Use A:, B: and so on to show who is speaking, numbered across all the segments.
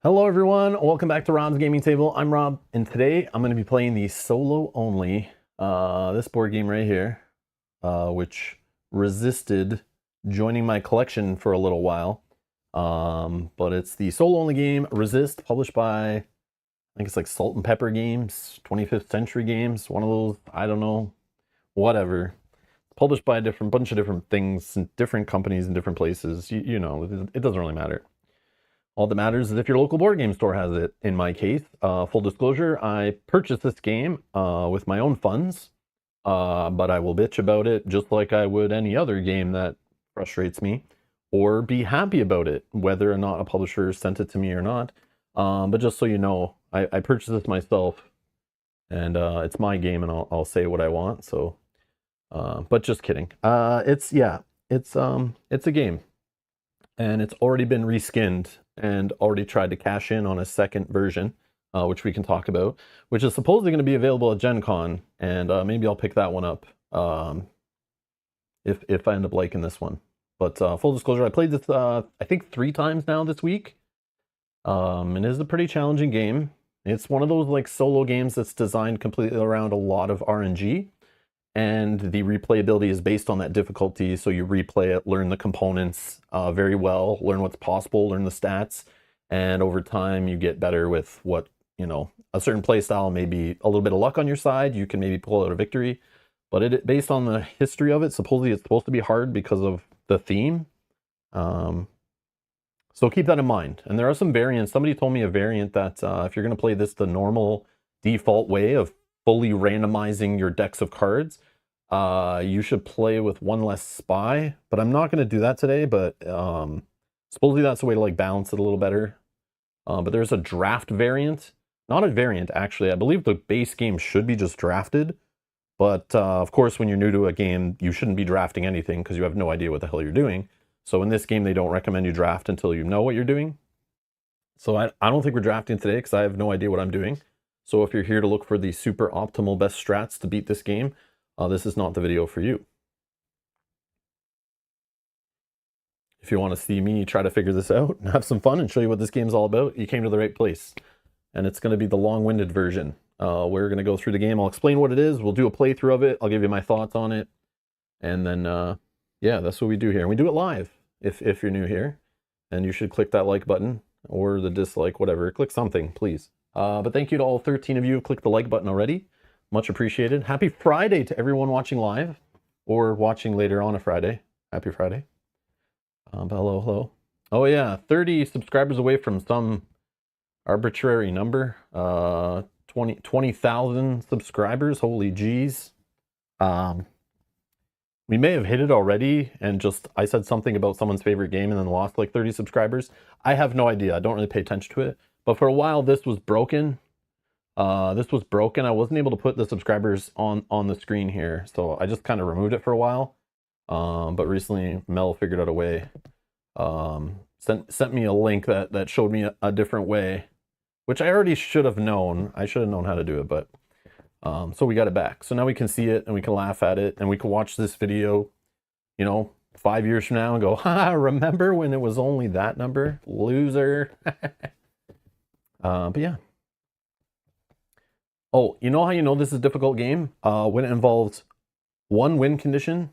A: Hello everyone, welcome back to Rob's Gaming Table. I'm Rob, and today I'm going to be playing the solo only, this board game right here, which resisted joining my collection for a little while. But it's the solo only game, Resist, published by, I think it's like Salt and Pepper Games, 25th Century Games, one of those, I don't know, whatever. Published by a bunch of different things, and different companies in different places, you know, it doesn't really matter. All that matters is if your local board game store has it. In my case, full disclosure, I purchased this game with my own funds, but I will bitch about it just like I would any other game that frustrates me, or be happy about it, whether or not a publisher sent it to me or not. But just so you know, I purchased this myself, and it's my game, and I'll say what I want. So, but just kidding. It's a game, and it's already been reskinned and already tried to cash in on a second version, which we can talk about, which is supposedly going to be available at Gen Con, and maybe I'll pick that one up if I end up liking this one. But full disclosure, I played this I think 3 times now this week, and it is a pretty challenging game. It's one of those like solo games that's designed completely around a lot of RNG, and the replayability is based on that difficulty. So you replay it, learn the components very well, learn what's possible, learn the stats, and over time you get better with what, you know, a certain play style, maybe a little bit of luck on your side, you can maybe pull out a victory. But it, based on the history of it, supposedly it's supposed to be hard because of the theme. So keep that in mind. And there are some variants. Somebody told me a variant that if you're going to play this the normal default way of fully randomizing your decks of cards, you should play with one less spy, but I'm not going to do that today. But supposedly that's a way to like balance it a little better. But there's a draft variant, not a variant actually. I believe the base game should be just drafted, but of course when you're new to a game you shouldn't be drafting anything because you have no idea what the hell you're doing. So in this game they don't recommend you draft until you know what you're doing. So I don't think we're drafting today because I have no idea what I'm doing. So if you're here to look for the super optimal best strats to beat this game, this is not the video for you. If you want to see me try to figure this out and have some fun and show you what this game's all about, you came to the right place. And it's going to be the long-winded version. We're going to go through the game. I'll explain what it is. We'll do a playthrough of it. I'll give you my thoughts on it. And then, yeah, that's what we do here. And we do it live if you're new here. And you should click that like button or the dislike, whatever. Click something, please. But thank you to all 13 of you who clicked the like button already. Much appreciated. Happy Friday to everyone watching live or watching later on a Friday. Happy Friday. Hello. Oh yeah, 30 subscribers away from some arbitrary number. 20,000 subscribers. Holy jeez. We may have hit it already, and just I said something about someone's favorite game and then lost like 30 subscribers. I have no idea. I don't really pay attention to it. But for a while, this was broken. I wasn't able to put the subscribers on the screen here, so I just kind of removed it for a while. But recently, Mel figured out a way. Sent me a link that showed me a different way, which I already should have known. I should have known how to do it, but so we got it back. So now we can see it and we can laugh at it and we can watch this video, you know, 5 years from now and go, ha, remember when it was only that number? Loser. But yeah. Oh, you know how you know this is a difficult game? When it involves one win condition.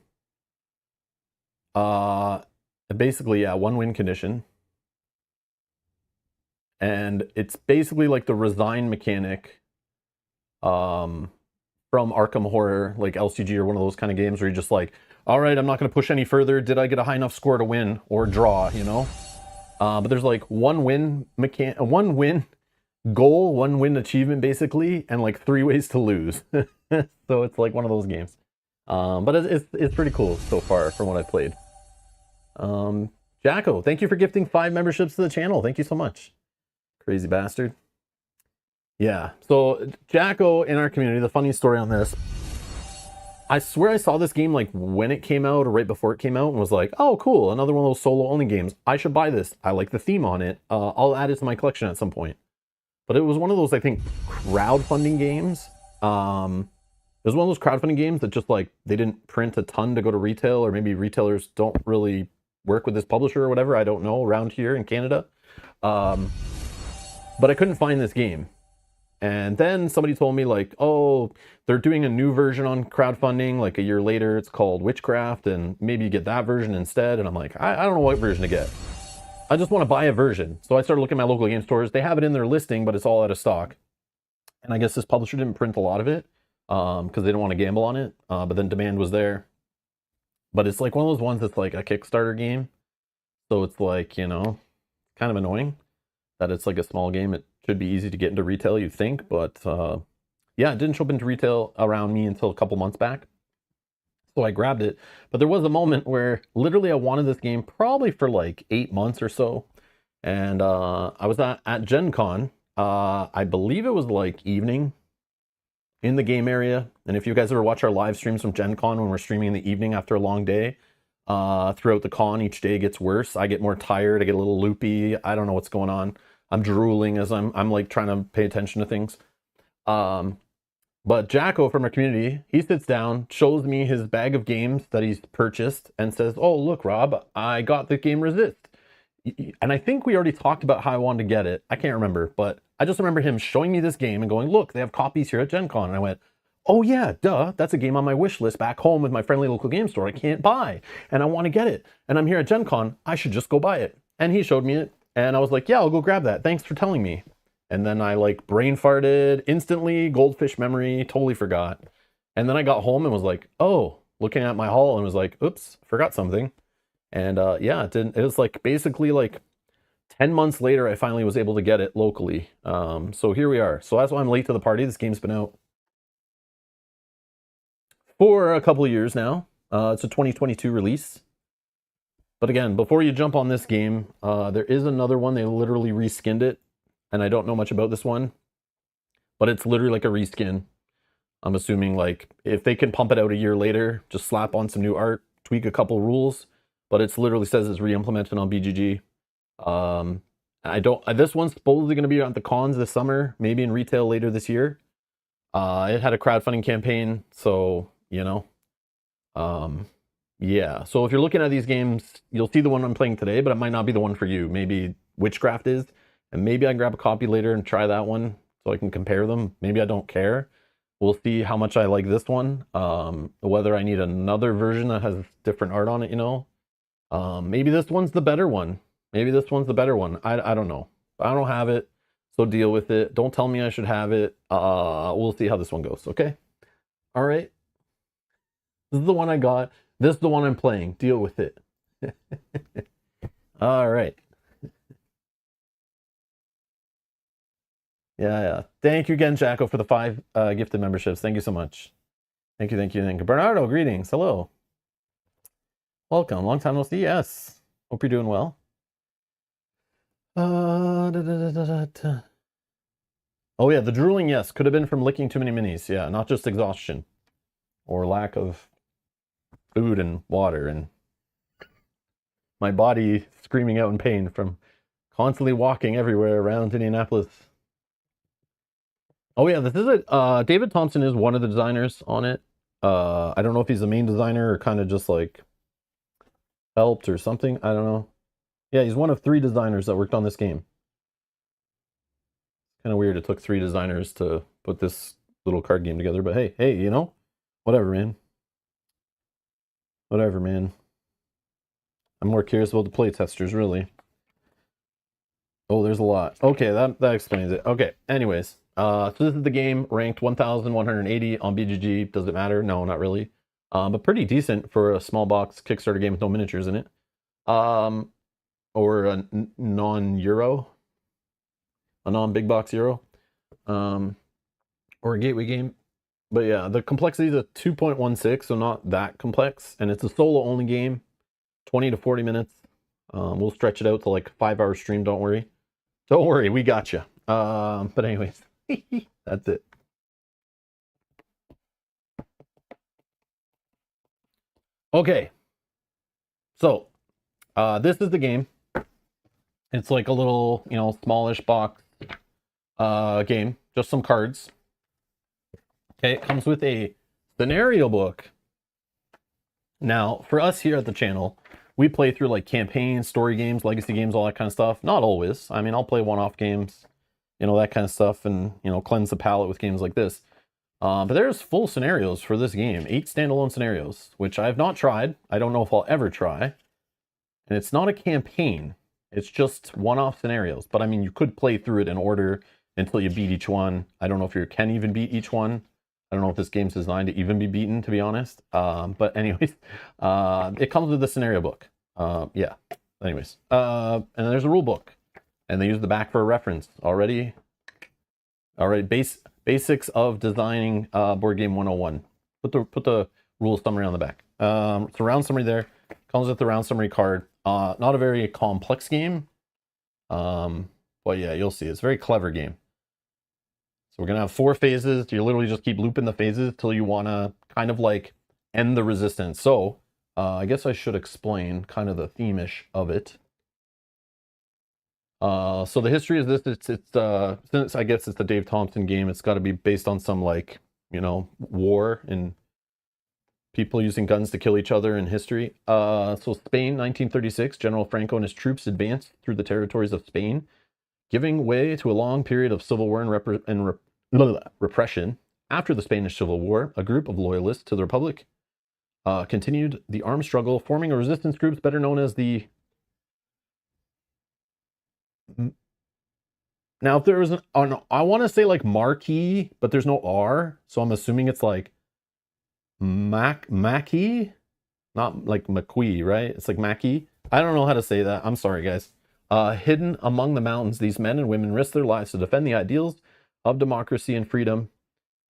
A: Basically, yeah, one win condition. And it's basically like the resign mechanic from Arkham Horror, like LCG or one of those kind of games where you're just like, all right, I'm not going to push any further. Did I get a high enough score to win or draw, you know? But there's like one win goal, one win achievement basically, and like 3 ways to lose. So it's like one of those games. But it's pretty cool so far from what I've played. Jacko, thank you for gifting 5 memberships to the channel. Thank you so much. Crazy bastard. Yeah, so Jacko in our community, the funny story on this, I swear I saw this game like when it came out or right before it came out and was like, oh cool, another one of those solo only games. I should buy this. I like the theme on it. I'll add it to my collection at some point. But it was one of those, I think, crowdfunding games. It was one of those crowdfunding games that just like, they didn't print a ton to go to retail, or maybe retailers don't really work with this publisher or whatever. I don't know, around here in Canada. but I couldn't find this game. And then somebody told me like, oh, they're doing a new version on crowdfunding like a year later. It's called Witchcraft, and maybe you get that version instead. And I'm like, I don't know what version to get. I just want to buy a version. So I started looking at my local game stores. They have it in their listing, but it's all out of stock. And I guess this publisher didn't print a lot of it because they didn't want to gamble on it. But then demand was there. But it's like one of those ones that's like a Kickstarter game. So it's like, you know, kind of annoying that it's like a small game. It should be easy to get into retail, you'd think. But yeah, it didn't show up into retail around me until a couple months back. So I grabbed it. But there was a moment where literally I wanted this game probably for like 8 months or so. And I was at Gen Con. I believe it was like evening in the game area. And if you guys ever watch our live streams from Gen Con when we're streaming in the evening after a long day, throughout the con, each day gets worse. I get more tired. I get a little loopy. I don't know what's going on. I'm drooling as I'm like trying to pay attention to things. But Jacko from our community, he sits down, shows me his bag of games that he's purchased and says, oh, look, Rob, I got the game Resist. And I think we already talked about how I wanted to get it. I can't remember, but I just remember him showing me this game and going, look, they have copies here at Gen Con. And I went, oh yeah, duh, that's a game on my wish list back home with my friendly local game store I can't buy, and I want to get it. And I'm here at Gen Con, I should just go buy it. And he showed me it, and I was like, yeah, I'll go grab that. Thanks for telling me. And then I like brain farted instantly, goldfish memory, totally forgot. And then I got home and was like, oh, looking at my haul and was like, oops, forgot something. And yeah, it was like basically like 10 months later, I finally was able to get it locally. So here we are. So that's why I'm late to the party. This game's been out for a couple of years now. It's a 2022 release. But again, before you jump on this game, there is another one. They literally reskinned it. And I don't know much about this one. But it's literally like a reskin. I'm assuming like if they can pump it out a year later, just slap on some new art, tweak a couple rules. But it literally says it's re-implemented on BGG. This one's supposedly going to be at the cons this summer, maybe in retail later this year. It had a crowdfunding campaign, so, you know, yeah. So if you're looking at these games, you'll see the one I'm playing today, but it might not be the one for you. Maybe Witchcraft is, and maybe I can grab a copy later and try that one so I can compare them. Maybe I don't care. We'll see how much I like this one, whether I need another version that has different art on it, you know. Maybe this one's the better one. Maybe this one's the better one. I don't know. I don't have it, so deal with it. Don't tell me I should have it. We'll see how this one goes, okay? All right. This is the one I got. This is the one I'm playing. Deal with it. All right. Yeah. Thank you again, Jacko, for the 5 gifted memberships. Thank you so much. Thank you. Bernardo, greetings. Hello. Welcome. Long time no see. Yes. Hope you're doing well. Oh yeah, the drooling, yes. Could have been from licking too many minis. Yeah, not just exhaustion. Or lack of food and water and my body screaming out in pain from constantly walking everywhere around Indianapolis. Oh yeah, this is it. David Thompson is one of the designers on it. I don't know if he's the main designer or kind of just like helped or something. I don't know. Yeah, he's one of 3 designers that worked on this game. Kind of weird it took 3 designers to put this little card game together, but hey, you know, whatever, man. Whatever, man. I'm more curious about the playtesters, really. Oh, there's a lot. Okay, that explains it. Okay, anyways. So this is the game ranked 1,180 on BGG. Does it matter? No, not really. But pretty decent for a small box Kickstarter game with no miniatures in it. Or a non-Euro. A non-big box Euro. Or a gateway game. But yeah, the complexity is a 2.16, so not that complex. And it's a solo-only game. 20 to 40 minutes. We'll stretch it out to like a 5-hour stream, don't worry. Don't worry, we got you. But anyways, that's it. Okay. So, this is the game. It's like a little, you know, smallish box game. Just some cards. Okay, it comes with a scenario book. Now, for us here at the channel, we play through like campaigns, story games, legacy games, all that kind of stuff. Not always. I mean, I'll play one-off games you know, that kind of stuff, and, you know, cleanse the palate with games like this. But there's full scenarios for this game, 8 standalone scenarios, which I have not tried. I don't know if I'll ever try. And it's not a campaign. It's just one-off scenarios. But I mean, you could play through it in order until you beat each one. I don't know if you can even beat each one. I don't know if this game's designed to even be beaten, to be honest. But anyways, it comes with a scenario book. Yeah. Anyways, and then there's a rule book, and they use the back for a reference already. All right, basics of designing board game 101. Put the rule summary on the back. It's a round summary there. Comes with the round summary card. Not a very complex game. But yeah, you'll see. It's a very clever game. So we're gonna have 4 phases. You literally just keep looping the phases till you wanna kind of like end the resistance. So I guess I should explain kind of the theme-ish of it. So the history is this. It's since I guess it's a Dave Thompson game, it's got to be based on some, like, you know, war and people using guns to kill each other in history. So Spain, 1936, General Franco and his troops advanced through the territories of Spain, giving way to a long period of civil war and repression. After the Spanish Civil War, a group of loyalists to the Republic continued the armed struggle, forming a resistance group better known as the... Now, if there was I want to say like Marquis, but there's no R, so I'm assuming it's like Mackie, not like McQuee, right? It's like Mackie. I don't know how to say that. I'm sorry, guys. Hidden among the mountains, these men and women risked their lives to defend the ideals of democracy and freedom.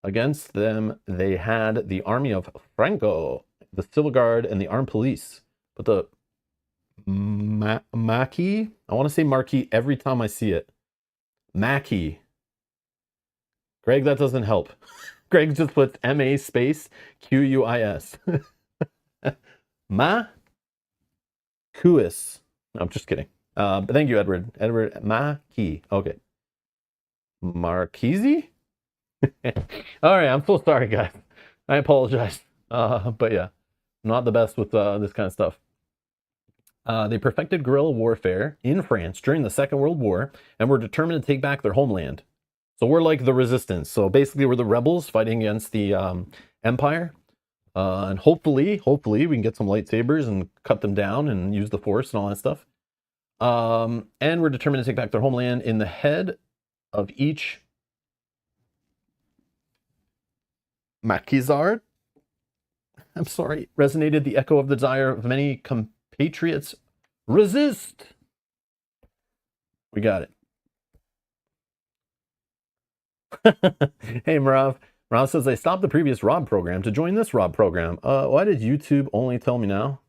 A: Against them, they had the army of Franco, the civil guard, and the armed police. But the Mackie, I want to say Marquis every time I see it. Mackie. Greg, that doesn't help. Greg just puts M-A space Q-U-I-S. Maquis. No, I'm just kidding. But thank you, Edward. Edward Mackie. Okay. Marquise? All right, I'm so sorry, guys. I apologize. But yeah, not the best with this kind of stuff. They perfected guerrilla warfare in France during the Second World War and were determined to take back their homeland. So we're like the resistance. So basically we're the rebels fighting against the Empire. And hopefully we can get some lightsabers and cut them down and use the Force and all that stuff. And we're determined to take back their homeland. In the head of each Maquisard, I'm sorry, resonated the echo of the desire of many compatriots. Resist! We got it. Hey, Marav. Marav says, I stopped the previous Rob program to join this Rob program. Why did YouTube only tell me now?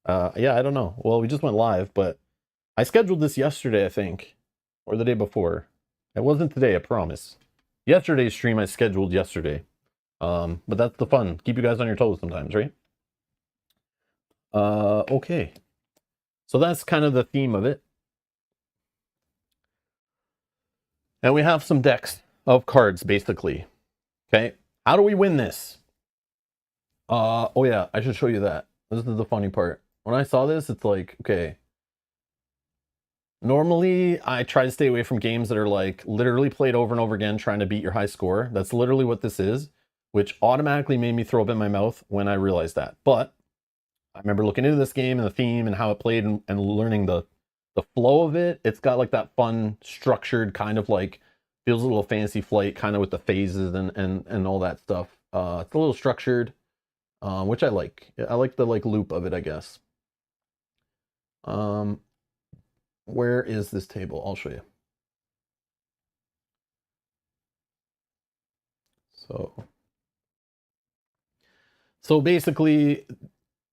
A: Yeah, I don't know. Well, we just went live, but I scheduled this yesterday, I think, or the day before. It wasn't today, I promise. Yesterday's stream I scheduled yesterday. But that's the fun. Keep you guys on your toes sometimes, right? Okay. So that's kind of the theme of it. And we have some decks of cards, basically. Okay. How do we win this? Oh yeah, I should show you that. This is the funny part. When I saw this, it's like, okay. Normally, I try to stay away from games that are like literally played over and over again, trying to beat your high score. That's literally what this is, which automatically made me throw up in my mouth when I realized that. But I remember looking into this game and the theme and how it played and learning the flow of it. It's got like that fun, structured kind of like, feels a little Fantasy Flight kind of with the phases and all that stuff. It's a little structured, which I like. I like the like loop of it, I guess. Where is this table? I'll show you. So basically,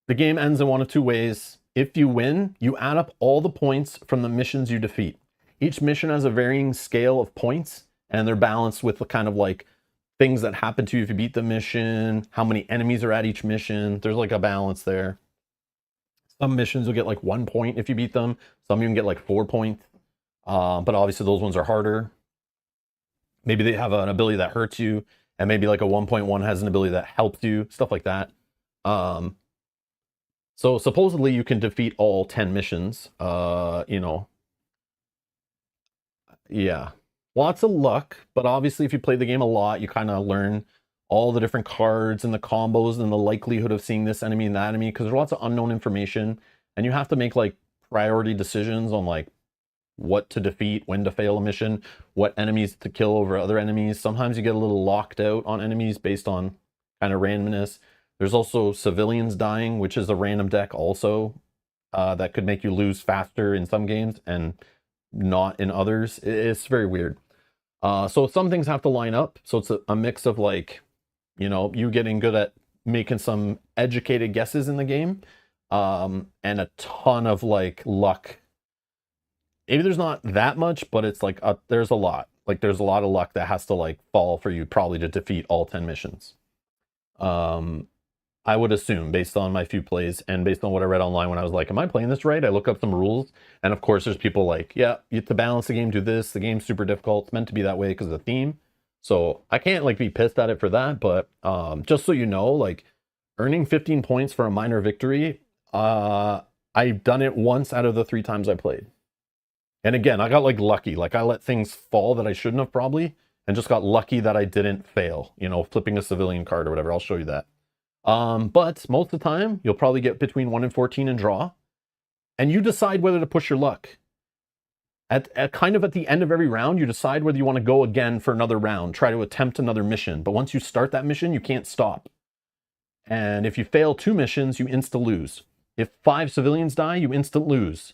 A: the game ends in one of two ways. If you win, you add up all the points from the missions you defeat. Each mission has a varying scale of points, and they're balanced with the kind of like things that happen to you if you beat the mission, how many enemies are at each mission. There's like a balance there. Some missions will get like 1 point if you beat them. Some you can get like 4 points. But obviously those ones are harder. Maybe they have an ability that hurts you, and maybe like a 1.1 has an ability that helps you, stuff like that. So supposedly you can defeat all 10 missions, you know. Yeah. lots of luck, but obviously if you play the game a lot, you kind of learn all the different cards and the combos and the likelihood of seeing this enemy and that enemy, because there's lots of unknown information, and you have to make like priority decisions on like what to defeat, when to fail a mission, what enemies to kill over other enemies. Sometimes you get a little locked out on enemies based on kind of randomness. There's also civilians dying, which is a random deck also, that could make you lose faster in some games and not in others. It's very weird. So some things have to line up. So it's a mix of like, you know, you getting good at making some educated guesses in the game, and a ton of like luck. Maybe there's not that much, but it's like there's a lot. Like there's a lot of luck that has to like fall for you probably to defeat all 10 missions. I would assume, based on my few plays and based on what I read online when I was like, am I playing this right? I look up some rules, and of course there's people like, yeah, you have to balance the game, do this, the game's super difficult, it's meant to be that way because of the theme. So I can't like be pissed at it for that, but just so you know, like earning 15 points for a minor victory, I've done it once out of the 3 times I played. And again, I got like lucky, like I let things fall that I shouldn't have probably, and just got lucky that I didn't fail, you know, flipping a civilian card or whatever. I'll show you that. But most of the time, you'll probably get between 1 and 14 and draw, and you decide whether to push your luck. At kind of at the end of every round, you decide whether you want to go again for another round, try to attempt another mission. But once you start that mission, you can't stop. And if you fail 2 missions, you insta lose. If 5 civilians die, you instant lose.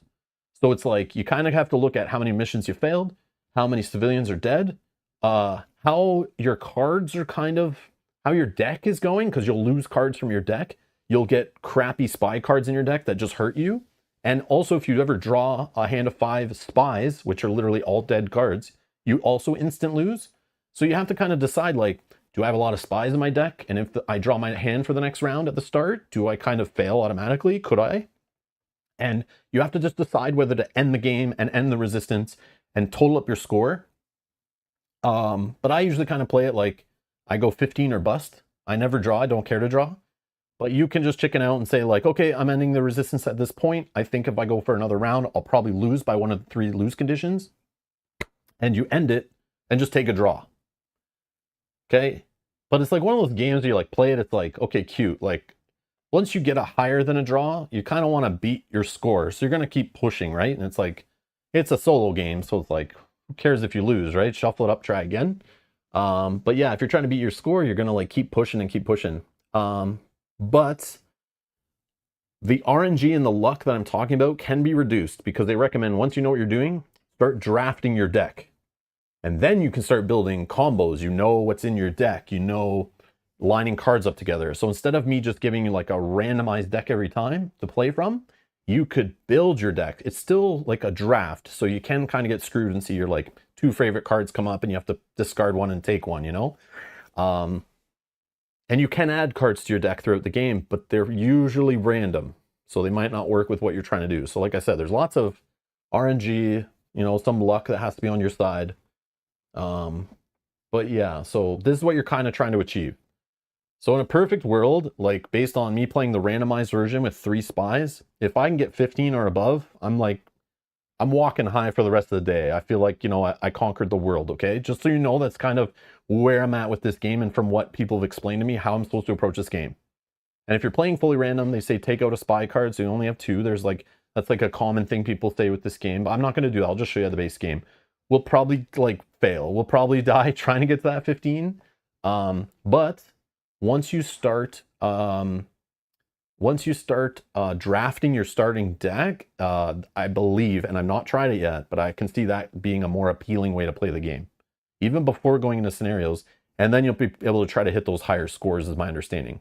A: So it's like you kind of have to look at how many missions you failed, how many civilians are dead, how your cards are kind of, how your deck is going, because you'll lose cards from your deck. You'll get crappy spy cards in your deck that just hurt you. And also, if you ever draw a hand of 5 spies, which are literally all dead cards, you also instant lose. So you have to kind of decide, like, do I have a lot of spies in my deck? And if I draw my hand for the next round at the start, do I kind of fail automatically? Could I? And you have to just decide whether to end the game and end the resistance and total up your score. But I usually kind of play it like I go 15 or bust. I never draw. I don't care to draw. But you can just chicken out and say like, okay, I'm ending the resistance at this point. I think if I go for another round, I'll probably lose by one of the 3 lose conditions. And you end it and just take a draw. Okay? But it's like one of those games where you like play it, it's like, okay, cute. Like once you get a higher than a draw, you kind of want to beat your score. So you're going to keep pushing, right? And it's like, it's a solo game. So it's like, who cares if you lose, right? Shuffle it up, try again. But yeah, if you're trying to beat your score, you're going to like keep pushing and keep pushing. But the RNG and the luck that I'm talking about can be reduced because they recommend once you know what you're doing, start drafting your deck. And then you can start building combos. You know what's in your deck. You know lining cards up together. So instead of me just giving you like a randomized deck every time to play from, you could build your deck. It's still like a draft. So you can kind of get screwed and see your like 2 favorite cards come up and you have to discard one and take one, you know? And you can add cards to your deck throughout the game, but they're usually random. So they might not work with what you're trying to do. So like I said, there's lots of RNG, you know, some luck that has to be on your side. But yeah, so this is what you're kind of trying to achieve. So in a perfect world, like based on me playing the randomized version with 3 spies, if I can get 15 or above, I'm walking high for the rest of the day. I feel like, you know, I conquered the world, okay? Just so you know, that's kind of where I'm at with this game and from what people have explained to me, how I'm supposed to approach this game. And if you're playing fully random, they say take out a spy card, so you only have 2. There's like, that's like a common thing people say with this game, but I'm not going to do that. I'll just show you the base game. We'll probably like fail. We'll probably die trying to get to that 15. But once you start drafting your starting deck, I believe, and I've not tried it yet, but I can see that being a more appealing way to play the game, even before going into scenarios. And then you'll be able to try to hit those higher scores, is my understanding.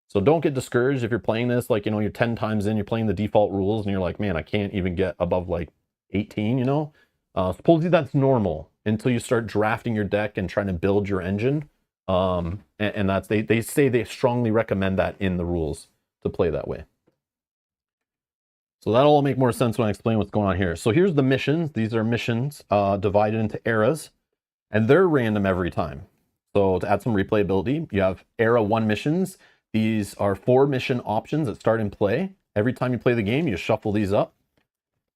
A: So don't get discouraged if you're playing this, like, you know, you're 10 times in, you're playing the default rules, and you're like, man, I can't even get above like 18, you know? Supposedly that's normal until you start drafting your deck and trying to build your engine. And that's, they say they strongly recommend that in the rules to play that way. So that'll all make more sense when I explain what's going on here. So here's the missions. These are missions divided into eras, and they're random every time. So to add some replayability, you have era 1 missions. These are 4 mission options that start in play. Every time you play the game, you shuffle these up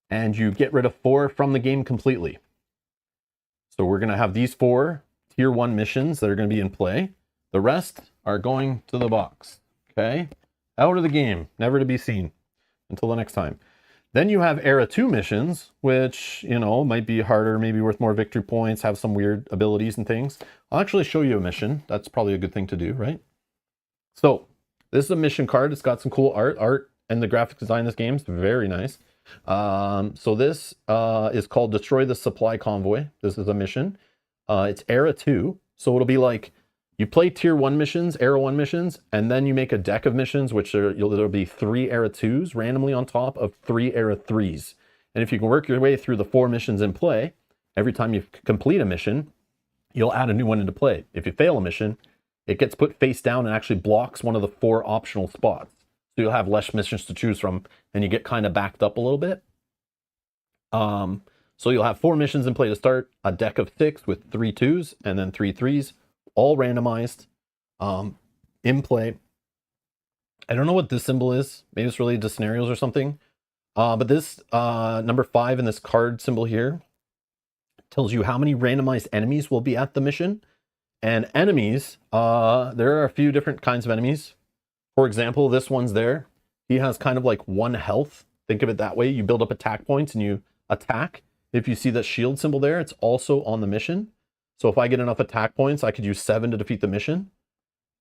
A: and you get rid of 4 from the game completely. So we're going to have these 4 tier 1 missions that are going to be in play. The rest are going to the box. Okay? Out of the game, never to be seen. Until the next time. Then you have Era 2 missions, which, you know, might be harder, maybe worth more victory points, have some weird abilities and things. I'll actually show you a mission. That's probably a good thing to do, right? So, this is a mission card. It's got some cool art, and the graphic design in this game is very nice. So this is called Destroy the Supply Convoy. This is a mission. It's Era 2, so it'll be like, you play tier 1 missions, Era 1 missions, and then you make a deck of missions, which there'll be 3 Era 2s randomly on top of 3 Era 3s. And if you can work your way through the 4 missions in play, every time you complete a mission, you'll add a new one into play. If you fail a mission, it gets put face down and actually blocks one of the 4 optional spots. So you'll have less missions to choose from, and you get kind of backed up a little bit. So you'll have 4 missions in play to start, a deck of 6 with 3 2s and then 3 3s. All randomized in play. I don't know what this symbol is. Maybe it's related to scenarios or something. But this number 5 in this card symbol here tells you how many randomized enemies will be at the mission. And enemies, there are a few different kinds of enemies. For example, this one's there. He has kind of like 1 health. Think of it that way. You build up attack points and you attack. If you see that shield symbol there, it's also on the mission. So if I get enough attack points, I could use 7 to defeat the mission.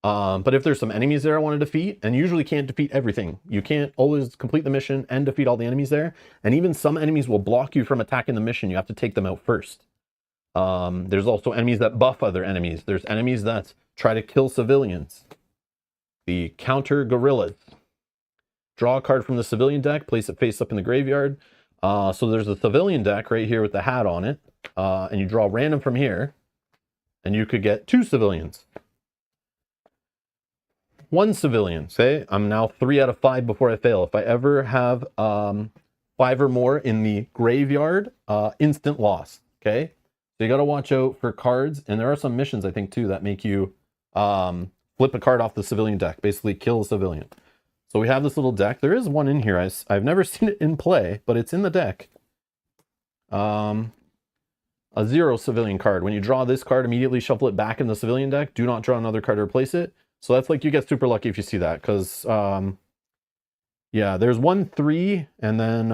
A: But if there's some enemies there I want to defeat, and usually can't defeat everything. You can't always complete the mission and defeat all the enemies there. And even some enemies will block you from attacking the mission. You have to take them out first. There's also enemies that buff other enemies. There's enemies that try to kill civilians. The counter guerrillas. Draw a card from the civilian deck, place it face up in the graveyard. So there's a civilian deck right here with the hat on it. And you draw random from here. And you could get 2 civilians. 1 civilian. Say, I'm now 3 out of 5 before I fail. If I ever have 5 or more in the graveyard, instant loss. Okay? So you got to watch out for cards. And there are some missions, I think, too, that make you flip a card off the civilian deck. Basically, kill a civilian. So we have this little deck. There is one in here. I've never seen it in play, but it's in the deck. A 0 civilian card. When you draw this card, immediately shuffle it back in the civilian deck. Do not draw another card to replace it. So that's like, you get super lucky if you see that. Because, yeah, there's 1 3 and then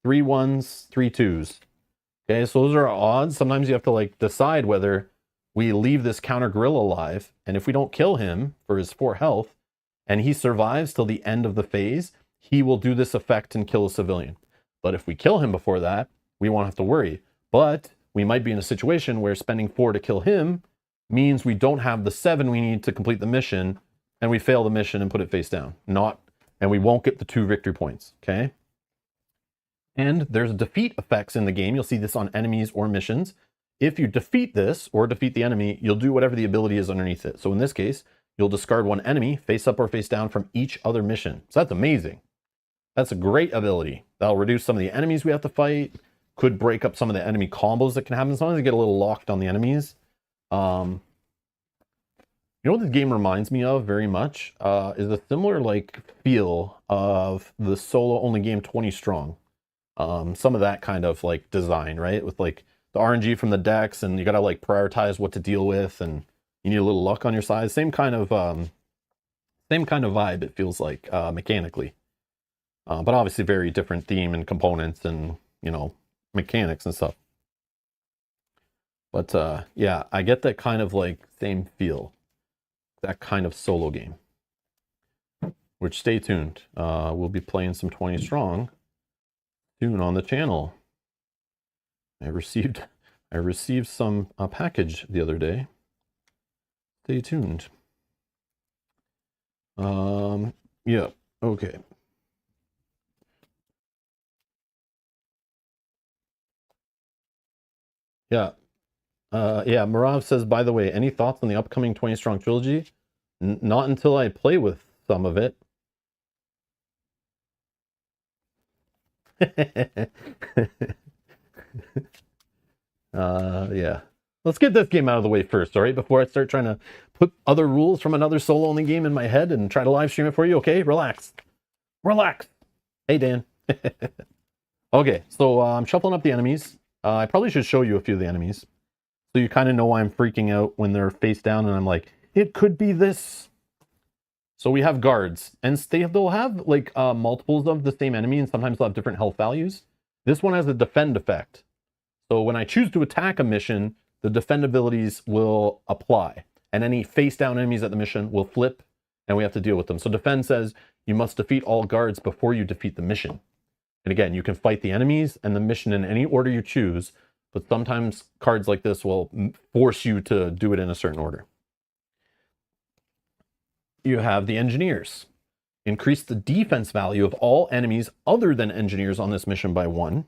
A: 3 1s, 3 2s. Okay, so those are odds. Sometimes you have to like decide whether we leave this counter gorilla alive. And if we don't kill him for his 4 health, and he survives till the end of the phase, he will do this effect and kill a civilian. But if we kill him before that, we won't have to worry. But we might be in a situation where spending 4 to kill him means we don't have the 7 we need to complete the mission, and we fail the mission and put it face down. And we won't get the 2 victory points, okay? And there's defeat effects in the game. You'll see this on enemies or missions. If you defeat this or defeat the enemy, you'll do whatever the ability is underneath it. So in this case, you'll discard 1 enemy, face up or face down, from each other mission. So that's amazing. That's a great ability. That'll reduce some of the enemies we have to fight. Could break up some of the enemy combos that can happen. Sometimes you get a little locked on the enemies. You know what this game reminds me of very much? Is a similar like feel of the solo-only game 20 Strong. Some of that kind of like design, right? With like the RNG from the decks, and you gotta like prioritize what to deal with, and you need a little luck on your side. Same kind of vibe, it feels like, mechanically. But obviously very different theme and components and, you know, mechanics and stuff. But yeah, I get that kind of like same feel. That kind of solo game. Which, stay tuned. We'll be playing some 20 Strong soon on the channel. I received some package the other day. Stay tuned. Yeah, okay. Yeah. Yeah, Marav says, by the way, any thoughts on the upcoming 20 Strong trilogy? Not until I play with some of it. Yeah. Let's get this game out of the way first, all right? Before I start trying to put other rules from another solo-only game in my head and try to live stream it for you, okay? Relax. Relax. Hey, Dan. Okay, so I'm shuffling up the enemies. I probably should show you a few of the enemies, so you kind of know why I'm freaking out when they're face down and I'm like, it could be this. So we have guards, and they'll have like multiples of the same enemy, and sometimes they'll have different health values. This one has a defend effect. So when I choose to attack a mission, the defend abilities will apply, and any face down enemies at the mission will flip, and we have to deal with them. So defend says you must defeat all guards before you defeat the mission. And again, you can fight the enemies and the mission in any order you choose, but sometimes cards like this will force you to do it in a certain order. You have the engineers. Increase the defense value of all enemies other than engineers on this mission by 1.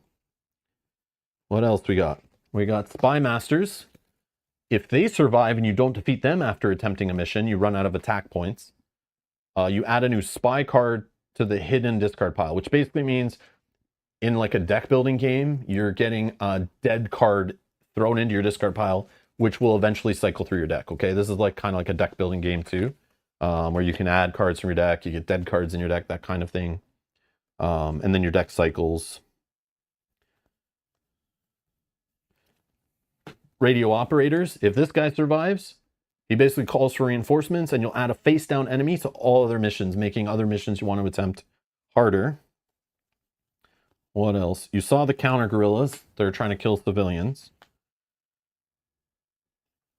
A: What else we got? We got spy masters. If they survive and you don't defeat them after attempting a mission, you run out of attack points. You add a new spy card to the hidden discard pile, which basically means in like a deck building game, you're getting a dead card thrown into your discard pile, which will eventually cycle through your deck. Okay, this is like kind of like a deck building game too, where you can add cards from your deck, you get dead cards in your deck, that kind of thing. And then your deck cycles. Radio operators, if this guy survives, he basically calls for reinforcements, and you'll add a face down enemy to all other missions, making other missions you want to attempt harder. What else? You saw the counter guerrillas. They're trying to kill civilians.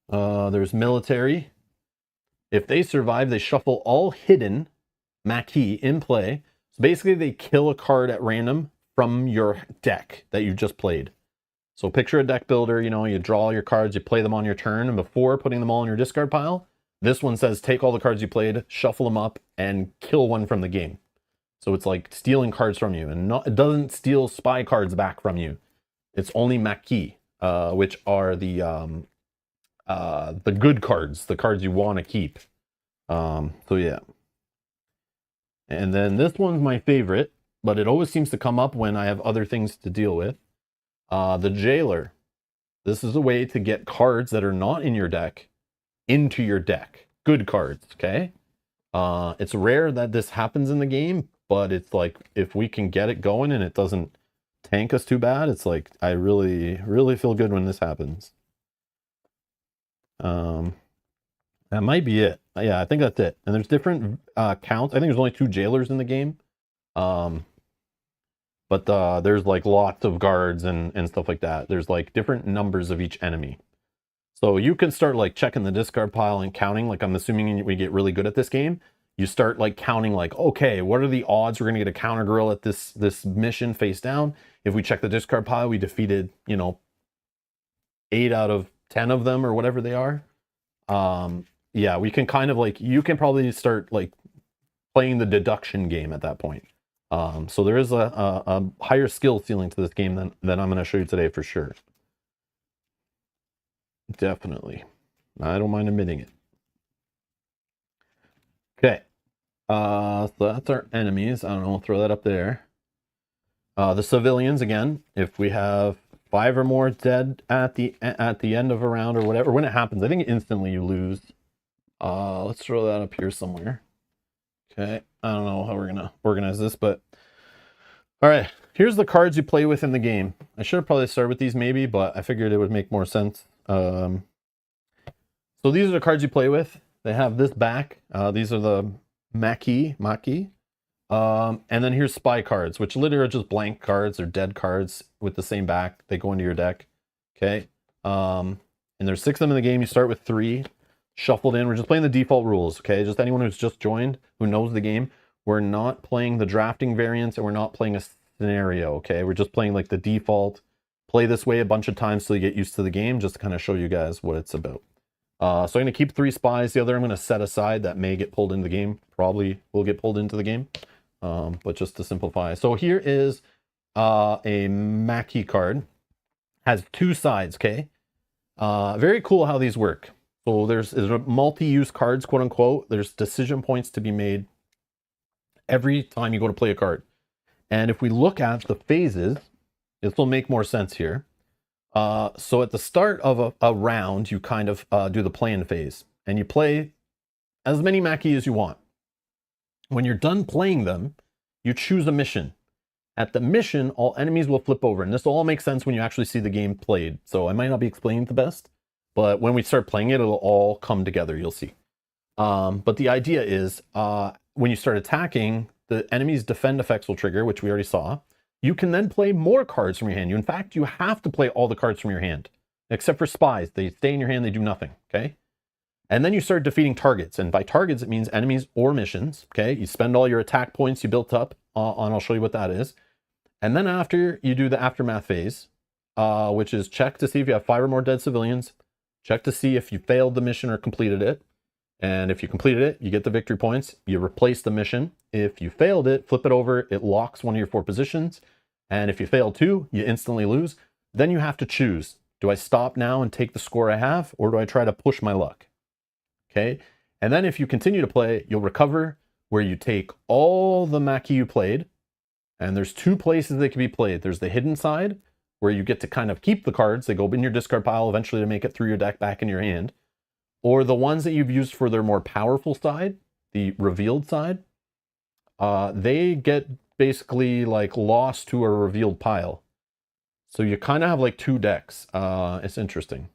A: There's military. If they survive, they shuffle all hidden Maquis in play. So basically, they kill a card at random from your deck that you just played. So picture a deck builder, you know, you draw your cards, you play them on your turn, and before putting them all in your discard pile, this one says take all the cards you played, shuffle them up, and kill one from the game. So it's like stealing cards from you, and it doesn't steal spy cards back from you. It's only Maquis, which are the good cards, the cards you want to keep. So yeah. And then this one's my favorite, but it always seems to come up when I have other things to deal with. The Jailer. This is a way to get cards that are not in your deck into your deck. Good cards, okay? It's rare that this happens in the game, but it's like, if we can get it going and it doesn't tank us too bad, it's like, I really, really feel good when this happens. That might be it. Yeah, I think that's it. And there's different counts. I think there's only 2 jailers in the game. But there's like lots of guards and stuff like that. There's like different numbers of each enemy. So you can start like checking the discard pile and counting. Like, I'm assuming we get really good at this game. You start like counting like, okay, what are the odds we're going to get a counter guerrilla at this mission face down? If we check the discard pile, we defeated, you know, 8 out of 10 of them or whatever they are. Yeah, we can kind of like, you can probably start like playing the deduction game at that point. So there is a higher skill ceiling to this game than I'm going to show you today for sure. Definitely. I don't mind admitting it. Okay. So that's our enemies. I don't know, we'll throw that up there. The civilians, again, if we have 5 or more dead at the end of a round or whatever, when it happens, I think instantly you lose. Let's throw that up here somewhere. Okay, I don't know how we're gonna organize this, but all right, here's the cards you play with in the game. I should have probably started with these maybe, but I figured it would make more sense. So these are the cards you play with. They have this back. These are the Maquis. And then here's spy cards, which literally are just blank cards or dead cards with the same back. They go into your deck. Okay. And there's 6 of them in the game. You start with 3 shuffled in. We're just playing the default rules. Okay. Just anyone who's just joined, who knows the game. We're not playing the drafting variants, and we're not playing a scenario. Okay. We're just playing like the default. Play this way a bunch of times so you get used to the game, just to kind of show you guys what it's about. So I'm going to keep 3 spies. The other I'm going to set aside that may get pulled into the game. Probably will get pulled into the game. But just to simplify. So here is a Maquis card. Has 2 sides, okay? Very cool how these work. So there's multi-use cards, quote unquote. There's decision points to be made every time you go to play a card. And if we look at the phases, this will make more sense here. So at the start of a round, you kind of do the play-in phase. And you play as many Maquis as you want. When you're done playing them, you choose a mission. At the mission, all enemies will flip over. And this will all make sense when you actually see the game played. So I might not be explaining it the best, but when we start playing it, it'll all come together, you'll see. But the idea is, when you start attacking, the enemy's defend effects will trigger, which we already saw. You can then play more cards from your hand. In fact, you have to play all the cards from your hand, except for spies. They stay in your hand, they do nothing, okay? And then you start defeating targets. And by targets, it means enemies or missions, okay? You spend all your attack points you built up, and I'll show you what that is. And then after, you do the aftermath phase, which is check to see if you have 5 or more dead civilians, check to see if you failed the mission or completed it. And if you completed it, you get the victory points. You replace the mission. If you failed it, flip it over. It locks one of your 4 positions. And if you fail 2, you instantly lose. Then you have to choose. Do I stop now and take the score I have, or do I try to push my luck? Okay. And then if you continue to play, you'll recover, where you take all the Maquis you played. And there's 2 places they can be played. There's the hidden side, where you get to kind of keep the cards. They go in your discard pile eventually to make it through your deck back in your hand. Or the ones that you've used for their more powerful side, the revealed side, they get basically like lost to a revealed pile. So you kind of have like 2 decks. It's interesting.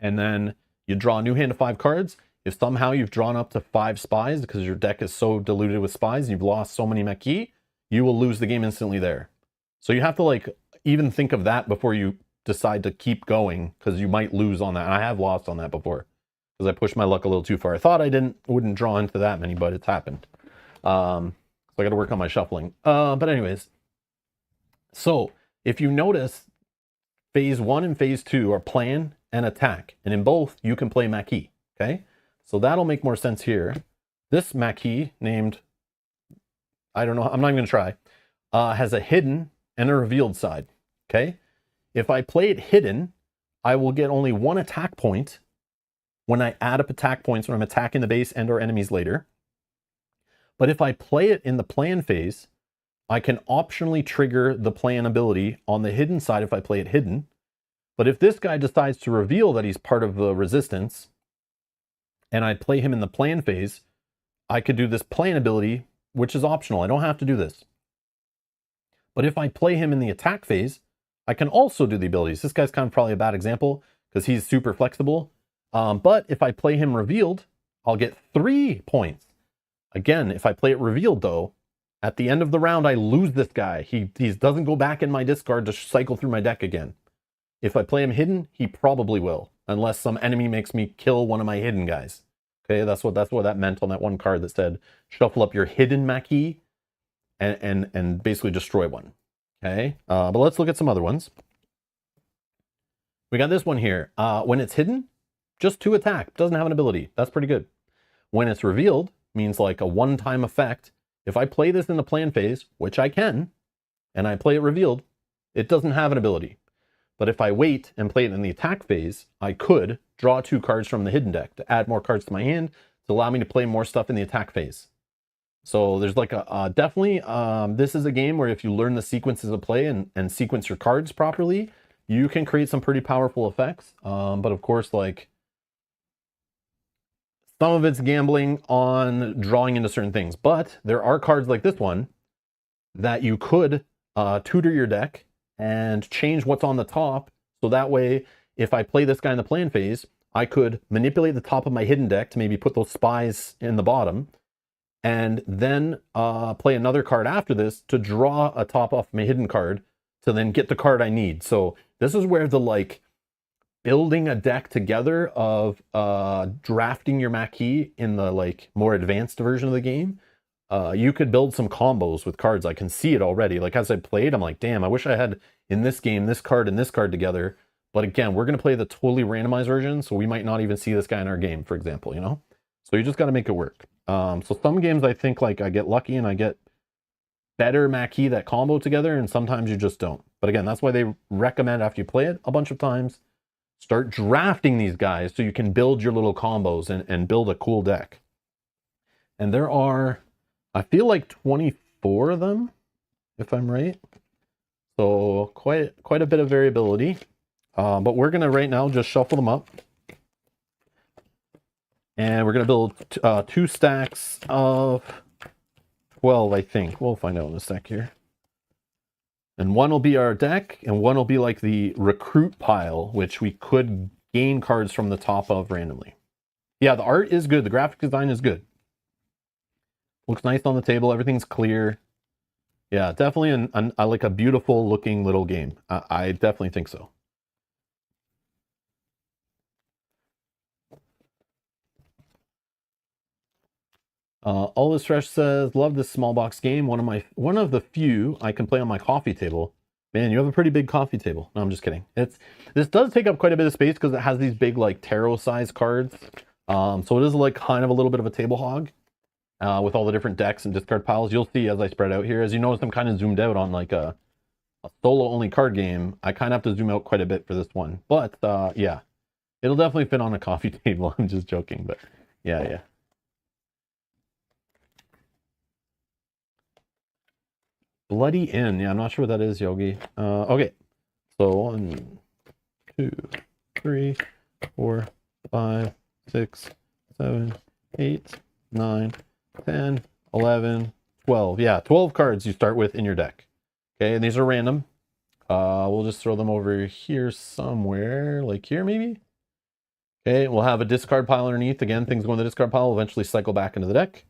A: And then you draw a new hand of 5 cards. If somehow you've drawn up to 5 spies because your deck is so diluted with spies and you've lost so many Maquis, you will lose the game instantly there. So you have to like even think of that before you decide to keep going, because you might lose on that. And I have lost on that before because I pushed my luck a little too far. I thought I wouldn't draw into that many, but it's happened. So I got to work on my shuffling. But anyways, so if you notice, phase 1 and phase 2 are plan and attack. And in both, you can play Maquis, okay? So that'll make more sense here. This Maquis named, I don't know, I'm not even going to try, has a hidden and a revealed side, okay? If I play it hidden, I will get only 1 attack point when I add up attack points when I'm attacking the base and or enemies later. But if I play it in the plan phase, I can optionally trigger the plan ability on the hidden side if I play it hidden. But if this guy decides to reveal that he's part of the resistance, and I play him in the plan phase, I could do this plan ability, which is optional. I don't have to do this. But if I play him in the attack phase, I can also do the abilities. This guy's kind of probably a bad example because he's super flexible. But if I play him revealed, I'll get 3 points. Again, if I play it revealed though, at the end of the round, I lose this guy. He doesn't go back in my discard to cycle through my deck again. If I play him hidden, he probably will, unless some enemy makes me kill one of my hidden guys. Okay, that's what that meant on that one card that said, shuffle up your hidden Maquis and basically destroy one. Okay, but let's look at some other ones. We got this one here. When it's hidden, just 2 attack. Doesn't have an ability. That's pretty good. When it's revealed, means like a one-time effect. If I play this in the plan phase, which I can, and I play it revealed, it doesn't have an ability. But if I wait and play it in the attack phase, I could draw 2 cards from the hidden deck to add more cards to my hand to allow me to play more stuff in the attack phase. So there's like definitely, this is a game where if you learn the sequences of play and sequence your cards properly, you can create some pretty powerful effects. But of course, like, some of it's gambling on drawing into certain things. But there are cards like this one that you could tutor your deck and change what's on the top. So that way, if I play this guy in the plan phase, I could manipulate the top of my hidden deck to maybe put those spies in the bottom, and then play another card after this to draw a top off my hidden card to then get the card I need. So this is where the like building a deck together of drafting your Maquis in the like more advanced version of the game. You could build some combos with cards. I can see it already. Like as I played, I'm like, damn, I wish I had in this game this card and this card together. But again, we're going to play the totally randomized version, so we might not even see this guy in our game, for example, you know? So you just got to make it work. So some games I think like I get lucky and I get better Maquis that combo together, and sometimes you just don't. But again, that's why they recommend after you play it a bunch of times, start drafting these guys so you can build your little combos and build a cool deck. And there are, I feel like 24 of them, if I'm right. So quite a bit of variability. But we're gonna right now just shuffle them up. And we're gonna build 2 stacks of 12, I think. We'll find out in a sec here. And one will be our deck, and one will be like the recruit pile, which we could gain cards from the top of randomly. Yeah, the art is good. The graphic design is good. Looks nice on the table. Everything's clear. Yeah, definitely like a beautiful looking little game. I definitely think so. All is fresh says, love this small box game. One of the few I can play on my coffee table. Man, you have a pretty big coffee table. No, I'm just kidding. This does take up quite a bit of space because it has these big like tarot size cards. So it is like kind of a little bit of a table hog with all the different decks and discard piles. You'll see as I spread out here. As you notice, I'm kind of zoomed out on like a solo only card game. I kind of have to zoom out quite a bit for this one. But yeah, it'll definitely fit on a coffee table. I'm just joking, but yeah. Bloody Inn. Yeah, I'm not sure what that is, Yogi. Okay. So 1, 2, 3, 4, 5, 6, 7, 8, 9, 10, 11, 12. Yeah, 12 cards you start with in your deck. Okay, and these are random. We'll just throw them over here somewhere, like here maybe. Okay, we'll have a discard pile underneath. Again, things go in the discard pile, will eventually cycle back into the deck.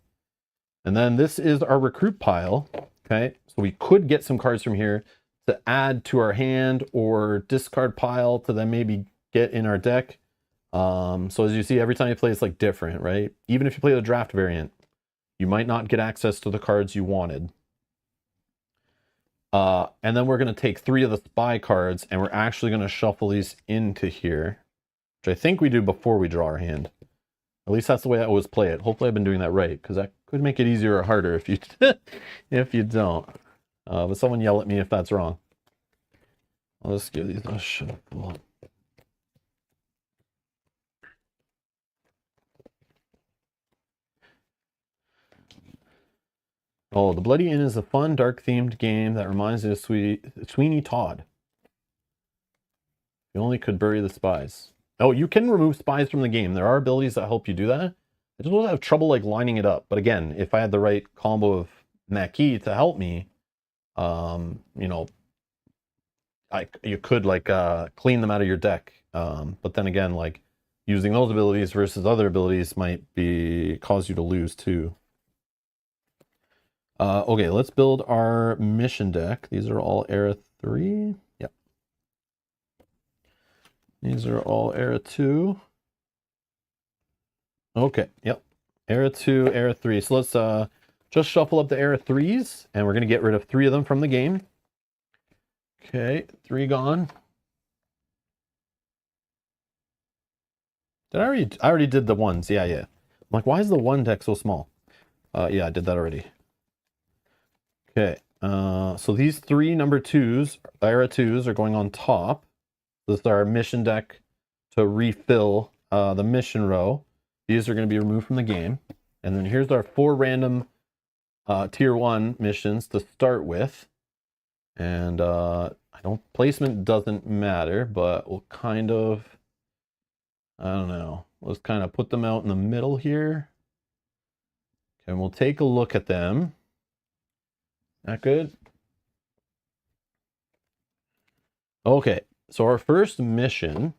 A: And then this is our recruit pile. Okay, so we could get some cards from here to add to our hand or discard pile to then maybe get in our deck. So as you see, every time you play, it's like different, right? Even if you play the draft variant, you might not get access to the cards you wanted. And then we're going to take 3 of the spy cards and we're actually going to shuffle these into here, which I think we do before we draw our hand. At least that's the way I always play it. Hopefully I've been doing that right, because that could make it easier or harder if you if you don't. But someone yell at me if that's wrong. I'll just give these a shuffle. Oh, The Bloody Inn is a fun, dark-themed game that reminds me of Sweeney Todd. You only could bury the spies. Oh, you can remove spies from the game. There are abilities that help you do that. I just will have trouble like lining it up. But again, if I had the right combo of Maquis to help me, you know, you could like clean them out of your deck. But then again, like using those abilities versus other abilities might cause you to lose too. Okay, let's build our mission deck. These are all Era 3. Yep. These are all Era 2. Okay, yep. Era 2, Era 3. So let's just shuffle up the Era 3s, and we're going to get rid of 3 of them from the game. Okay, 3 gone. I already did the ones. Yeah. I'm like, why is the 1 deck so small? Yeah, I did that already. Okay, so these 3 number 2s, Era 2s, are going on top. This is our mission deck to refill the mission row. These are going to be removed from the game. And then here's our 4 random tier 1 missions to start with. And placement doesn't matter, but we'll kind of, I don't know, let's kind of put them out in the middle here. And we'll take a look at them. That good? Okay, so our first mission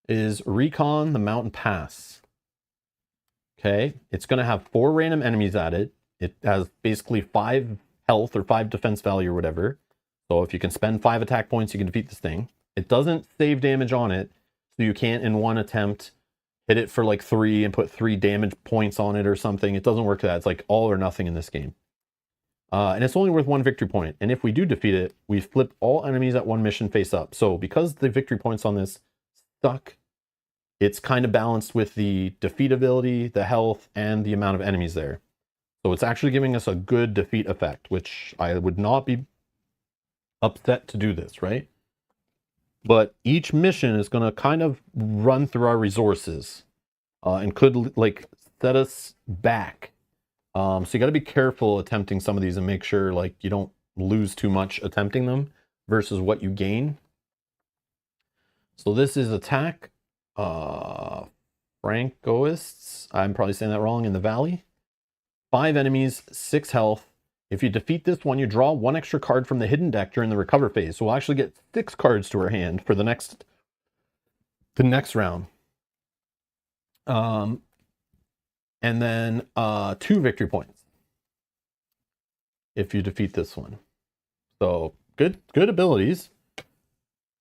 A: is Recon the Mountain Pass. Okay, it's going to have 4 random enemies at it. It has basically 5 health or 5 defense value or whatever. So if you can spend 5 attack points, you can defeat this thing. It doesn't save damage on it, so you can't in one attempt hit it for like 3 and put 3 damage points on it or something. It doesn't work that. It's like all or nothing in this game. And it's only worth 1 victory point. And if we do defeat it, we flip all enemies at 1 mission face up. So because the victory points on this suck, it's kind of balanced with the defeat ability, the health, and the amount of enemies there. So it's actually giving us a good defeat effect, which I would not be upset to do this, right? But each mission is going to kind of run through our resources and could like set us back. So you got to be careful attempting some of these and make sure like you don't lose too much attempting them versus what you gain. So this is attack. Francoists, I'm probably saying that wrong, in the valley. 5 enemies, 6 health. If you defeat this one, you draw 1 extra card from the hidden deck during the recover phase. So we'll actually get 6 cards to our hand for the next round. And then 2 victory points if you defeat this one. So good abilities,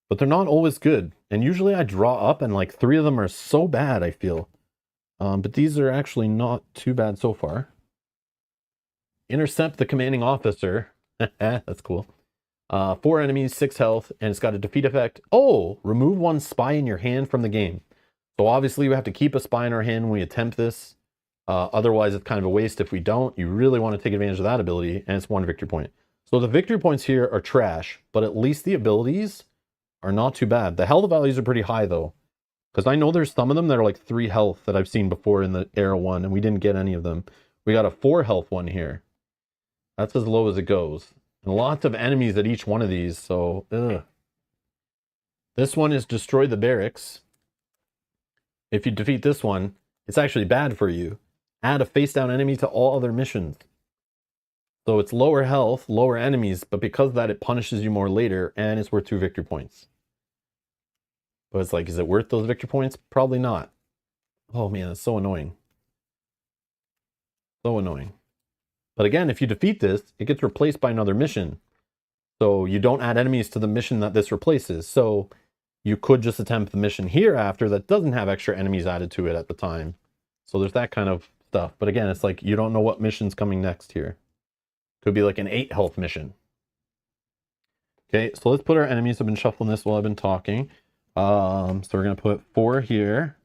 A: but they're not always good. And usually I draw up and like 3 of them are so bad, I feel. But these are actually not too bad so far. Intercept the commanding officer. That's cool. 4 enemies, 6 health, and it's got a defeat effect. Oh, remove 1 spy in your hand from the game. So obviously we have to keep a spy in our hand when we attempt this. Otherwise it's kind of a waste if we don't. You really want to take advantage of that ability, and it's 1 victory point. So the victory points here are trash, but at least the abilities are not too bad. The health values are pretty high though, because I know there's some of them that are like 3 health that I've seen before in the Era 1, and we didn't get any of them. We got a 4 health one here. That's as low as it goes. And lots of enemies at each one of these, so ugh. This one is destroy the barracks. If you defeat this one, it's actually bad for you. Add a face down enemy to all other missions. So it's lower health, lower enemies, but because of that it punishes you more later, and it's worth 2 victory points. But it's like, is it worth those victory points? Probably not. Oh man, it's so annoying. So annoying. But again, if you defeat this, it gets replaced by another mission. So you don't add enemies to the mission that this replaces. So you could just attempt the mission here after that doesn't have extra enemies added to it at the time. So there's that kind of stuff. But again, it's like you don't know what mission's coming next here. Could be like an 8 health mission. Okay, so let's put our enemies. I've been shuffling this while I've been talking. So we're going to put 4 here.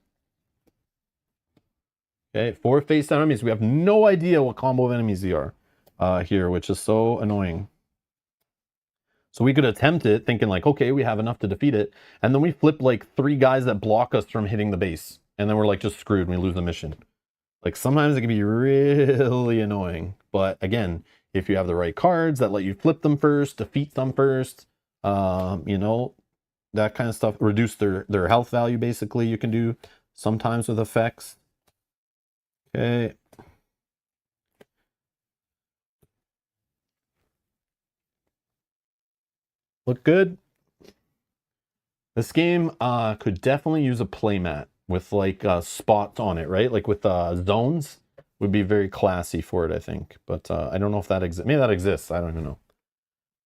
A: Okay, 4 face down enemies. We have no idea what combo of enemies they are here, which is so annoying. So we could attempt it thinking like, okay, we have enough to defeat it. And then we flip like 3 guys that block us from hitting the base. And then we're like just screwed and we lose the mission. Like sometimes it can be really annoying. But again, if you have the right cards that let you flip them first, defeat them first, you know, that kind of stuff, reduce their health value basically, you can do sometimes with effects. Okay. Look good. This game could definitely use a playmat with like spots on it, right? Like with zones would be very classy for it, I think. But I don't know if that exists. Maybe that exists. I don't even know.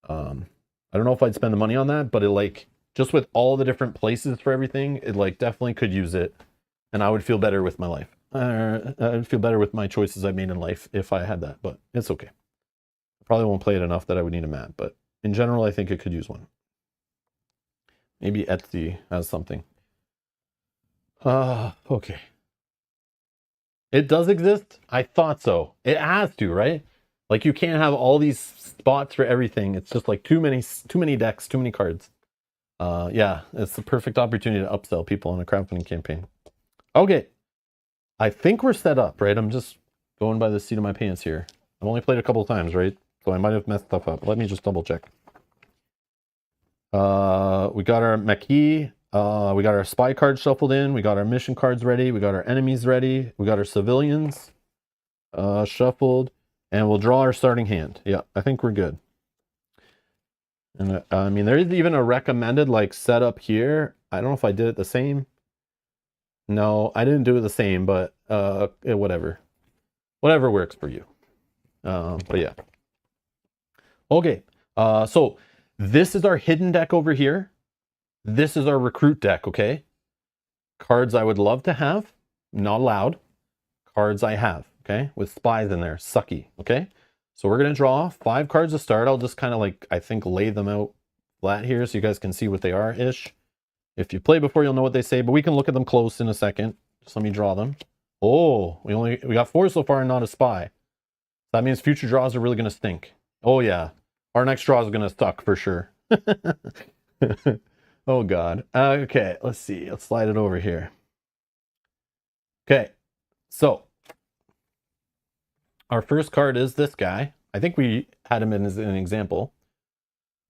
A: I don't know if I'd spend the money on that, but it like just with all the different places for everything, it like definitely could use it, and I would feel better with my life. I'd feel better with my choices I made in life if I had that, but it's okay. I probably won't play it enough that I would need a mat, but in general, I think it could use one. Maybe Etsy has something. Okay. It does exist? I thought so. It has to, right? Like you can't have all these spots for everything. It's just like too many decks, too many cards. Yeah, it's the perfect opportunity to upsell people on a crowdfunding campaign. Okay. I think we're set up, right? I'm just going by the seat of my pants here. I've only played a couple of times, right? So I might have messed stuff up. Let me just double check. We got our Maquis. We got our spy cards shuffled in. We got our mission cards ready. We got our enemies ready. We got our civilians shuffled. And we'll draw our starting hand. Yeah, I think we're good. And I mean, there is even a recommended like setup here. I don't know if I did it the same. No, I didn't do it the same, but whatever. Whatever works for you. But yeah. Okay, so this is our hidden deck over here. This is our recruit deck, okay? Cards I would love to have, not allowed. Cards I have, okay? With spies in there, sucky, okay? So we're gonna draw 5 cards to start. I'll just kind of like, I think, lay them out flat here so you guys can see what they are-ish. If you play before, you'll know what they say, but we can look at them close in a second. Just let me draw them. Oh, we got 4 so far and not a spy. That means future draws are really gonna stink. Oh yeah, our next draw is gonna suck for sure. Oh god. Okay, let's see. Let's slide it over here. Okay, so our first card is this guy. I think we had him in as an example.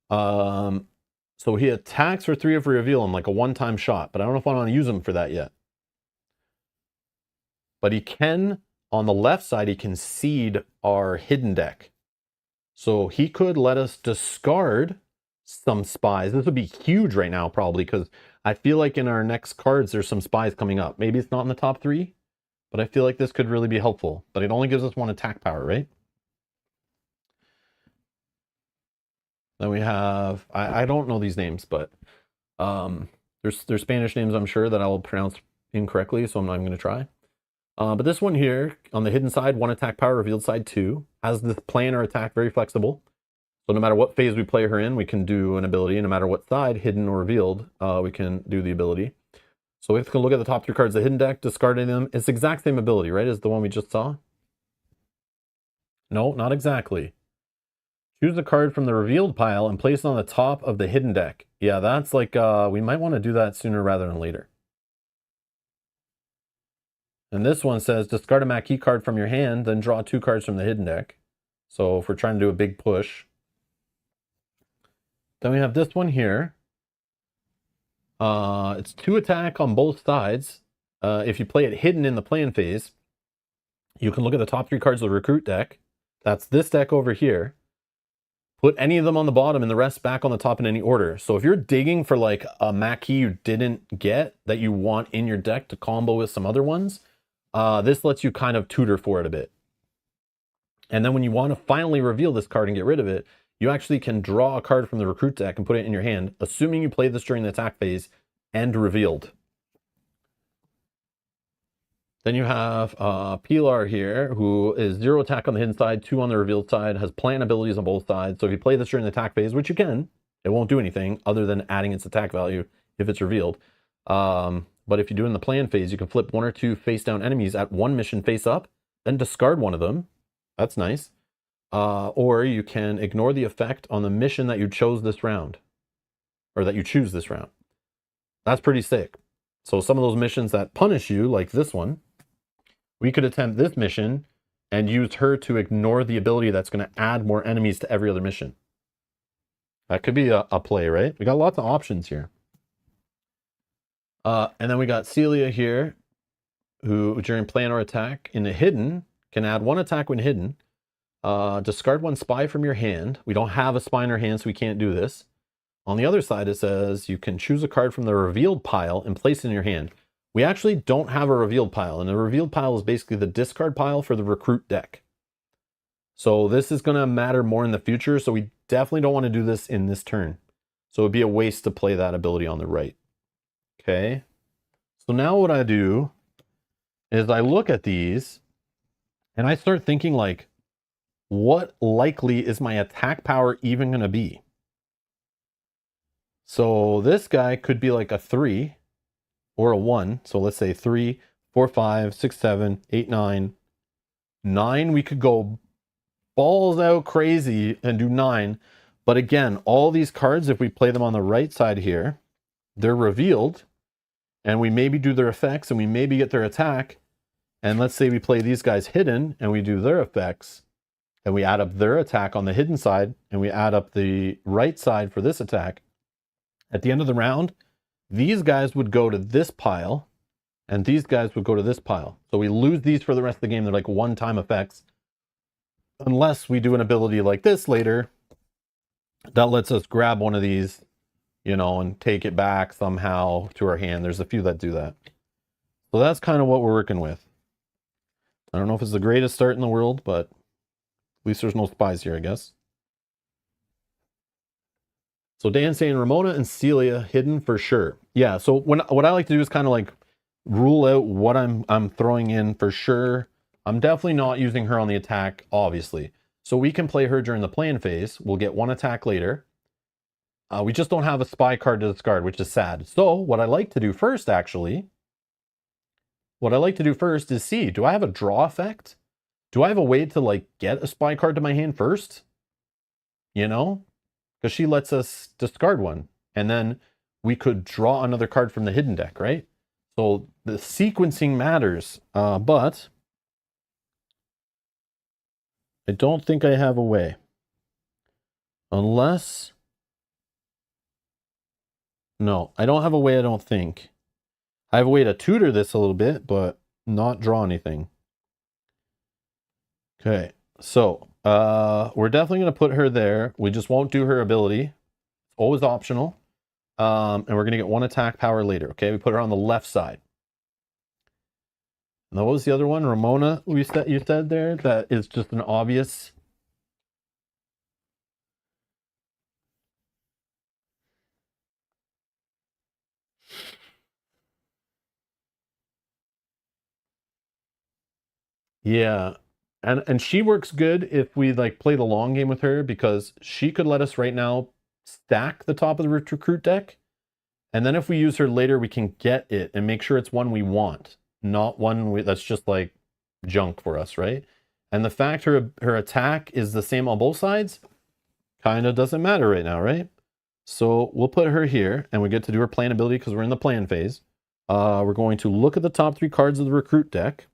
A: So he attacks for 3 if we reveal him, like a one-time shot, but I don't know if I want to use him for that yet. But he can, on the left side, he can seed our hidden deck. So he could let us discard some spies. This would be huge right now, probably, because I feel like in our next cards, there's some spies coming up. Maybe it's not in the top 3, but I feel like this could really be helpful. But it only gives us 1 attack power, right? Then we have, I don't know these names, but there's Spanish names, I'm sure, that I will pronounce incorrectly, so I'm not even going to try. But this one here, on the hidden side, 1 attack power, revealed side 2, has the plan or attack very flexible. So no matter what phase we play her in, we can do an ability. And no matter what side, hidden or revealed, we can do the ability. So we have to look at the top 3 cards of the hidden deck, discarding them. It's the exact same ability, right, as the one we just saw? No, not exactly. Choose a card from the revealed pile and place it on the top of the hidden deck. Yeah, that's like, we might want to do that sooner rather than later. And this one says, discard a Maquis card from your hand, then draw 2 cards from the hidden deck. So if we're trying to do a big push. Then we have this one here. It's 2 attack on both sides. If you play it hidden in the plan phase, you can look at the top 3 cards of the recruit deck. That's this deck over here. Put any of them on the bottom and the rest back on the top in any order. So if you're digging for like a Maquis you didn't get that you want in your deck to combo with some other ones, this lets you kind of tutor for it a bit. And then when you want to finally reveal this card and get rid of it, you actually can draw a card from the recruit deck and put it in your hand, assuming you play this during the attack phase and revealed. Then you have Pilar here, who is 0 attack on the hidden side, 2 on the revealed side, has plan abilities on both sides. So if you play this during the attack phase, which you can, it won't do anything other than adding its attack value if it's revealed. But if you do it in the plan phase, you can flip 1 or 2 face down enemies at 1 mission face up, then discard 1 of them. That's nice. Or you can ignore the effect on the mission that you chose this round, or that you choose this round. That's pretty sick. So some of those missions that punish you, like this one, we could attempt this mission and use her to ignore the ability that's going to add more enemies to every other mission. That could be a play, right? We got lots of options here. And then we got Celia here, who during plan or attack in the hidden can add 1 attack when hidden. Discard 1 spy from your hand. We don't have a spy in our hand, so we can't do this. On the other side, it says you can choose a card from the revealed pile and place it in your hand. We actually don't have a revealed pile, and the revealed pile is basically the discard pile for the recruit deck. So this is going to matter more in the future, so we definitely don't want to do this in this turn. So it would be a waste to play that ability on the right. Okay, so now what I do is I look at these, and I start thinking like, what likely is my attack power even going to be? So this guy could be like a 3 or a 1. So let's say 3, 4, 5, 6, 7, 8, 9. 9, we could go balls out crazy and do 9. But again, all these cards, if we play them on the right side here, they're revealed. And we maybe do their effects and we maybe get their attack. And let's say we play these guys hidden and we do their effects. And we add up their attack on the hidden side. And we add up the right side for this attack. At the end of the round, these guys would go to this pile, and these guys would go to this pile. So we lose these for the rest of the game. They're like one-time effects. Unless we do an ability like this later, that lets us grab one of these, you know, and take it back somehow to our hand. There's a few that do that. So that's kind of what we're working with. I don't know if it's the greatest start in the world, but at least there's no spies here, I guess. So Dan's saying Ramona and Celia hidden for sure. Yeah, so what I like to do is kind of like rule out what I'm throwing in for sure. I'm definitely not using her on the attack, obviously. So we can play her during the plan phase. We'll get 1 attack later. We just don't have a spy card to discard, which is sad. So what I like to do first, actually, is see, do I have a draw effect? Do I have a way to like get a spy card to my hand first? You know? Because she lets us discard 1. And then we could draw another card from the hidden deck, right? So the sequencing matters. But I don't think I have a way. Unless... No, I don't have a way, I don't think. I have a way to tutor this a little bit, but not draw anything. Okay, so We're definitely going to put her there. We just won't do her ability. It's always optional. And we're going to get 1 attack power later. Okay, we put her on the left side. And what was the other one? Ramona, you said there? That is just an obvious. Yeah. And she works good if we like play the long game with her, because she could let us right now stack the top of the recruit deck. And then if we use her later, we can get it and make sure it's one we want, not one that's just like junk for us, right? And the fact her attack is the same on both sides kind of doesn't matter right now, right? So we'll put her here, and we get to do her plan ability because we're in the plan phase. We're going to look at the top 3 cards of the recruit deck.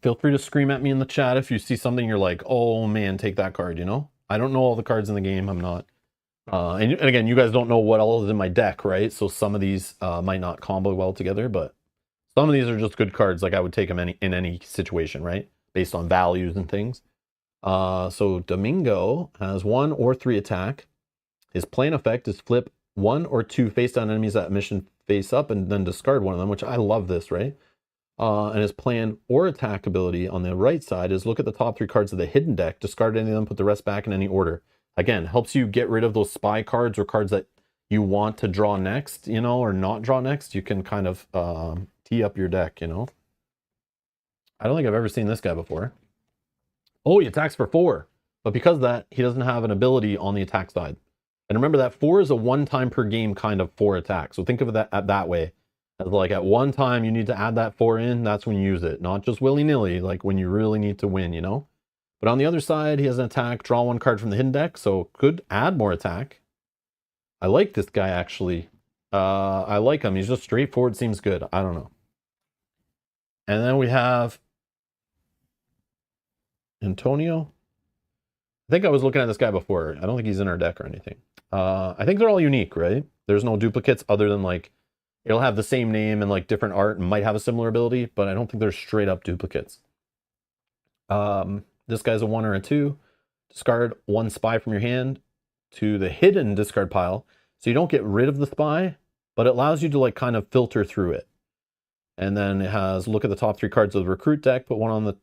A: Feel free to scream at me in the chat if you see something you're like, oh man, take that card, you know? I don't know all the cards in the game, I'm not. And again, you guys don't know what all is in my deck, right? So some of these might not combo well together, but some of these are just good cards. Like I would take them in any situation, right? Based on values and things. So Domingo has 1 or 3 attack. His plan effect is flip 1 or 2 face down enemies that mission face up and then discard one of them, which I love this, right? And his plan or attack ability on the right side is look at the top 3 cards of the hidden deck, discard any of them, put the rest back in any order. Again, helps you get rid of those spy cards or cards that you want to draw next, you know, or not draw next. You can kind of tee up your deck, you know. I don't think I've ever seen this guy before. Oh, he attacks for 4. But because of that, he doesn't have an ability on the attack side. And remember that 4 is a 1 time per game kind of 4 attack. So think of that that way. As like at 1 time you need to add that 4 in, that's when you use it. Not just willy-nilly, like when you really need to win, you know? But on the other side, he has an attack, draw 1 card from the hidden deck, so could add more attack. I like this guy, actually. I like him. He's just straightforward, seems good. I don't know. And then we have Antonio. I think I was looking at this guy before. I don't think he's in our deck or anything. I think they're all unique, right? There's no duplicates other than like, it'll have the same name and like different art and might have a similar ability, but I don't think they're straight up duplicates. This guy's a 1 or a 2. Discard 1 spy from your hand to the hidden discard pile. So you don't get rid of the spy, but it allows you to like kind of filter through it. And then it has look at the top 3 cards of the recruit deck, put 1 on the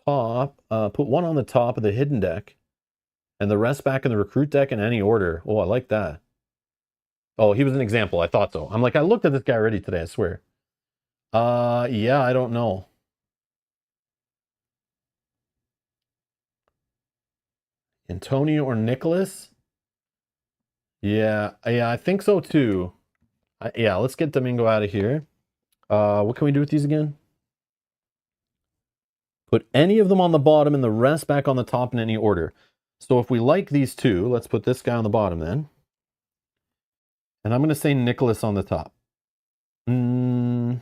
A: top, put 1 on the top of the hidden deck, and the rest back in the recruit deck in any order. Oh, I like that. Oh, he was an example. I thought so. I'm like, I looked at this guy already today, I swear. Yeah, I don't know. Antonio or Nicholas? Yeah, I think so too. Yeah, let's get Domingo out of here. What can we do with these again? Put any of them on the bottom and the rest back on the top in any order. So if we like these 2, let's put this guy on the bottom then. And I'm going to say Nicholas on the top. You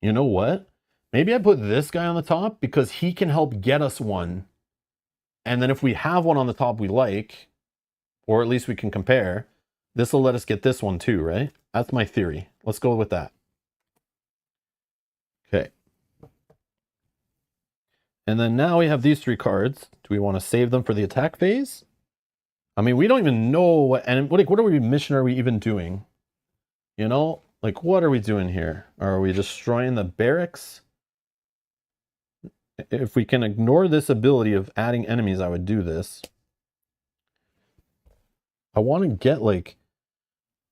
A: know what? Maybe I put this guy on the top because he can help get us one. And then if we have one on the top we like, or at least we can compare, this will let us get this one too, right? That's my theory. Let's go with that. Okay. And then now we have these 3 cards. Do we want to save them for the attack phase? I mean, we don't even know what, and what mission are we even doing? You know, like what are we doing here? Are we destroying the barracks? If we can ignore this ability of adding enemies, I would do this. I want to get like,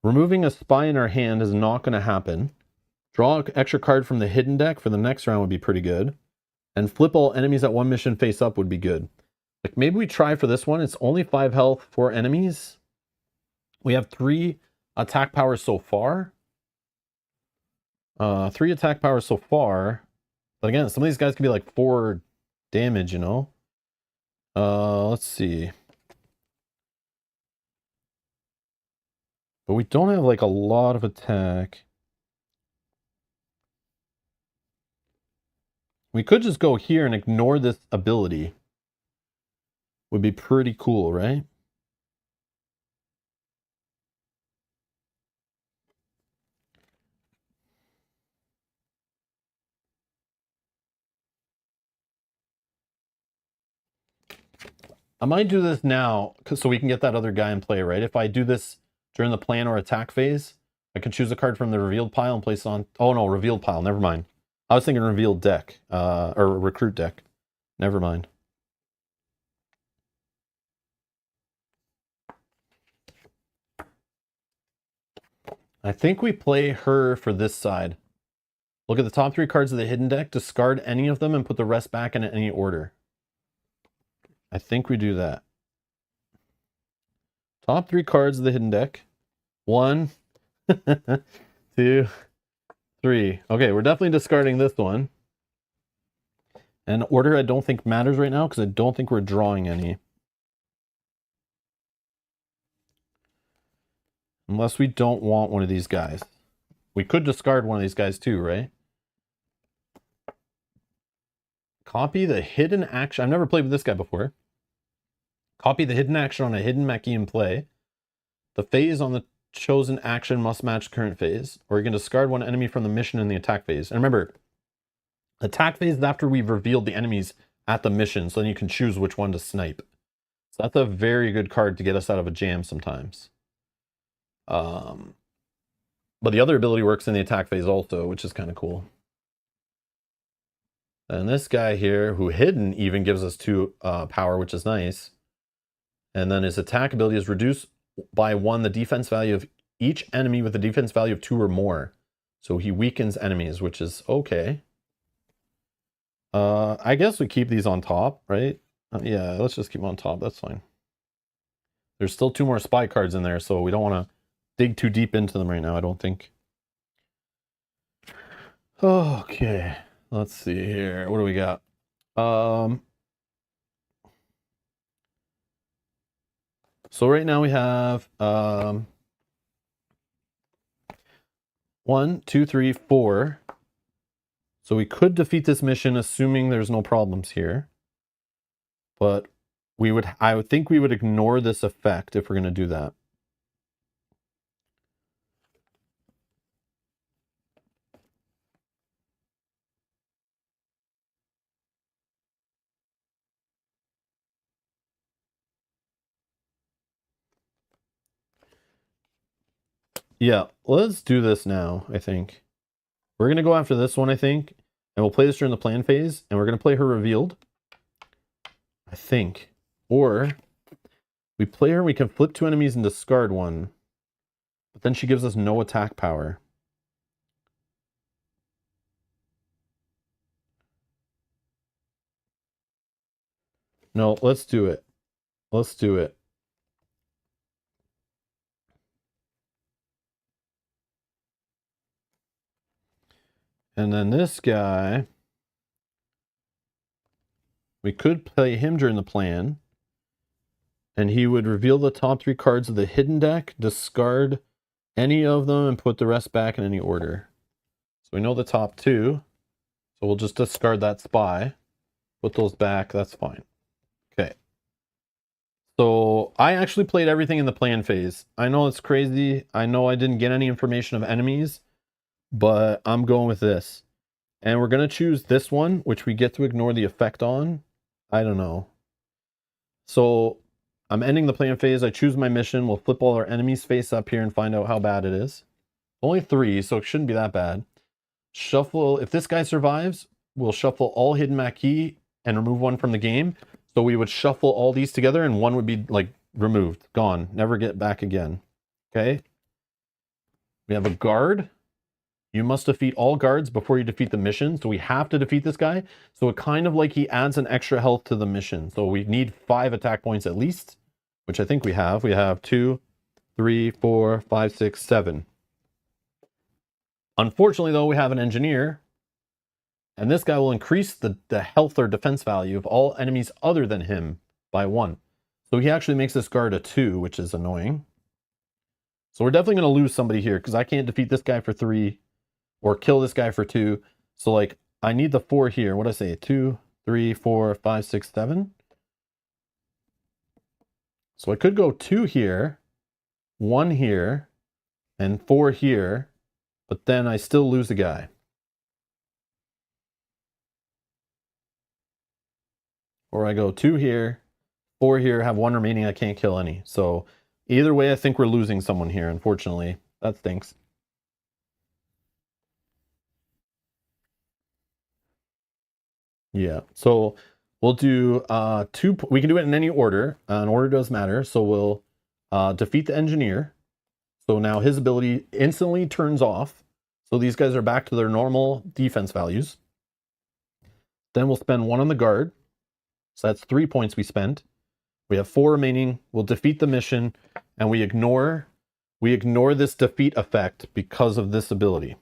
A: removing a spy in our hand is not going to happen. Draw an extra card from the hidden deck for the next round would be pretty good. And flip all enemies at 1 mission face up would be good. Like maybe we try for this one. It's only 5 health for enemies. We have 3 attack powers so far. 3 attack powers so far. But again, some of these guys can be like 4 damage, you know? Let's see. But we don't have like a lot of attack. We could just go here and ignore this ability. Would be pretty cool, right? I might do this now so we can get that other guy in play, right? If I do this during the plan or attack phase, I can choose a card from the revealed pile and place it on... Oh no, revealed pile, never mind. I was thinking revealed deck, or recruit deck. Never mind. I think we play her for this side. Look at the top 3 cards of the hidden deck, discard any of them, and put the rest back in any order. I think we do that. Top 3 cards of the hidden deck. 1, 2, 3. Okay, we're definitely discarding this one. And order I don't think matters right now because I don't think we're drawing any. Unless we don't want one of these guys. We could discard one of these guys too, right? Copy the hidden action. I've never played with this guy before. Copy the hidden action on a hidden Mechie in play. The phase on the chosen action must match current phase. Or you can discard one enemy from the mission in the attack phase. And remember, attack phase is after we've revealed the enemies at the mission, so then you can choose which one to snipe. So that's a very good card to get us out of a jam sometimes. But the other ability works in the attack phase also, which is kind of cool. And this guy here, who hidden, even gives us 2 power, which is nice. And then his attack ability is reduced by 1 the defense value of each enemy with a defense value of 2 or more. So he weakens enemies, which is okay. I guess we keep these on top, right? Yeah, let's just keep them on top. That's fine. There's still 2 more spy cards in there, so we don't want to dig too deep into them right now, I don't think. Okay, let's see here. What do we got? So right now we have 1, 2, 3, 4. So we could defeat this mission assuming there's no problems here. But I would think we would ignore this effect if we're going to do that. Yeah, let's do this now, I think. We're going to go after this one, I think. And we'll play this during the plan phase. And we're going to play her revealed. I think. Or we play her and we can flip 2 enemies and discard 1. But then she gives us no attack power. No, let's do it. Let's do it. And then this guy, we could play him during the plan. And he would reveal the top 3 cards of the hidden deck, discard any of them, and put the rest back in any order. So we know the top 2. So we'll just discard that spy. Put those back, that's fine. Okay. So I actually played everything in the plan phase. I know it's crazy. I know I didn't get any information of enemies, but I'm going with this. And we're going to choose this one, which we get to ignore the effect on. I don't know. So I'm ending the plan phase. I choose my mission. We'll flip all our enemies face up here and find out how bad it is. Only 3, so it shouldn't be that bad. Shuffle. If this guy survives, we'll shuffle all hidden Mechie and remove 1 from the game. So we would shuffle all these together and 1 would be like removed, gone, never get back again. Okay. We have a guard. You must defeat all guards before you defeat the mission. So we have to defeat this guy. So it kind of like he adds an extra health to the mission. So we need 5 attack points at least, which I think we have. We have 2, 3, 4, 5, 6, 7. Unfortunately, though, we have an engineer. And this guy will increase the health or defense value of all enemies other than him by 1. So he actually makes this guard a 2, which is annoying. So we're definitely going to lose somebody here because I can't defeat this guy for 3 or kill this guy for 2. So like I need the 4 here. What did I say? 2, 3, 4, 5, 6, 7. So I could go 2 here, 1 here, and 4 here, but then I still lose a guy. Or I go 2 here, 4 here, have 1 remaining. I can't kill any. So either way, I think we're losing someone here, unfortunately. That stinks. Yeah, so we'll do 2. We can do it in any order. An order does matter. So we'll defeat the engineer. So now his ability instantly turns off. So these guys are back to their normal defense values. Then we'll spend 1 on the guard. So that's 3 points we spent. We have 4 remaining. We'll defeat the mission, and we ignore this defeat effect because of this ability.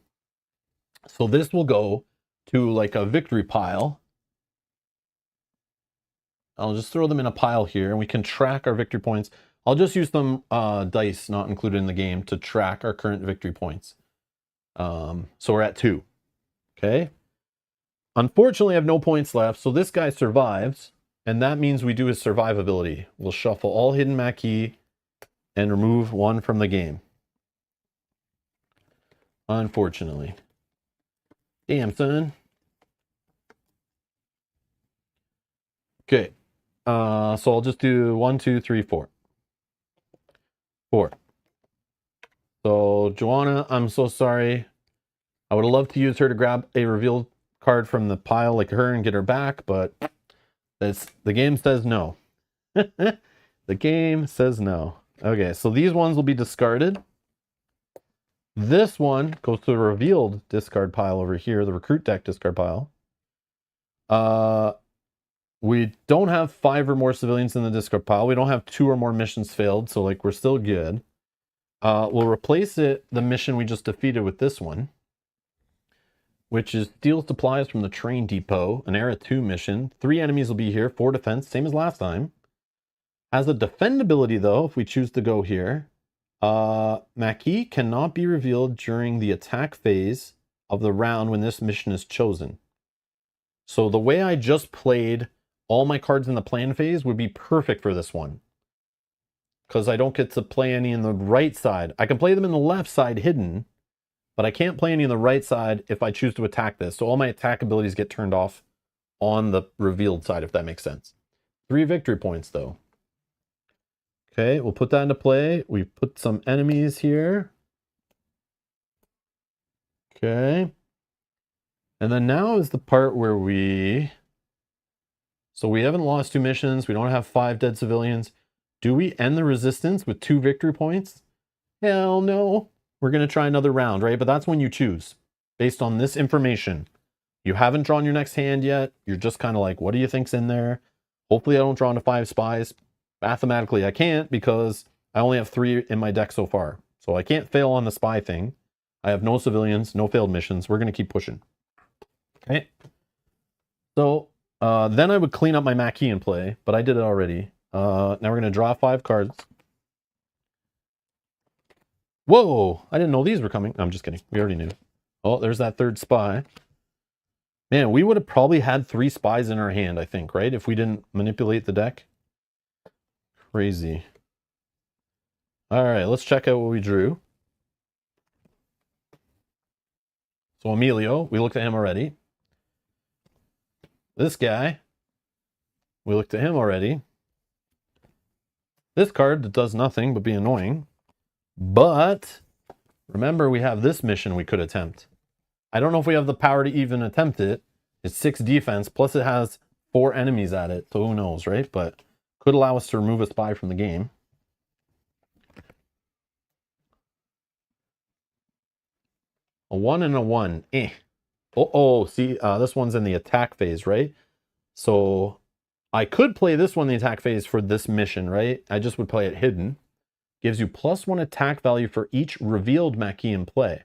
A: So this will go to like a victory pile. I'll just throw them in a pile here, and we can track our victory points. I'll just use some dice not included in the game to track our current victory points. So we're at 2. Okay. Unfortunately, I have no points left, so this guy survives, and that means we do his survivability. We'll shuffle all hidden Maquis and remove 1 from the game. Unfortunately. Damn, son. Okay. So I'll just do 1, 2, 3, 4. 4. So Joanna, I'm so sorry. I would have loved to use her to grab a reveal card from the pile like her and get her back, but the game says no. The game says no. Okay, so these ones will be discarded. This one goes to the revealed discard pile over here, the recruit deck discard pile. We don't have 5 or more civilians in the discard pile. We don't have 2 or more missions failed, so like we're still good. We'll replace the mission we just defeated with this one, which is steal supplies from the train depot, an Era 2 mission. 3 enemies will be here, 4 defense, same as last time. As a defendability though, if we choose to go here, Maquis cannot be revealed during the attack phase of the round when this mission is chosen. So the way I just played all my cards in the plan phase would be perfect for this one, because I don't get to play any in the right side. I can play them in the left side hidden, but I can't play any on the right side if I choose to attack this. So all my attack abilities get turned off on the revealed side, if that makes sense. 3 victory points though. Okay, we'll put that into play. We put some enemies here. Okay. And then now is the part where so we haven't lost 2 missions. We don't have 5 dead civilians. Do we end the resistance with 2 victory points? Hell no. We're going to try another round, right? But that's when you choose. Based on this information. You haven't drawn your next hand yet. You're just kind of like, what do you think's in there? Hopefully I don't draw into 5 spies. Mathematically I can't, because I only have 3 in my deck so far. So I can't fail on the spy thing. I have no civilians, no failed missions. We're going to keep pushing. Okay. So then I would clean up my Maquis in play, but I did it already. Now we're going to draw 5 cards. Whoa! I didn't know these were coming. I'm just kidding. We already knew. Oh, there's that 3rd spy. Man, we would have probably had 3 spies in our hand, I think, right? If we didn't manipulate the deck. Crazy. All right, let's check out what we drew. So Emilio, we looked at him already. This guy, we looked at him already. This card that does nothing but be annoying. But remember, we have this mission we could attempt. I don't know if we have the power to even attempt it. It's 6 defense, plus it has 4 enemies at it. So who knows, right? But could allow us to remove a spy from the game. A 1 and a 1. Eh. Oh, see, this one's in the attack phase, right? So I could play this one in the attack phase for this mission, right? I just would play it hidden. Gives you +1 attack value for each revealed Maquis in play.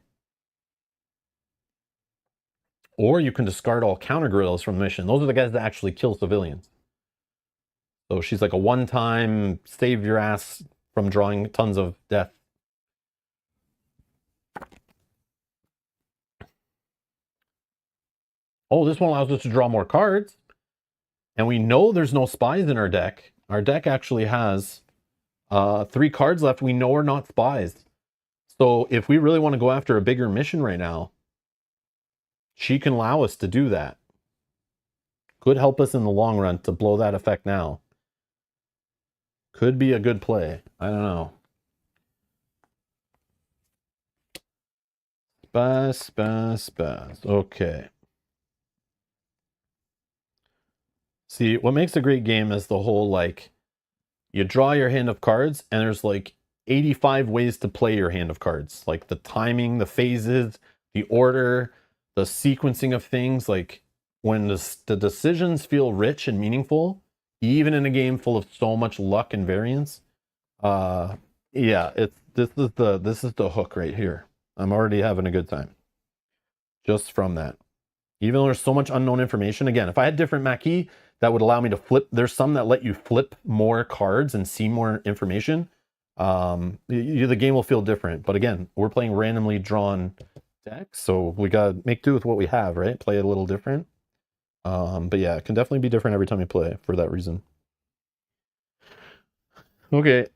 A: Or you can discard all counter guerrillas from the mission. Those are the guys that actually kill civilians. So she's like a one-time save your ass from drawing tons of death. Oh, this one allows us to draw more cards. And we know there's no spies in our deck. Our deck actually has 3 cards left we know are not spies. So if we really want to go after a bigger mission right now, she can allow us to do that. Could help us in the long run to blow that effect now. Could be a good play. I don't know. Spaz. Okay. See, what makes a great game is the whole, like, you draw your hand of cards, and there's like 85 ways to play your hand of cards. Like the timing, the phases, the order, the sequencing of things. Like when the decisions feel rich and meaningful, even in a game full of so much luck and variance. Yeah, this is the hook right here. I'm already having a good time just from that. Even though there's so much unknown information, again, if I had different Maquis that would allow me to flip, there's some that let you flip more cards and see more information. The game will feel different. But again, we're playing randomly drawn decks, so we gotta make do with what we have, right? Play it a little different. But yeah, it can definitely be different every time you play for that reason. Okay.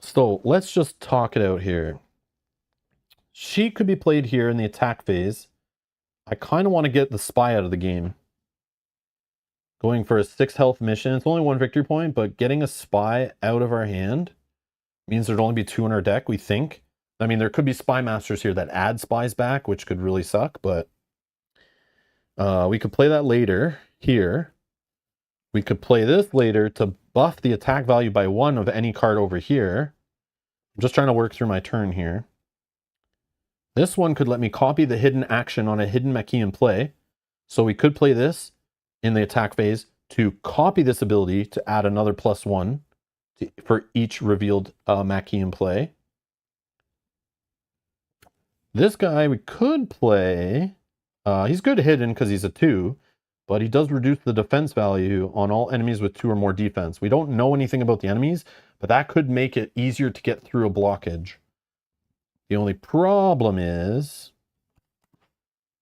A: So let's just talk it out here. She could be played here in the attack phase. I kind of want to get the spy out of the game. Going for a 6 health mission. It's only 1 victory point, but getting a spy out of our hand means there'd only be 2 in our deck, we think. I mean, there could be spy masters here that add spies back, which could really suck, but we could play that later here. We could play this later to buff the attack value by 1 of any card over here. I'm just trying to work through my turn here. This one could let me copy the hidden action on a hidden Maquis in play. So we could play this in the attack phase to copy this ability to add another +1 for each revealed Maquis in play. This guy we could play, he's good hidden because he's a 2, but he does reduce the defense value on all enemies with 2 or more defense. We don't know anything about the enemies, but that could make it easier to get through a blockage. The only problem is,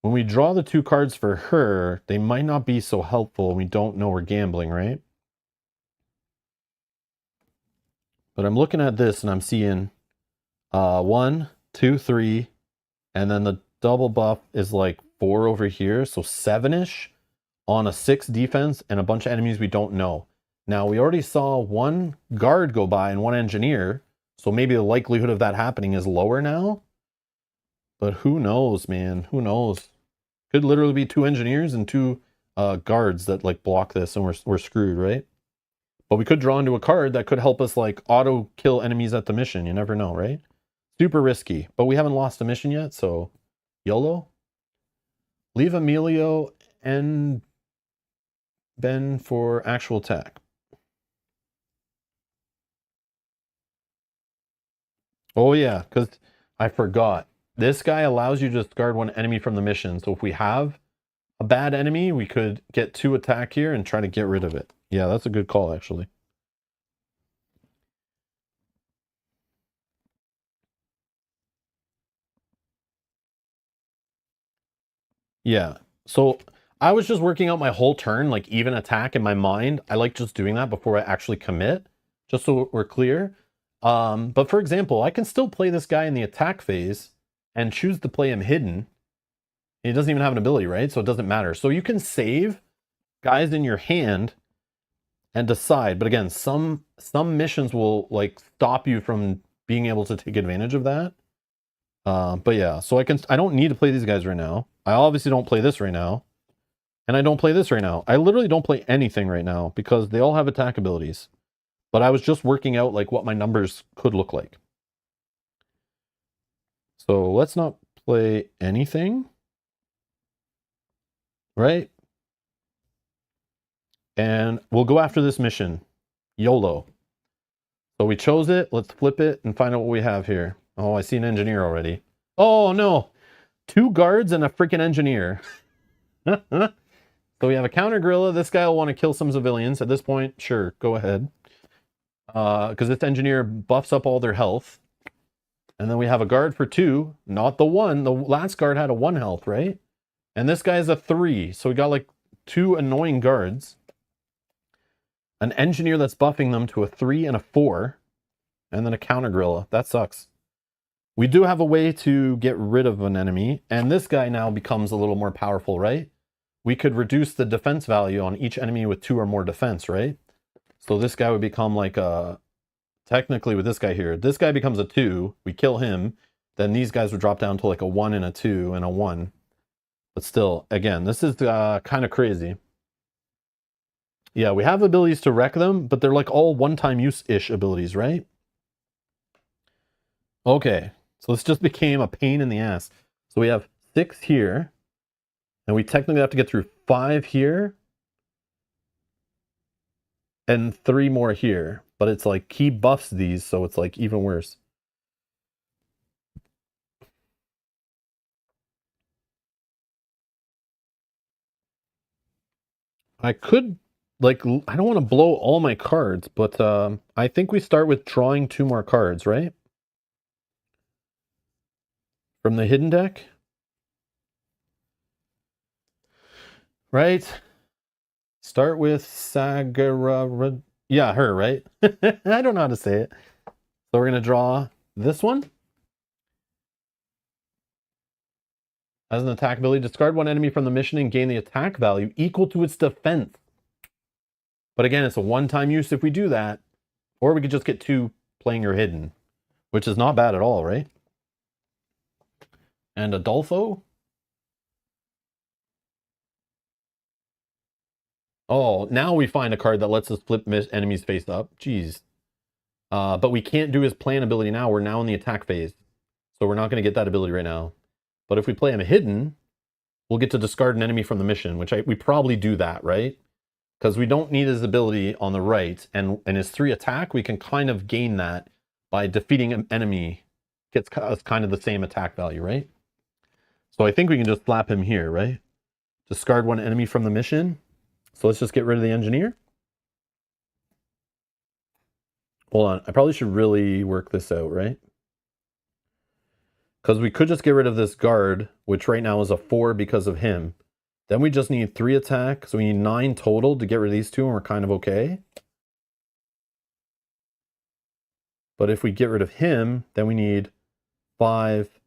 A: when we draw the 2 cards for her, they might not be so helpful and we don't know we're gambling, right? But I'm looking at this and I'm seeing 1, 2, 3, and then the double buff is like 4 over here, so 7-ish on a 6 defense and a bunch of enemies we don't know. Now, we already saw 1 guard go by and 1 engineer, so maybe the likelihood of that happening is lower now. But who knows, man? Who knows? Could literally be 2 engineers and 2 guards that like block this, and we're screwed, right? But we could draw into a card that could help us like auto kill enemies at the mission. You never know, right? Super risky, but we haven't lost a mission yet, so YOLO. Leave Emilio and Ben for actual attack. Oh yeah, because I forgot. This guy allows you to discard 1 enemy from the mission. So if we have a bad enemy, we could get 2 attack here and try to get rid of it. Yeah, that's a good call, actually. Yeah, so I was just working out my whole turn, like even attack in my mind. I like just doing that before I actually commit, just so we're clear. But for example, I can still play this guy in the attack phase and choose to play him hidden. He doesn't even have an ability, right? So it doesn't matter. So you can save guys in your hand and decide. But again, some missions will like stop you from being able to take advantage of that. But yeah, so I don't need to play these guys right now. I obviously don't play this right now. And I don't play this right now. I literally don't play anything right now because they all have attack abilities. But I was just working out like what my numbers could look like. So let's not play anything. Right? And we'll go after this mission. YOLO. So we chose it. Let's flip it and find out what we have here. Oh, I see an engineer already. Oh, no. 2 guards and a freaking engineer. So we have a counter gorilla. This guy will want to kill some civilians. At this point, sure, go ahead. Because this engineer buffs up all their health. And then we have a guard for 2, not the 1. The last guard had a 1 health, right? And this guy is a 3. So we got like 2 annoying guards. An engineer that's buffing them to a 3 and a 4. And then a counter gorilla. That sucks. We do have a way to get rid of an enemy. And this guy now becomes a little more powerful, right? we could reduce the defense value on each enemy with 2 or more defense, right? So this guy would become like a, technically with this guy here, this guy becomes a 2, we kill him, then these guys would drop down to like a 1 and a 2 and a 1. But still, again, this is kind of crazy. Yeah, we have abilities to wreck them, but they're like all one-time use-ish abilities, right? Okay, so this just became a pain in the ass. So we have 6 here, and we technically have to get through 5 here, and 3 more here. But it's like he buffs these, so it's like even worse. I could, like, I don't want to blow all my cards, but I think we start with drawing 2 more cards, right? From the hidden deck. Right? Start with Sagara. Yeah, her, right? I don't know how to say it. So we're going to draw this one. As an attack ability, discard 1 enemy from the mission and gain the attack value equal to its defense. But again, it's a one-time use if we do that. Or we could just get 2 playing your hidden, which is not bad at all, right? And Adolfo. Oh, now we find a card that lets us flip enemies face up. Jeez. But we can't do his plan ability now. We're now in the attack phase. So we're not going to get that ability right now. But if we play him hidden, we'll get to discard an enemy from the mission, which we probably do that, right? Because we don't need his ability on the right. And his 3 attack, we can kind of gain that by defeating an enemy. Gets us kind of the same attack value, right? So I think we can just slap him here, right? Discard 1 enemy from the mission. So let's just get rid of the engineer. Hold on, I probably should really work this out, right? Because we could just get rid of this guard, which right now is a 4 because of him. Then we just need 3 attack, so we need 9 total to get rid of these 2, and we're kind of okay. But if we get rid of him, then we need 5,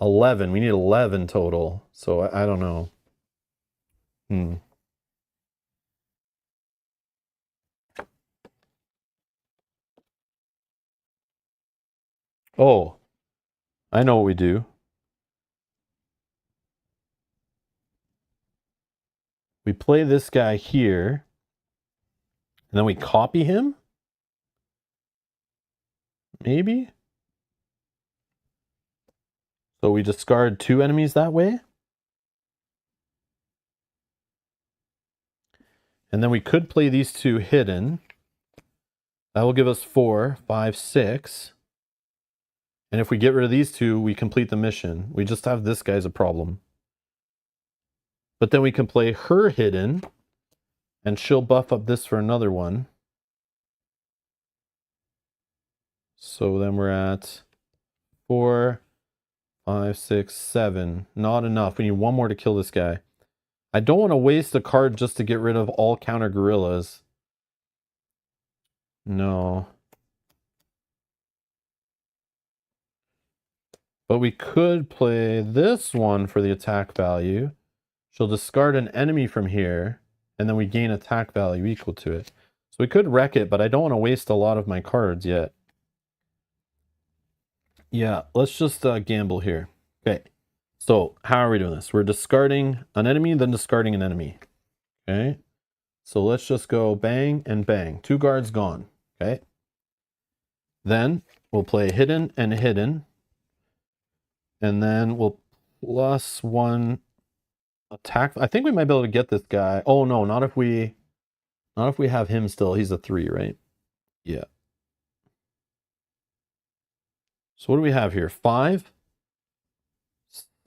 A: 11. We need 11 total, so I don't know. Oh, I know what we do. We play this guy here, and then we copy him? Maybe? So we discard 2 enemies that way? And then we could play these 2 hidden. That will give us 4, 5, 6. And if we get rid of these 2, we complete the mission. We just have this guy's a problem. But then we can play her hidden, and she'll buff up this for another one. So then we're at 4, 5, 6, 7. Not enough. We need 1 more to kill this guy. I don't want to waste a card just to get rid of all counter gorillas. No. But we could play this one for the attack value. She'll discard an enemy from here, and then we gain attack value equal to it. So we could wreck it, but I don't want to waste a lot of my cards yet. Yeah, let's just gamble here. Okay, so how are we doing this? We're discarding an enemy, then discarding an enemy. Okay, so let's just go bang and bang. 2 guards gone. Okay, then we'll play hidden and hidden. And then we'll +1 attack. I think we might be able to get this guy. Oh no, not if we have him still. He's a 3, right? Yeah. So what do we have here? 5,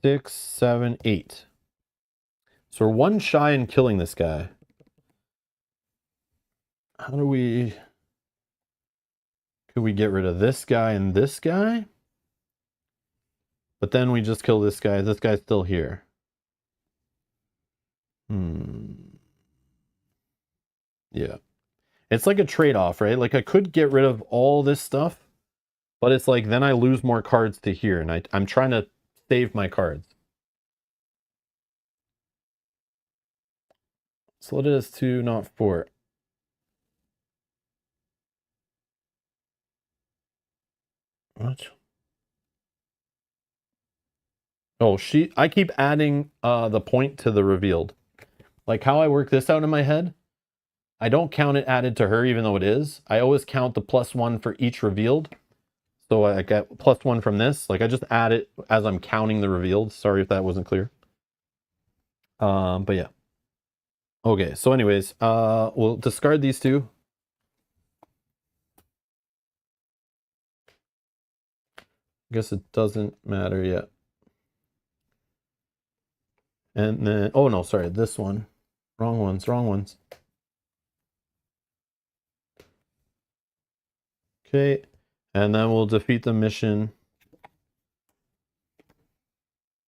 A: 6, 7, 8. So we're 1 shy in killing this guy. How do we... Could we get rid of this guy and this guy? But then we just kill this guy. This guy's still here. Yeah. It's like a trade-off, right? Like I could get rid of all this stuff, but it's like then I lose more cards to here, and I'm trying to save my cards. Split it as 2, not 4. What? Oh, I keep adding the point to the revealed. Like how I work this out in my head, I don't count it added to her even though it is. I always count the +1 for each revealed. So I get +1 from this. Like I just add it as I'm counting the revealed. Sorry if that wasn't clear. But yeah. Okay, so anyways, we'll discard these two. I guess it doesn't matter yet. And then, oh no, sorry, this one. Wrong ones. Okay, and then we'll defeat the mission.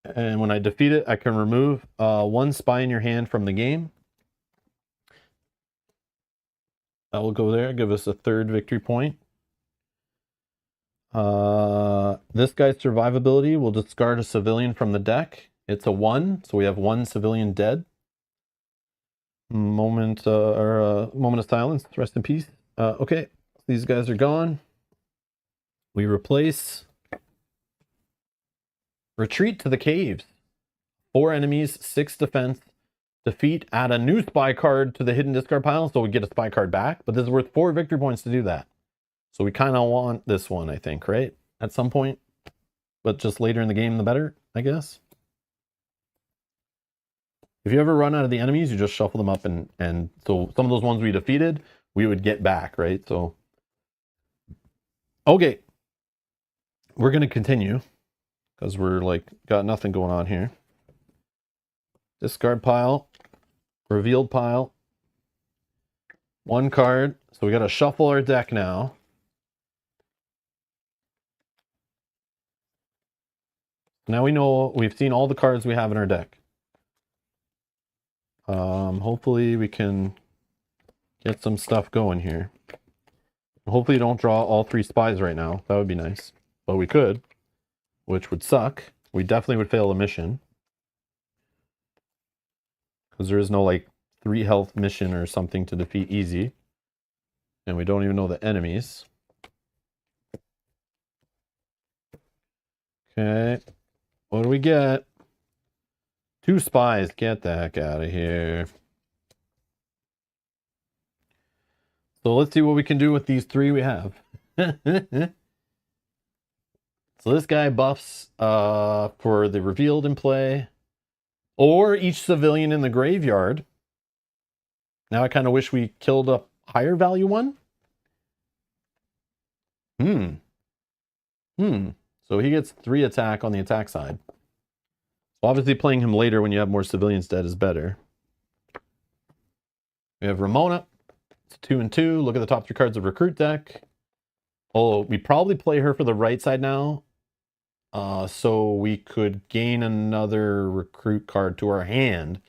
A: And when I defeat it, I can remove 1 spy in your hand from the game. That will go there, give us a 3rd victory point. This guy's survivability will discard a civilian from the deck. It's a 1, so we have 1 civilian dead. Moment of silence. Rest in peace. Okay, these guys are gone. We replace retreat to the caves. 4 enemies, 6 defense. Defeat, add a new spy card to the hidden discard pile, so we get a spy card back. But this is worth 4 victory points to do that. So we kind of want this one, I think, right? At some point. But just later in the game, the better, I guess. If you ever run out of the enemies, you just shuffle them up, and so some of those ones we defeated, we would get back, right? So, okay. We're going to continue, because we're, like, got nothing going on here. Discard pile. Revealed pile. 1 card. So we got to shuffle our deck now. Now we know, we've seen all the cards we have in our deck. Hopefully we can get some stuff going here. Hopefully you don't draw all 3 spies right now. That would be nice. But we could, which would suck. We definitely would fail a mission. Because there is no, like, 3 health mission or something to defeat easy. And we don't even know the enemies. Okay. What do we get? 2 spies. Get the heck out of here. So let's see what we can do with these 3 we have. So this guy buffs for the revealed in play. Or each civilian in the graveyard. Now I kind of wish we killed a higher value one. So he gets 3 attack on the attack side. So obviously playing him later when you have more civilians dead is better. We have Ramona. It's 2 and 2. Look at the top 3 cards of recruit deck. Oh, we probably play her for the right side now. So we could gain another recruit card to our hand.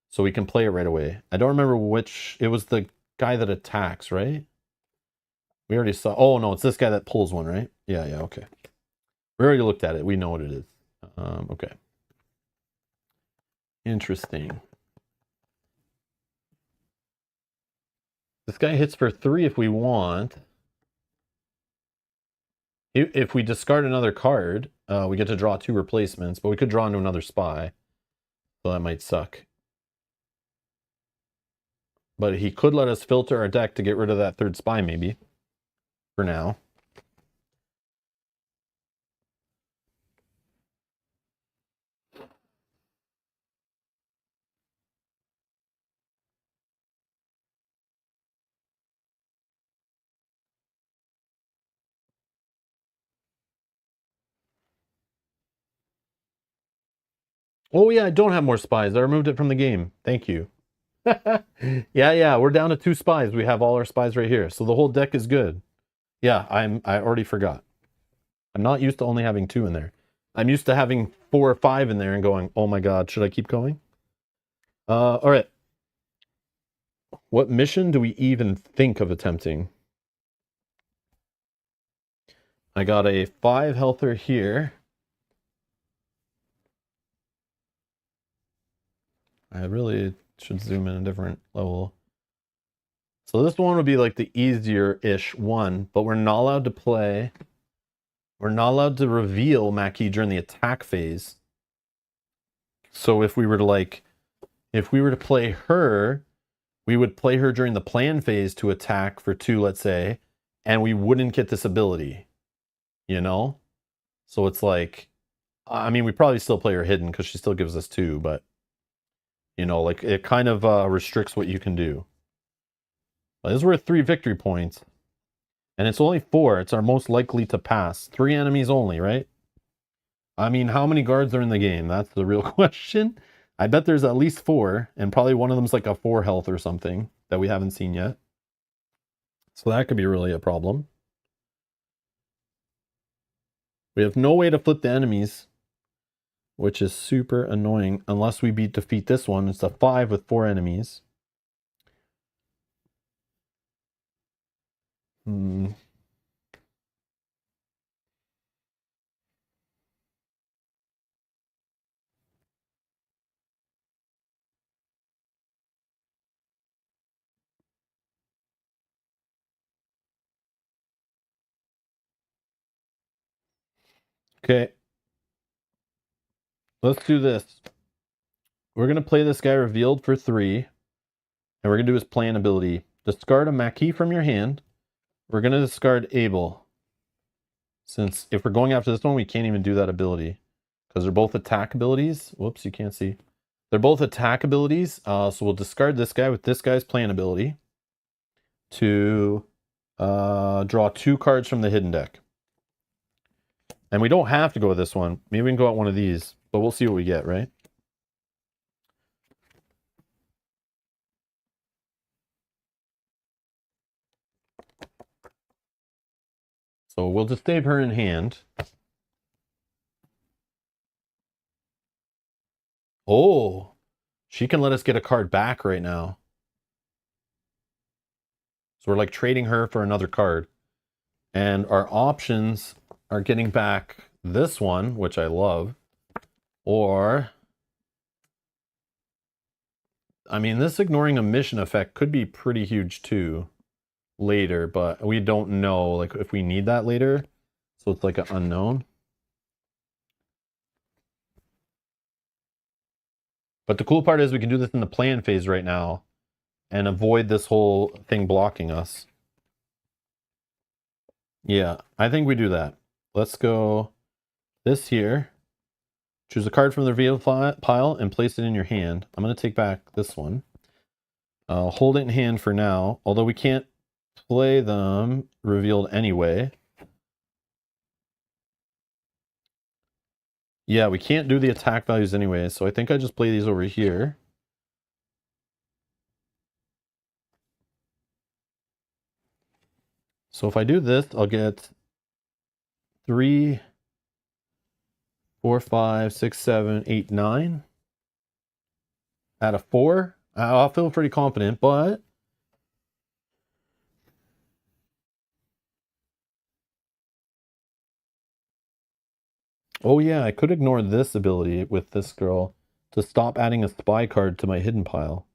A: So we can play it right away. I don't remember which. It was the guy that attacks, right? We already saw. Oh, no, it's this guy that pulls one, right? Yeah, okay. We already looked at it. We know what it is. Okay. Interesting. This guy hits for 3 if we want. If we discard another card, we get to draw 2 replacements, but we could draw into another spy. So that might suck. But he could let us filter our deck to get rid of that 3rd spy, maybe. For now. Oh yeah, I don't have more spies. I removed it from the game. Thank you. Yeah, we're down to 2 spies. We have all our spies right here. So the whole deck is good. Yeah, I already forgot. I'm not used to only having 2 in there. I'm used to having 4 or 5 in there and going, oh my god, should I keep going? Alright. What mission do we even think of attempting? I got a 5 healther here. I really Should zoom in a different level. So this one would be like the easier-ish one, but we're not allowed to play. We're not allowed to reveal Maquis during the attack phase. So if we were to play her, we would play her during the plan phase to attack for 2, let's say, and we wouldn't get this ability, you know? So it's like, I mean, we probably still play her hidden because she still gives us 2, but, you know, like, it kind of restricts what you can do. But this is worth 3 victory points. And it's only 4. It's our most likely to pass. 3 enemies only, right? I mean, how many guards are in the game? That's the real question. I bet there's at least 4, and probably one of them's like a 4 health or something that we haven't seen yet. So that could be really a problem. We have no way to flip the enemies, which is super annoying, unless we defeat this one. It's a 5 with 4 enemies. Okay. Let's do this. We're going to play this guy revealed for 3. And we're going to do his plan ability. Discard a Maquis from your hand. We're going to discard Abel. Since if we're going after this one, we can't even do that ability. Because they're both attack abilities. Whoops, you can't see. They're both attack abilities. So we'll discard this guy with this guy's plan ability. To draw 2 cards from the hidden deck. And we don't have to go with this one. Maybe we can go out one of these. But we'll see what we get, right? So we'll just save her in hand. Oh, she can let us get a card back right now. So we're like trading her for another card. And our options are getting back this one, which I love. Or, I mean, this ignoring a mission effect could be pretty huge too later, but we don't know like if we need that later. So it's like an unknown. But the cool part is we can do this in the plan phase right now and avoid this whole thing blocking us. Yeah, I think we do that. Let's go this here. Choose a card from the reveal pile and place it in your hand. I'm going to take back this one. I'll hold it in hand for now, although we can't play them revealed anyway. Yeah, we can't do the attack values anyway, so I think I just play these over here. So if I do this, I'll get 3, 4, 5, 6, 7, 8, 9. Out of 4, I'll feel pretty confident, but oh yeah, I could ignore this ability with this girl to stop adding a spy card to my hidden pile.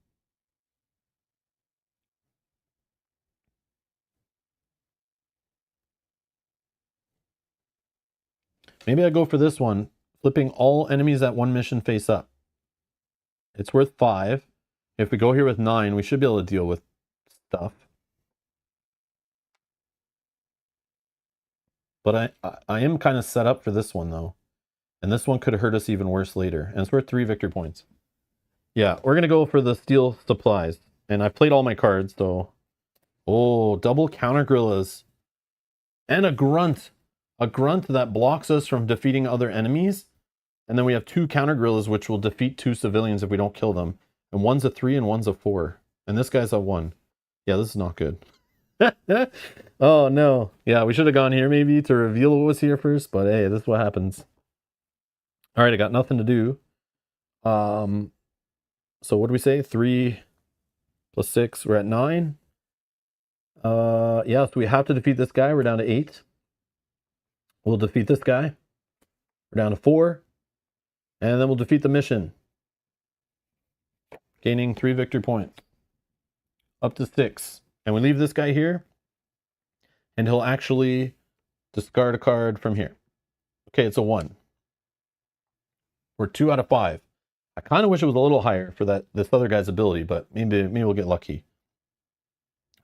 A: Maybe I go for this one, flipping all enemies at 1 mission face up. It's worth 5. If we go here with 9, we should be able to deal with stuff. But I am kind of set up for this one, though. And this one could hurt us even worse later. And it's worth 3 victory points. Yeah, we're going to go for the steel supplies. And I've played all my cards, so... Oh, double counter gorillas. And a grunt. A grunt that blocks us from defeating other enemies. And then we have 2 counter gorillas, which will defeat 2 civilians if we don't kill them. And one's a 3 and one's a 4. And this guy's a 1. Yeah, this is not good. Oh, no. Yeah, we should have gone here maybe to reveal what was here first. But hey, this is what happens. All right, I got nothing to do. So what do we say? 3 plus 6, we're at 9. Yeah, so we have to defeat this guy. We're down to 8. We'll defeat this guy. We're down to 4. And then we'll defeat the mission. gaining 3 victory points. Up to 6. And we leave this guy here, and he'll actually discard a card from here. Okay, it's a 1. We're 2 out of 5. I kind of wish it was a little higher for this other guy's ability, but maybe we'll get lucky.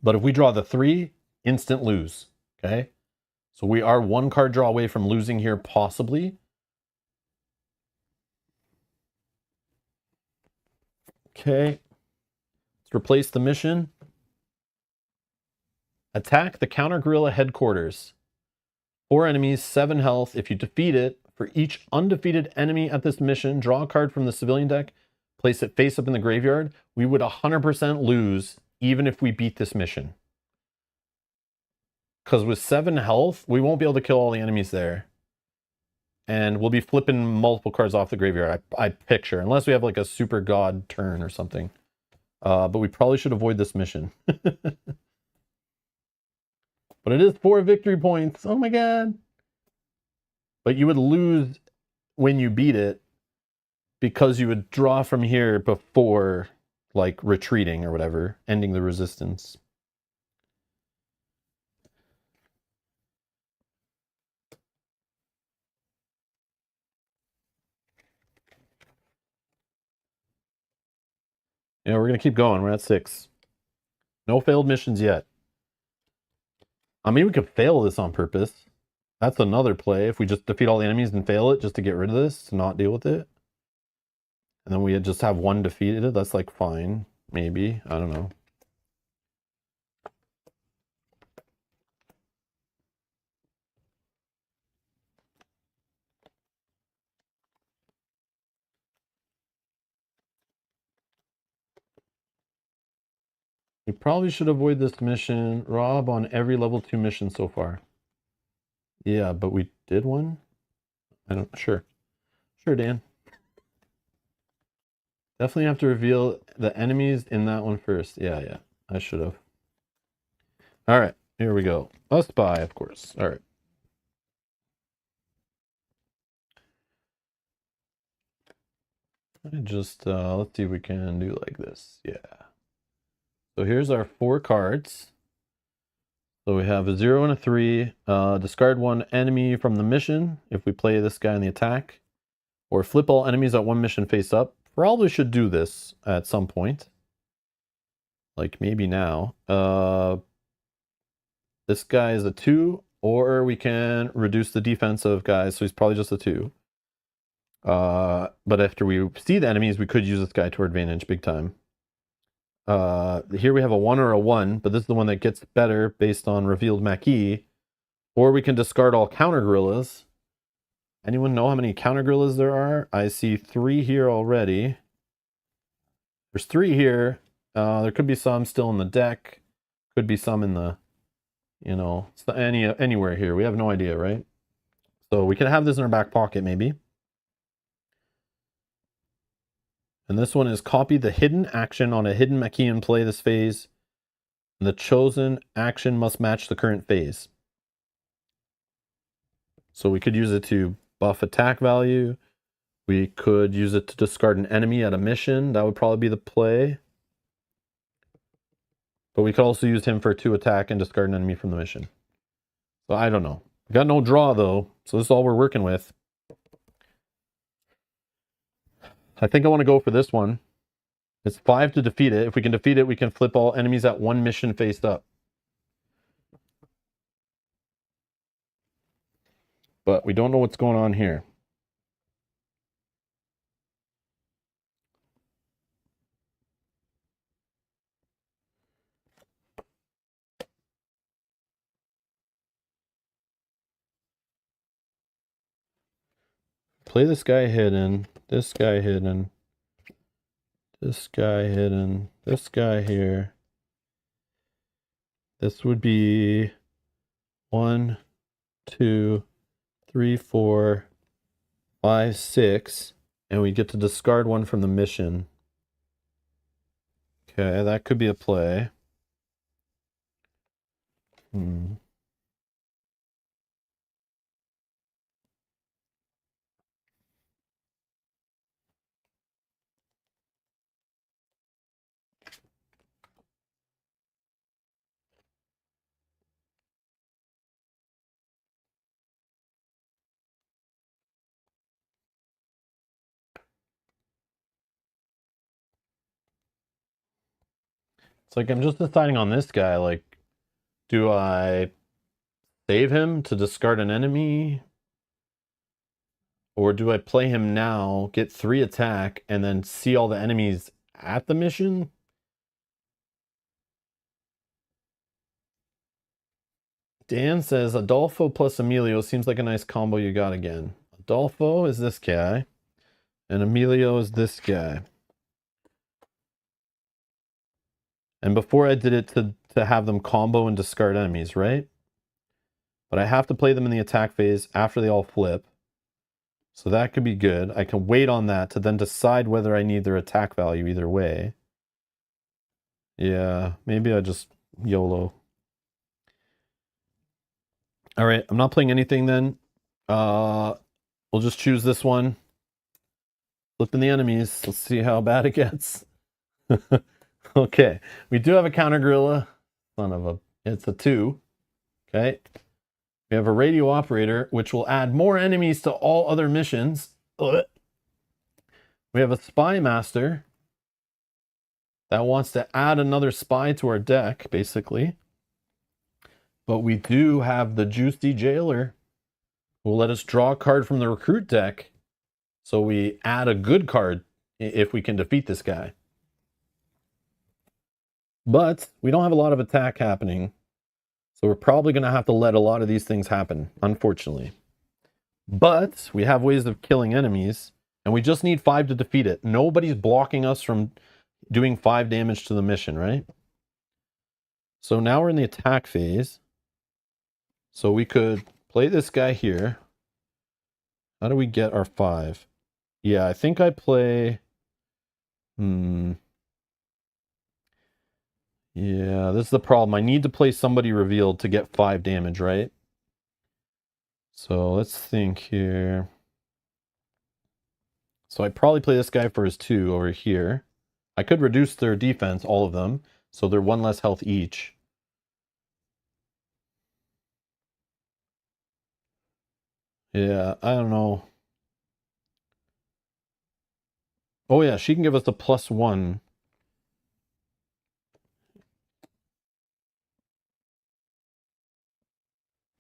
A: But if we draw the 3, instant lose. Okay? So we are 1 card draw away from losing here, possibly. Okay. Let's replace the mission. Attack the counter guerrilla headquarters. 4 enemies, 7 health. If you defeat it, for each undefeated enemy at this mission, draw a card from the civilian deck, place it face up in the graveyard. We would 100% lose even if we beat this mission. Because with 7 health, we won't be able to kill all the enemies there. And we'll be flipping multiple cards off the graveyard, I picture. Unless we have like a super god turn or something. But we probably should avoid this mission. But it is 4 victory points. Oh my god. But you would lose when you beat it because you would draw from here before like retreating or whatever, ending the resistance. Yeah, we're going to keep going. We're at 6. No failed missions yet. I mean, we could fail this on purpose. That's another play. If we just defeat all the enemies and fail it just to get rid of this, to not deal with it. And then we just have 1 defeated. That's like fine. Maybe. I don't know. We probably should avoid this mission. Rob on every level 2 mission so far. Yeah, but we did one? Sure. Sure, Dan. Definitely have to reveal the enemies in that one first. Yeah. I should have. All right, here we go. A spy, of course. All right. Just, let's see if we can do like this. Yeah. So here's our 4 cards. So we have a 0 and a 3. Discard 1 enemy from the mission if we play this guy in the attack. Or flip all enemies at 1 mission face up. Probably should do this at some point. Like maybe now. This guy is a 2. Or we can reduce the defensive guys, so he's probably just a 2. But after we see the enemies, we could use this guy to our advantage big time. Here we have a 1 or a 1, but this is the one that gets better based on revealed Maquis. Or we can discard all counter guerrillas. Anyone know how many counter guerrillas there are? I see 3 here already. There's 3 here. There could be some still in the deck. Could be some in the, anywhere here. We have no idea, right? So we could have this in our back pocket maybe. And this one is copy the hidden action on a hidden Maquis in play this phase. And the chosen action must match the current phase. So we could use it to buff attack value. We could use it to discard an enemy at a mission. That would probably be the play. But we could also use him for 2 attack and discard an enemy from the mission. So I don't know. We got no draw though, so this is all we're working with. I think I want to go for this one. It's 5 to defeat it. If we can defeat it, we can flip all enemies at 1 mission faced up. But we don't know what's going on here. Play this guy hidden, this guy hidden, this guy hidden, this guy here. This would be 1, 2, 3, 4, 5, 6, and we get to discard 1 from the mission. Okay, that could be a play. It's like I'm just deciding on this guy. Like, do I save him to discard an enemy? Or do I play him now, get 3 attack, and then see all the enemies at the mission? Dan says, Adolfo plus Emilio seems like a nice combo you got again. Adolfo is this guy, and Emilio is this guy. And before I did it to have them combo and discard enemies, right? But I have to play them in the attack phase after they all flip. So that could be good. I can wait on that to then decide whether I need their attack value either way. Yeah, maybe I just YOLO. All right, I'm not playing anything then. We'll just choose this one. Flipping the enemies. Let's see how bad it gets. Okay, we do have a counter gorilla. Son of a, it's a 2. Okay. We have a radio operator, which will add more enemies to all other missions. Ugh. We have a spy master that wants to add another spy to our deck, basically. But we do have the juicy jailer who will let us draw a card from the recruit deck. So we add a good card if we can defeat this guy. But we don't have a lot of attack happening. So we're probably going to have to let a lot of these things happen, unfortunately. But we have ways of killing enemies, and we just need 5 to defeat it. Nobody's blocking us from doing 5 damage to the mission, right? So now we're in the attack phase. So we could play this guy here. How do we get our 5? Yeah, I think I play... Yeah, this is the problem. I need to play somebody revealed to get 5 damage, right? So let's think here. So I probably play this guy for his 2 over here. I could reduce their defense, all of them, so they're 1 less health each. Yeah, I don't know. Oh yeah, she can give us the +1.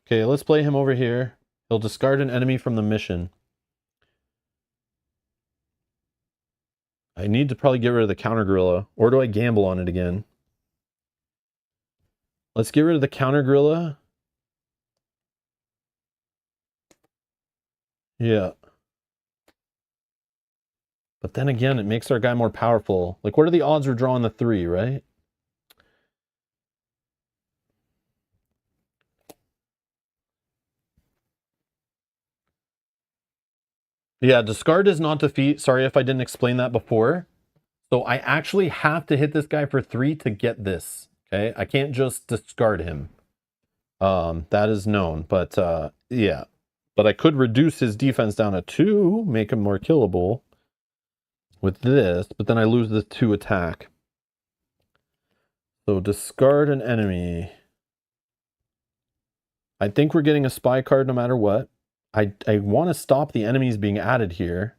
A: Okay, let's play him over here. He'll discard an enemy from the mission. I need to probably get rid of the counter gorilla, or do I gamble on it again? Let's get rid of the counter gorilla. Yeah. But then again, it makes our guy more powerful. Like, what are the odds we're drawing the 3, right? Yeah, discard is not defeat. Sorry if I didn't explain that before. So I actually have to hit this guy for 3 to get this. Okay, I can't just discard him. That is known, but yeah. But I could reduce his defense down to 2, make him more killable with this, but then I lose the 2 attack. So discard an enemy. I think we're getting a spy card no matter what. I want to stop the enemies being added here.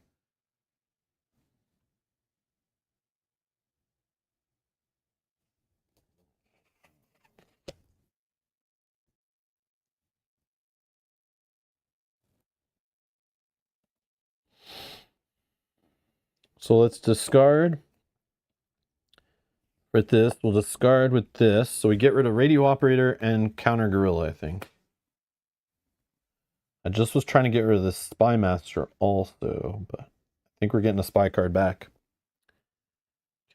A: So let's discard with this. We'll discard with this. So we get rid of radio operator and counter gorilla, I think. I just was trying to get rid of the spy master also, but I think we're getting a spy card back.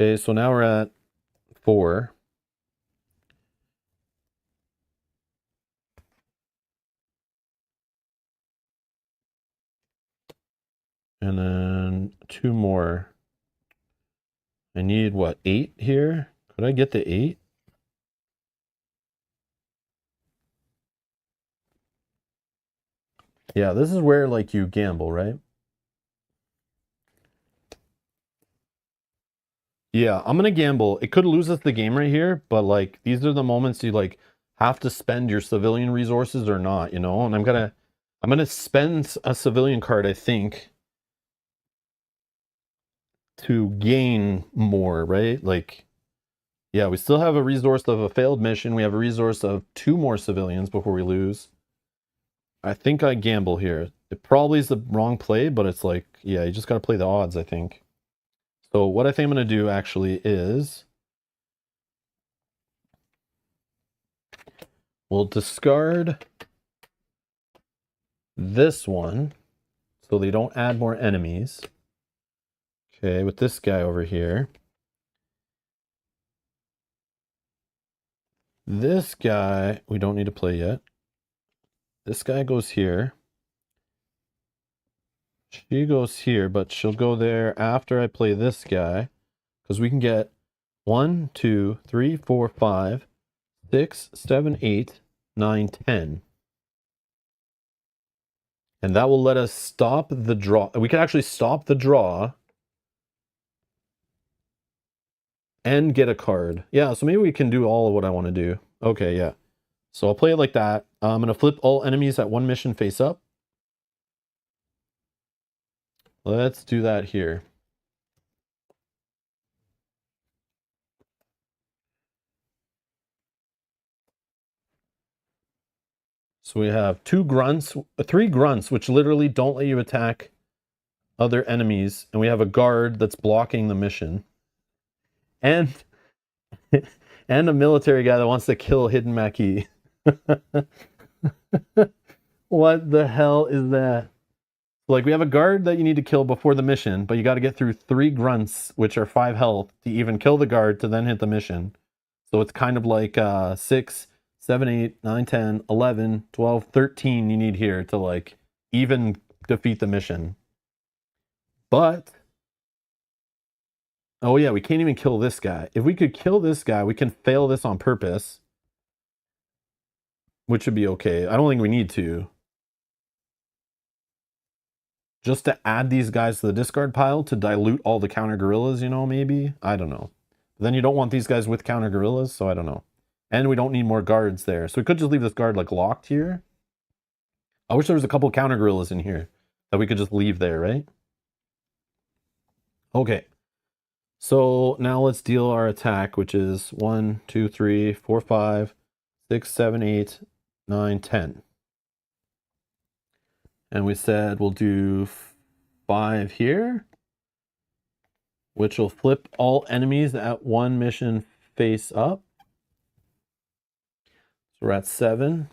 A: Okay, so now we're at 4. And then 2 more. I need, what, 8 here? Could I get the 8? Yeah, this is where, like, you gamble, right? Yeah, I'm gonna gamble. It could lose us the game right here, but, like, these are the moments you, like, have to spend your civilian resources or not, you know? And I'm gonna spend a civilian card, I think, to gain more, right? Like, Yeah, we still have a resource of a failed mission. We have a resource of 2 more civilians before we lose. I think I gamble here. It probably is the wrong play, but it's like, yeah, you just got to play the odds, I think. So what I think I'm going to do actually is we'll discard this one so they don't add more enemies. Okay, with this guy over here. This guy, we don't need to play yet. This guy goes here. She goes here, but she'll go there after I play this guy. Because we can get 1, 2, 3, 4, 5, 6, 7, 8, 9, 10. And that will let us stop the draw. We can actually stop the draw and get a card. Yeah, so maybe we can do all of what I want to do. Okay, yeah. So I'll play it like that. I'm going to flip all enemies at 1 mission face up. Let's do that here. So we have 3 grunts, which literally don't let you attack other enemies. And we have a guard that's blocking the mission. And, and a military guy that wants to kill Hidden Maquis. What the hell is that? Like, we have a guard that you need to kill before the mission, but you got to get through 3 grunts, which are 5 health, to even kill the guard to then hit the mission. So it's kind of like 6, 7, 8, 9, 10, 11, 12, 13 you need here to like even defeat the mission. But, oh yeah, we can't even kill this guy. If we could kill this guy, we can fail this on purpose, which would be okay. I don't think we need to. Just to add these guys to the discard pile to dilute all the counter gorillas, you know, maybe? I don't know. But then you don't want these guys with counter gorillas, so I don't know. And we don't need more guards there. So we could just leave this guard like locked here. I wish there was a couple counter gorillas in here that we could just leave there, right? Okay. So now let's deal our attack, which is 1, 2, 3, 4, 5, 6, 7, 8, 9, 10. And we said we'll do 5 here, which will flip all enemies at 1 mission face up. So we're at 7.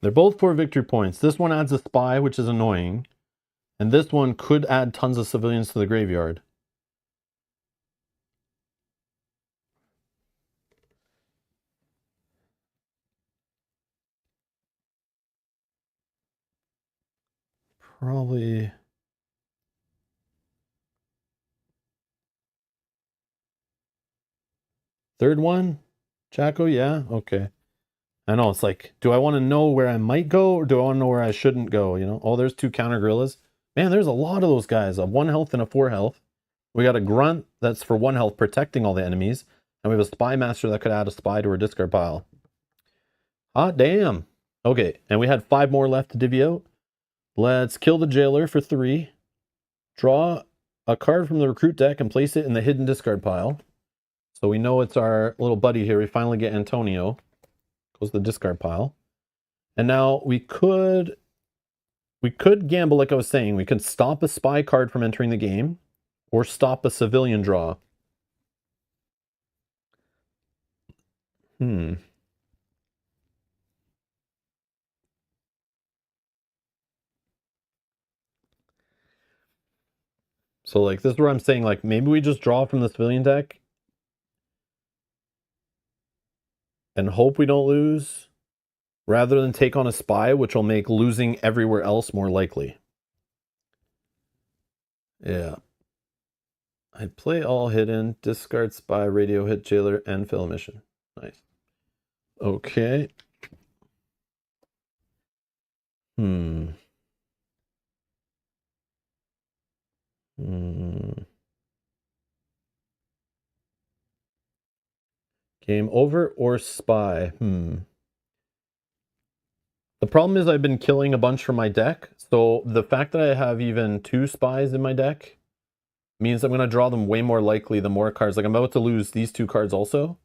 A: They're both 4 victory points. This one adds a spy, which is annoying. And this one could add tons of civilians to the graveyard. Probably... Third one? Chaco, yeah? Okay. I know, it's like, do I want to know where I might go, or do I want to know where I shouldn't go, you know? Oh, there's 2 counter gorillas. Man, there's a lot of those guys. A 1 health and a 4 health. We got a grunt that's for 1 health, protecting all the enemies. And we have a spy master that could add a spy to our discard pile. Hot damn. Okay, and we had 5 more left to divvy out. Let's kill the jailer for 3. Draw a card from the recruit deck and place it in the hidden discard pile. So we know it's our little buddy here. We finally get Antonio. Goes to the discard pile. And now we could gamble, like I was saying. We could stop a spy card from entering the game, or stop a civilian draw. So like, this is where I'm saying, like, maybe we just draw from the civilian deck and hope we don't lose, rather than take on a spy, which will make losing everywhere else more likely. Yeah. I'd play all hidden, discard spy, radio hit, jailer, and fail mission. Nice. Okay. Hmm. Game over or spy? The problem is I've been killing a bunch from my deck, so the fact that I have even 2 spies in my deck means I'm going to draw them way more likely the more cards. Like, I'm about to lose these 2 cards also.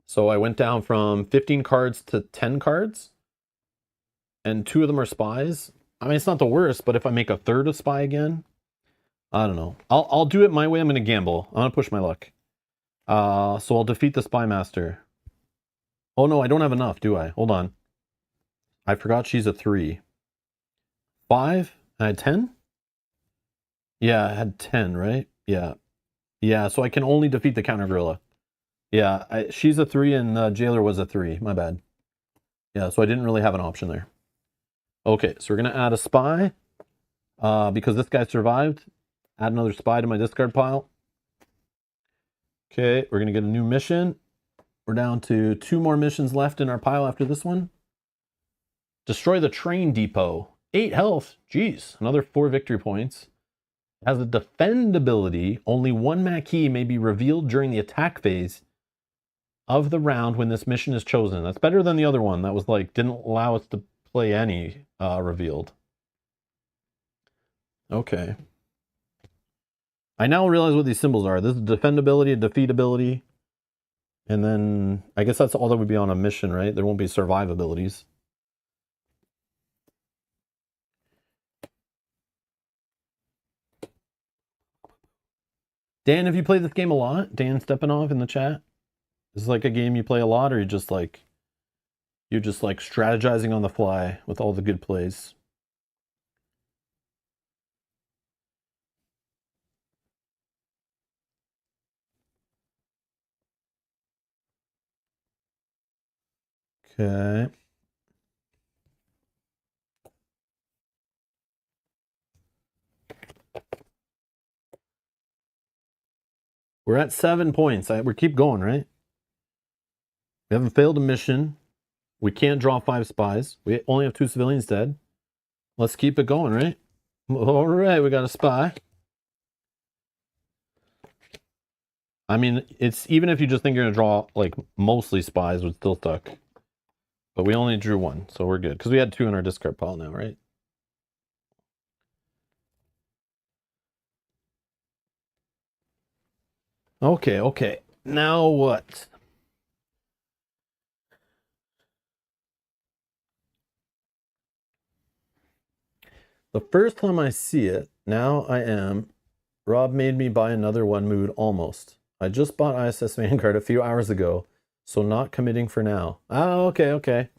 A: So I went down from 15 cards to 10 cards, and 2 of them are spies. I mean, it's not the worst, but if I make a third a spy again, I don't know. I'll do it my way. I'm going to gamble. I'm going to push my luck. So I'll defeat the Spy Master. Oh no, I don't have enough, do I? Hold on. I forgot she's a 3. 5? I had 10? Yeah, I had 10, right? Yeah. Yeah, so I can only defeat the Counter Gorilla. Yeah, she's a 3 and Jailer was a 3. My bad. Yeah, so I didn't really have an option there. Okay, so we're going to add a spy. Because this guy survived. Add another spy to my discard pile. Okay, we're going to get a new mission. We're down to 2 more missions left in our pile after this one. Destroy the train depot. 8 health. Jeez, another 4 victory points. Has a defend ability. Only 1 Maquis may be revealed during the attack phase of the round when this mission is chosen. That's better than the other one that was like, didn't allow us to play any revealed. Okay. I now realize what these symbols are. This is defend ability, defeat ability. And then I guess that's all that would be on a mission, right? There won't be survive abilities. Dan, have you played this game a lot? Dan Stepanov in the chat. Is this like a game you play a lot, or you're just like strategizing on the fly with all the good plays? Okay. We're at 7 points. We keep going, right? We haven't failed a mission. We can't draw 5 spies. We only have 2 civilians dead. Let's keep it going, right? All right, we got a spy. I mean, it's even if you just think you're gonna draw like mostly spies, would still suck. But we only drew 1, so we're good because we had 2 in our discard pile now, right? Okay, okay. Now what? The first time I see it, now I am. Rob made me buy another 1 mood almost. I just bought ISS Vanguard a few hours ago, so not committing for now. Oh, okay, okay.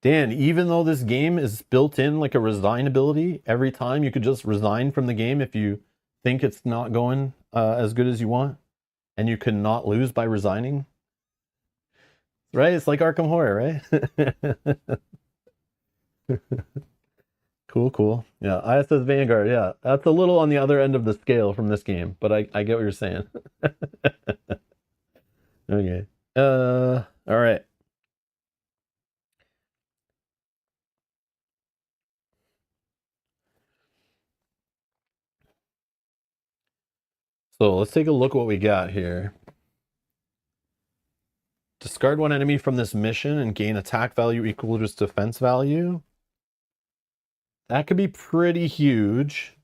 A: Dan, even though this game is built in like a resign ability, every time you could just resign from the game if you think it's not going as good as you want, and you could not lose by resigning. Right? It's like Arkham Horror, right? Cool, cool. Yeah, ISS Vanguard, yeah. That's a little on the other end of the scale from this game, but I get what you're saying. Okay. All right. So let's take a look what we got here. Discard 1 enemy from this mission and gain attack value equal to its defense value. That could be pretty huge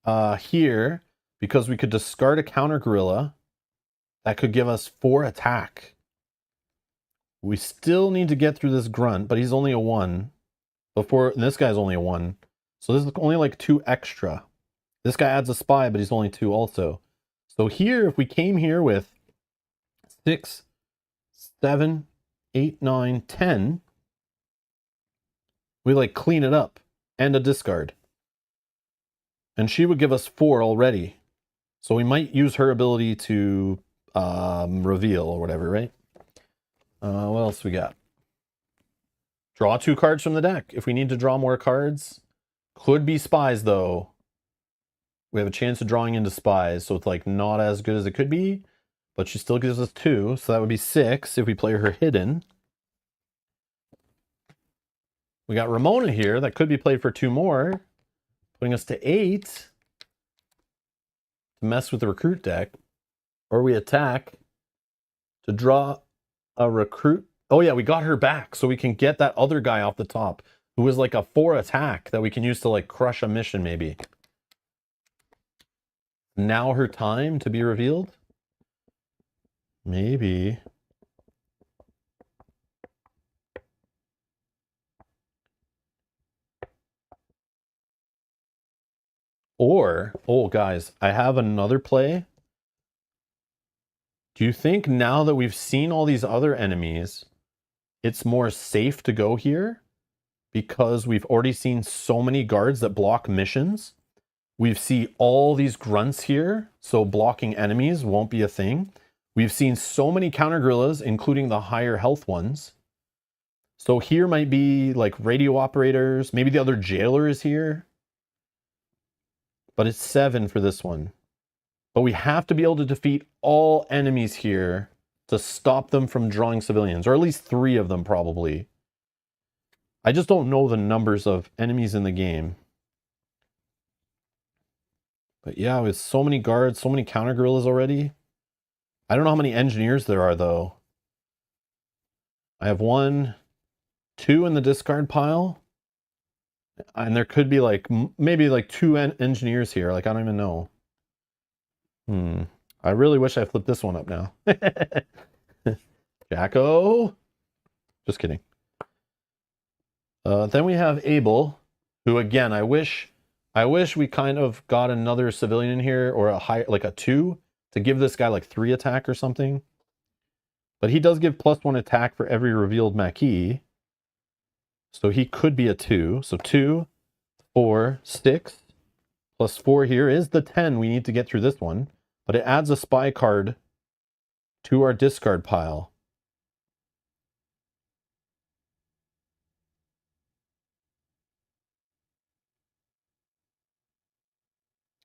A: here, because we could discard a counter gorilla. That could give us 4 attack. We still need to get through this grunt, but he's only a 1. This guy's only a 1. So this is only like 2 extra. This guy adds a spy, but he's only 2 also. So here, if we came here with 6, 7, 8, 9, 10, we like clean it up and a discard. And she would give us 4 already. So we might use her ability to reveal or whatever, right? What else we got? Draw 2 cards from the deck. If we need to draw more cards. Could be spies, though. We have a chance of drawing into spies, so it's like not as good as it could be. But she still gives us 2, so that would be 6 if we play her hidden. We got Ramona here. That could be played for 2 more, putting us to 8. To mess with the recruit deck, or we attack to draw a recruit. Oh yeah, we got her back, so we can get that other guy off the top, who was like a 4 attack that we can use to like crush a mission maybe. Now her time to be revealed? Maybe. Or, oh guys, I have another play. Do you think now that we've seen all these other enemies, it's more safe to go here? Because we've already seen so many guards that block missions. We see all these grunts here, so blocking enemies won't be a thing. We've seen so many counter guerrillas, including the higher health ones. So here might be like radio operators. Maybe the other jailer is here. But it's 7 for this one. But we have to be able to defeat all enemies here to stop them from drawing civilians, or at least 3 of them probably. I just don't know the numbers of enemies in the game. But yeah, with so many guards, so many counter guerrillas already. I don't know how many engineers there are though. I have 1, 2 in the discard pile. And there could be like, maybe like 2 engineers here. Like, I don't even know. I really wish I flipped this one up now. Jacko. Just kidding. Then we have Abel, who again, I wish we kind of got another civilian in here, or a high, like a 2, to give this guy like 3 attack or something. But he does give +1 attack for every revealed Maquis. So he could be a 2. So 2, 4, 6, +4 here is the 10 we need to get through this one. But it adds a spy card to our discard pile.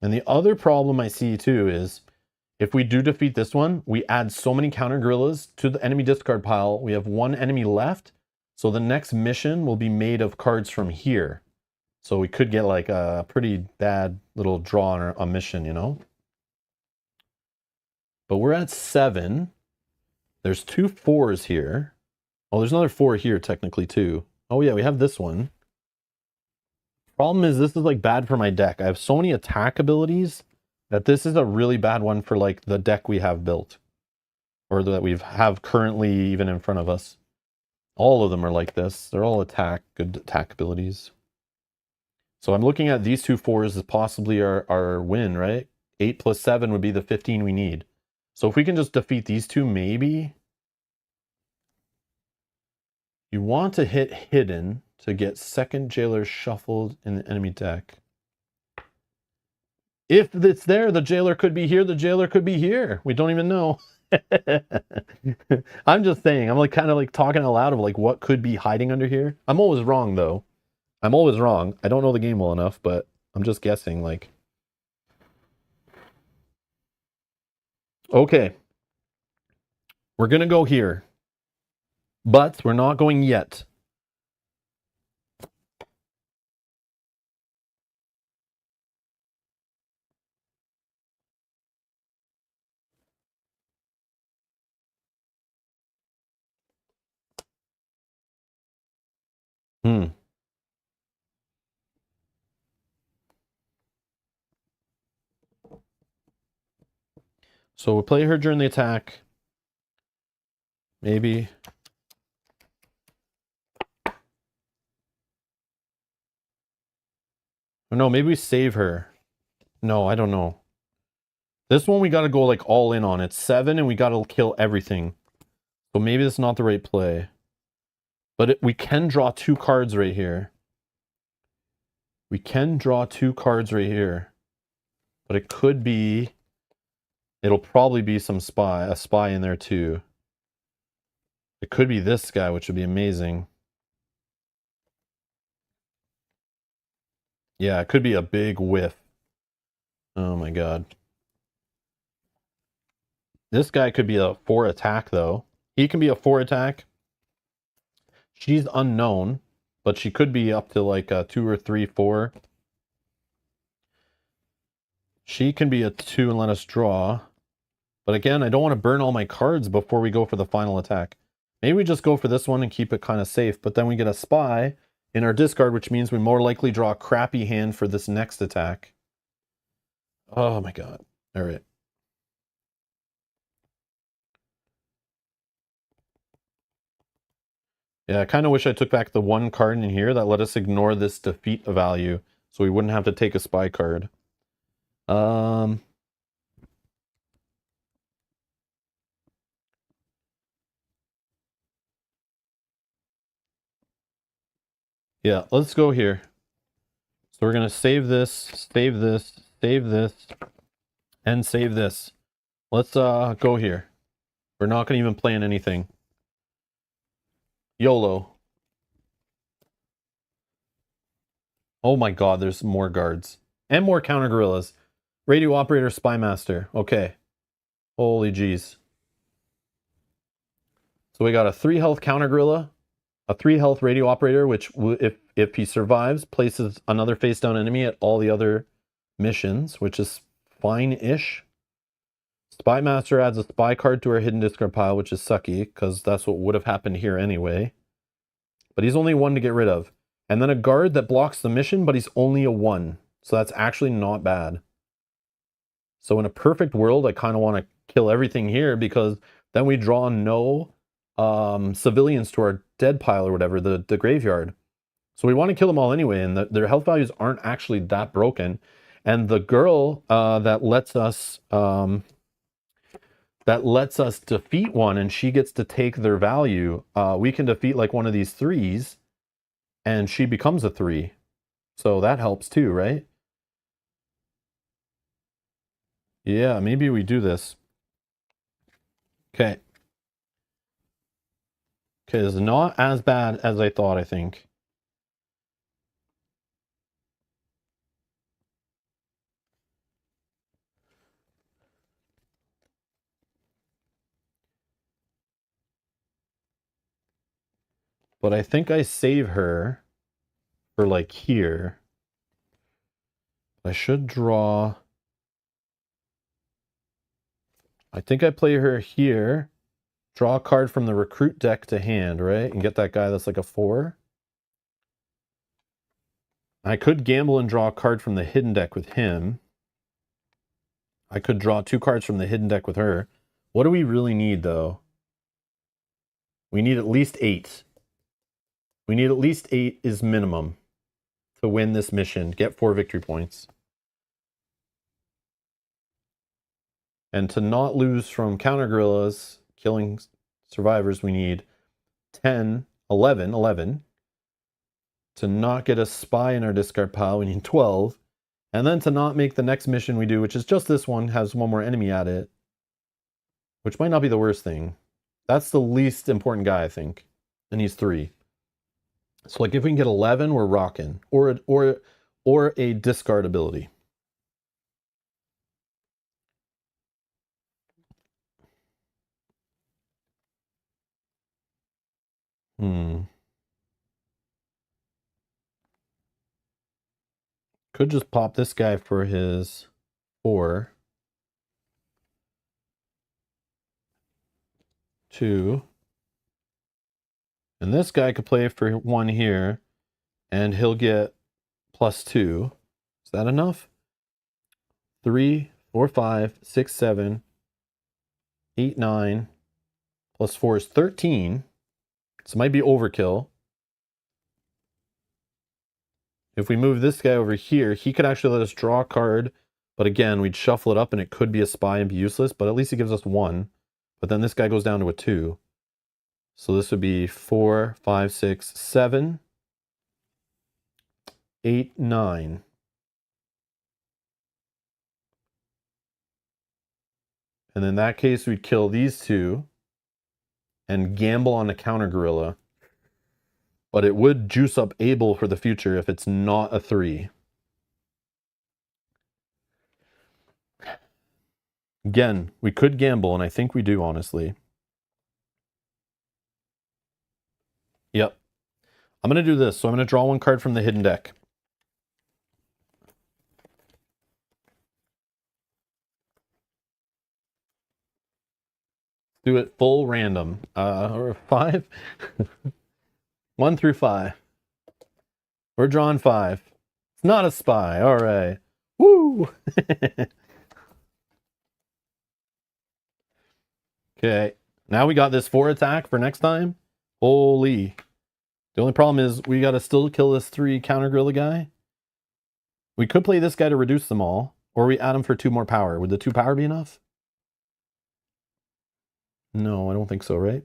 A: And the other problem I see too is, if we do defeat this one, we add so many counter guerrillas to the enemy discard pile. We have 1 enemy left. So the next mission will be made of cards from here. So we could get like a pretty bad little draw on a mission, you know? But we're at 7. There's 2 4s here. Oh, there's another 4 here technically too. Oh yeah, we have this one. Problem is, this is like bad for my deck. I have so many attack abilities that this is a really bad one for like the deck we have built, or that we have currently even in front of us. All of them are like this. They're all good attack abilities. So I'm looking at these 2 4s as possibly our win, right? 8 + 7 would be the 15 we need. So if we can just defeat these 2, maybe. You want to hit hidden to get second jailer shuffled in the enemy deck. If it's there, the jailer could be here, the jailer could be here. We don't even know. I'm just saying, I'm like kind of like talking out loud of like what could be hiding under here. I'm always wrong though. I'm always wrong. I don't know the game well enough, but I'm just guessing like. Okay. We're going to go here. But we're not going yet. So we'll play her during the attack. Maybe. Oh, no, maybe we save her. No, I don't know. This one we got to go like all in on. It's 7 and we got to kill everything. So maybe that's not the right play. But we can draw 2 cards right here. We can draw 2 cards right here. But it could be... It'll probably be a spy in there too. It could be this guy, which would be amazing. Yeah, it could be a big whiff. Oh my god. This guy could be a 4 attack though. He can be a 4 attack. She's unknown, but she could be up to like a 2 or 3, 4. She can be a 2 and let us draw. But again, I don't want to burn all my cards before we go for the final attack. Maybe we just go for this one and keep it kind of safe. But then we get a spy in our discard, which means we more likely draw a crappy hand for this next attack. Oh my god. All right. Yeah, I kind of wish I took back the one card in here that let us ignore this defeat value, so we wouldn't have to take a spy card. Yeah, let's go here. So we're going to save this, save this, save this, and save this. Let's go here. We're not going to even plan anything. YOLO. Oh my god, there's more guards. And more counter gorillas. Radio operator, spy master. Okay. Holy jeez. So we got a 3 health counter gorilla, a 3 health radio operator, which if he survives, places another face down enemy at all the other missions, which is fine-ish. Spy master adds a spy card to our hidden discard pile, which is sucky, because that's what would have happened here anyway. But he's only 1 to get rid of. And then a guard that blocks the mission, but he's only a 1. So that's actually not bad. So in a perfect world, I kind of want to kill everything here, because then we draw no civilians to our dead pile or whatever, the graveyard. So we want to kill them all anyway, and their health values aren't actually that broken. And the girl that lets us defeat one, and she gets to take their value. We can defeat like one of these 3s, and she becomes a 3. So that helps too, right? Yeah, maybe we do this. Okay. Okay, it's not as bad as I thought, I think. But I think I save her for like here. I should draw. I think I play her here. Draw a card from the recruit deck to hand, right? And get that guy that's like a 4. I could gamble and draw a card from the hidden deck with him. I could draw 2 cards from the hidden deck with her. What do we really need, though? We need at least 8. We need at least 8 is minimum to win this mission. Get 4 victory points. And to not lose from counter gorillas, killing survivors, we need 10, 11. To not get a spy in our discard pile, we need 12. And then to not make the next mission we do, which is just this one, has 1 more enemy at it. Which might not be the worst thing. That's the least important guy, I think. And he's 3. So like if we can get 11, we're rocking. Or a discard ability. Could just pop this guy for his 4. 2. And this guy could play for 1 here. And he'll get +2. Is that enough? 3, 4, 5, 6, 7, 8, 9. +4 is 13. So it might be overkill. If we move this guy over here, he could actually let us draw a card. But again, we'd shuffle it up and it could be a spy and be useless. But at least it gives us 1. But then this guy goes down to a 2. So this would be 4, 5, 6, 7, 8, 9. And in that case, we'd kill these 2 and gamble on the counter gorilla. But it would juice up Abel for the future if it's not a 3. Again, we could gamble, and I think we do, honestly. Yep. I'm going to do this. So I'm going to draw 1 card from the hidden deck. do it full random. Or 5. 1 through 5. We're drawing 5. It's not a spy. All right. Woo! Okay. Now we got this 4 attack for next time. Holy. The only problem is we got to still kill this 3 counter gorilla guy. We could play this guy to reduce them all. Or we add him for 2 more power. Would the 2 power be enough? No, I don't think so, right?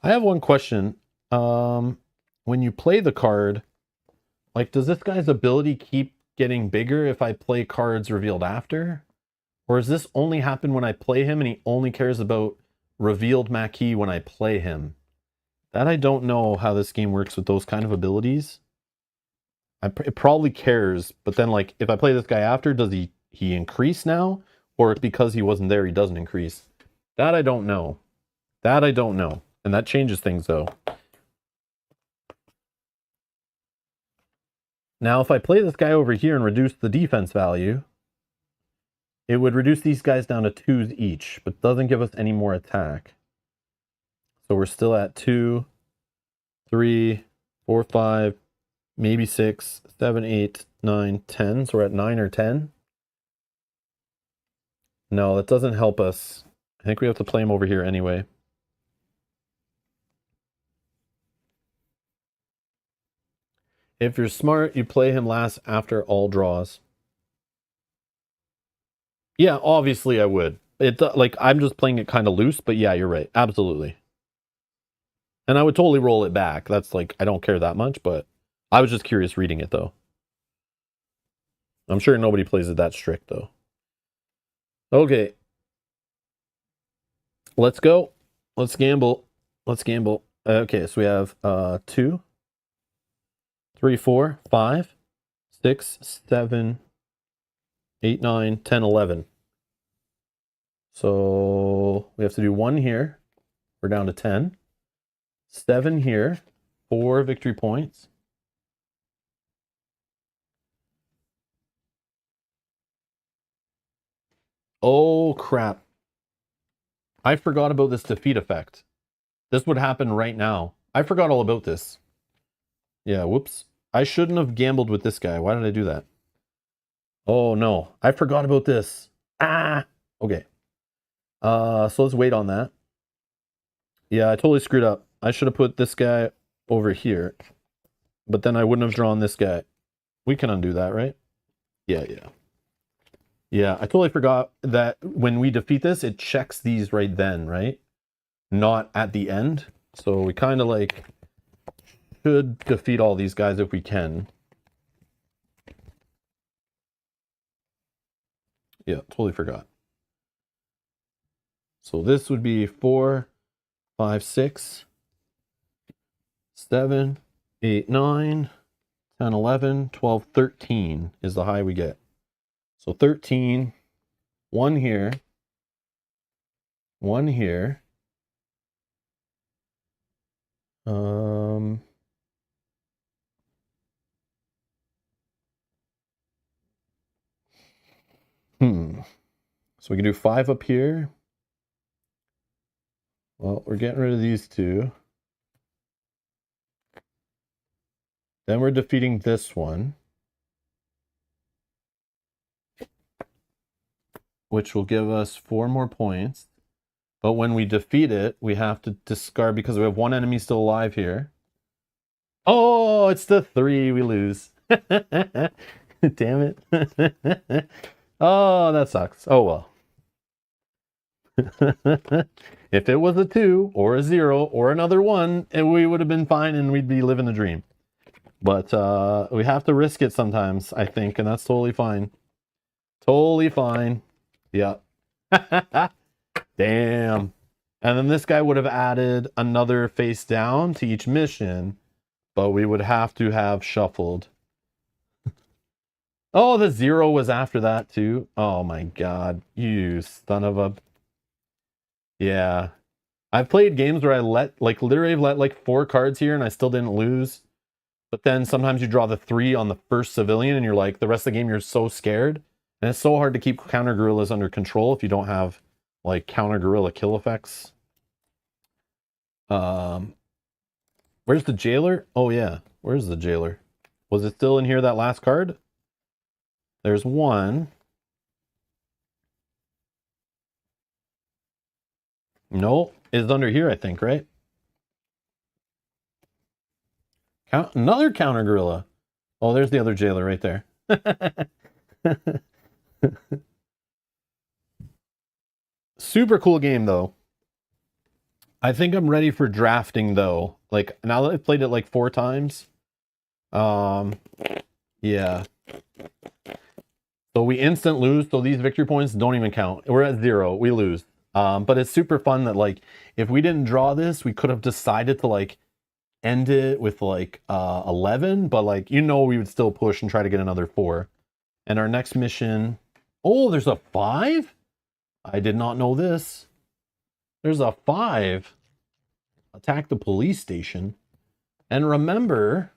A: I have one question. When you play the card, like, does this guy's ability keep getting bigger if I play cards revealed after? Or does this only happen when I play him and he only cares about revealed Maquis when I play him? That I don't know how this game works with those kind of abilities. It probably cares, but then, like, if I play this guy after, does he increase now? Or because he wasn't there, he doesn't increase? That I don't know. That I don't know. And that changes things, though. Now, if I play this guy over here and reduce the defense value, it would reduce these guys down to 2s each, but doesn't give us any more attack. So we're still at 2, 3, 4, 5, maybe 6, 7, 8, 9, 10. So we're at 9 or 10. No, that doesn't help us. I think we have to play him over here anyway. If you're smart, you play him last after all draws. Yeah, obviously I would. Like, I'm just playing it kind of loose, but yeah, you're right. Absolutely. And I would totally roll it back. That's like, I don't care that much, but I was just curious reading it, though. I'm sure nobody plays it that strict, though. Okay. Let's go. Let's gamble. Let's gamble. Okay, so we have 2, 3, 4, 5, 6, 7, 8, 9, 10, 11. So we have to do 1 here. We're down to 10. 7 here. 4 victory points. Oh, crap. I forgot about this defeat effect. This would happen right now. I forgot all about this. Yeah, whoops. I shouldn't have gambled with this guy. Why did I do that? Oh, no. I forgot about this. Ah! Okay. So let's wait on that. Yeah, I totally screwed up. I should have put this guy over here. But then I wouldn't have drawn this guy. We can undo that, right? Yeah. Yeah, I totally forgot that when we defeat this, it checks these right then, right? Not at the end. So we kind of like should defeat all these guys if we can. Yeah, totally forgot. So this would be 4, 5, 6, 7, 8, 9, 10, 11, 12, 13 is the high we get. So 13, 1 here, 1 here. So we can do 5 up here. Well, we're getting rid of these 2. Then we're defeating this one, which will give us 4 more points. But when we defeat it, we have to discard because we have 1 enemy still alive here. Oh, it's the 3 we lose. Damn it. Oh, that sucks. Oh, well. If it was a 2 or a 0 or another 1, we would have been fine and we'd be living the dream. But we have to risk it sometimes, I think, and that's totally fine. Totally fine. Yeah. Damn. And then this guy would have added another face down to each mission, but we would have to have shuffled. Oh, the 0 was after that too. Oh my god, you son of a... Yeah. I've played games where I literally let like 4 cards here and I still didn't lose. But then sometimes you draw the 3 on the first civilian and you're like, the rest of the game you're so scared. And it's so hard to keep counter guerrillas under control if you don't have like counter guerrilla kill effects. Where's the jailer? Oh yeah, where's the jailer? Was it still in here, that last card? There's one. No, it's under here, I think, right? Another counter gorilla. Oh, there's the other jailer right there. Super cool game, though. I think I'm ready for drafting, though. Like, now that I've played it like 4 times. Yeah. So we instant lose, so these victory points don't even count. We're at 0, we lose. But it's super fun that, like, if we didn't draw this, we could have decided to, like, end it with, like, 11. But, like, you know we would still push and try to get another 4. And our next mission... Oh, there's a 5? I did not know this. There's a 5. Attack the police station. And remember,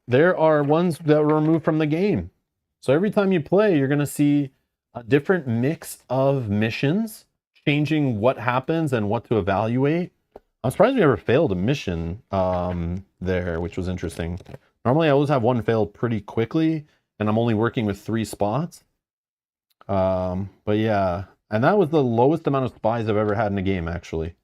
A: there are ones that were removed from the game. So every time you play, you're going to see a different mix of missions, changing what happens and what to evaluate. I'm surprised we ever failed a mission there, which was interesting. Normally, I always have one fail pretty quickly, and I'm only working with 3 spots. But yeah, and that was the lowest amount of spies I've ever had in a game, actually.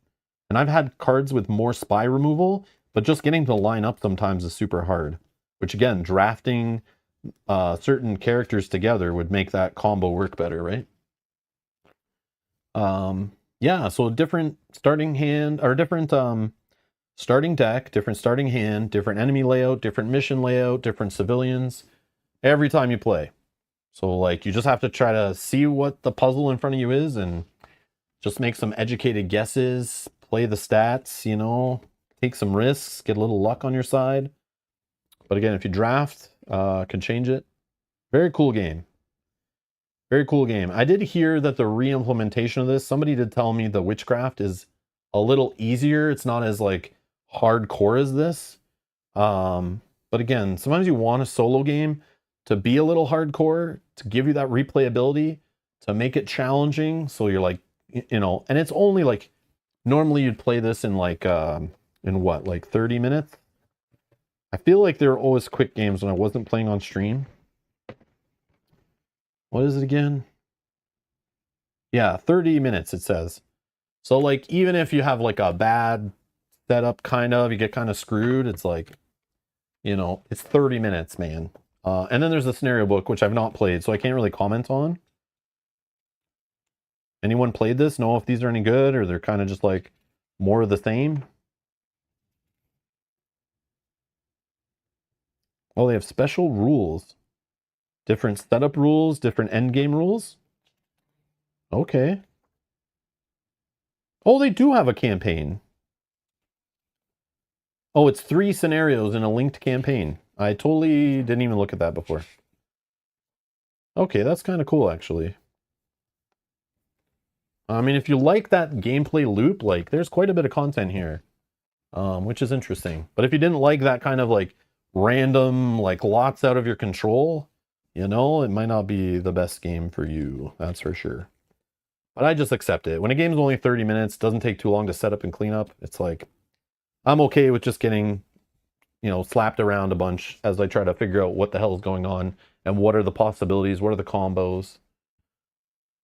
A: And I've had cards with more spy removal, but just getting to line up sometimes is super hard. Which again, drafting certain characters together would make that combo work better, right? Yeah, so different starting hand, or different starting deck, different starting hand, different enemy layout, different mission layout, different civilians, every time you play. So like you just have to try to see what the puzzle in front of you is and just make some educated guesses, play the stats, you know, take some risks, get a little luck on your side. But again, if you draft, can change it. Very cool game. Very cool game. I did hear that the re-implementation of this, somebody did tell me the Witchcraft is a little easier. It's not as like hardcore as this. But again, sometimes you want a solo game to be a little hardcore, to give you that replayability, to make it challenging. So you're like, you know, and it's only like, normally you'd play this in like, in what, like 30 minutes? I feel like there were always quick games when I wasn't playing on stream. What is it again? Yeah, 30 minutes it says. So like, even if you have like a bad setup, kind of, you get kind of screwed, it's like, you know, it's 30 minutes, man. And then there's the scenario book, which I've not played, so I can't really comment on. Anyone played this? Know if these are any good, or they're kind of just like more of the same? Oh, they have special rules. Different setup rules, different endgame rules. Okay. Oh, they do have a campaign. Oh, it's 3 scenarios in a linked campaign. I totally didn't even look at that before. Okay, that's kind of cool, actually. I mean, if you like that gameplay loop, like, there's quite a bit of content here, which is interesting. But if you didn't like that kind of, like, random, like, lots out of your control, you know, it might not be the best game for you, that's for sure. But I just accept it. When a game's only 30 minutes, doesn't take too long to set up and clean up, it's like, I'm okay with just getting, you know, slapped around a bunch as I try to figure out what the hell is going on and what are the possibilities, what are the combos,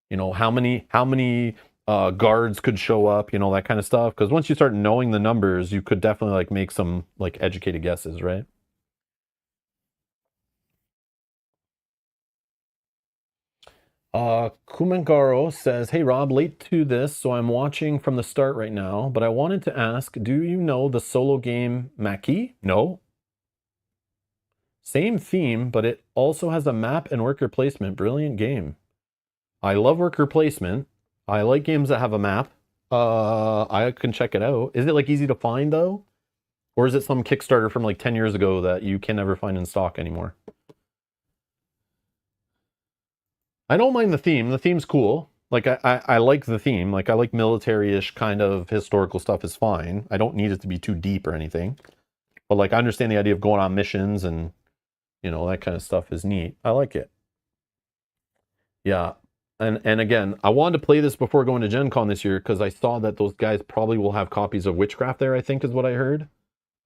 A: you know, how many guards could show up, you know, that kind of stuff. Because once you start knowing the numbers, you could definitely like make some like educated guesses, right? Kumangaro says, hey Rob, late to this, so I'm watching from the start right now, but I wanted to ask, do you know the solo game Maki? No. Same theme, but it also has a map and worker placement. Brilliant game. I love worker placement. I like games that have a map. I can check it out. Is it like easy to find though? Or is it some Kickstarter from like 10 years ago that you can never find in stock anymore? I don't mind the theme. The theme's cool. Like, I like the theme. Like, I like military-ish kind of historical stuff is fine. I don't need it to be too deep or anything. But, like, I understand the idea of going on missions and, you know, that kind of stuff is neat. I like it. Yeah. And again, I wanted to play this before going to Gen Con this year because I saw that those guys probably will have copies of Witchcraft there, I think is what I heard.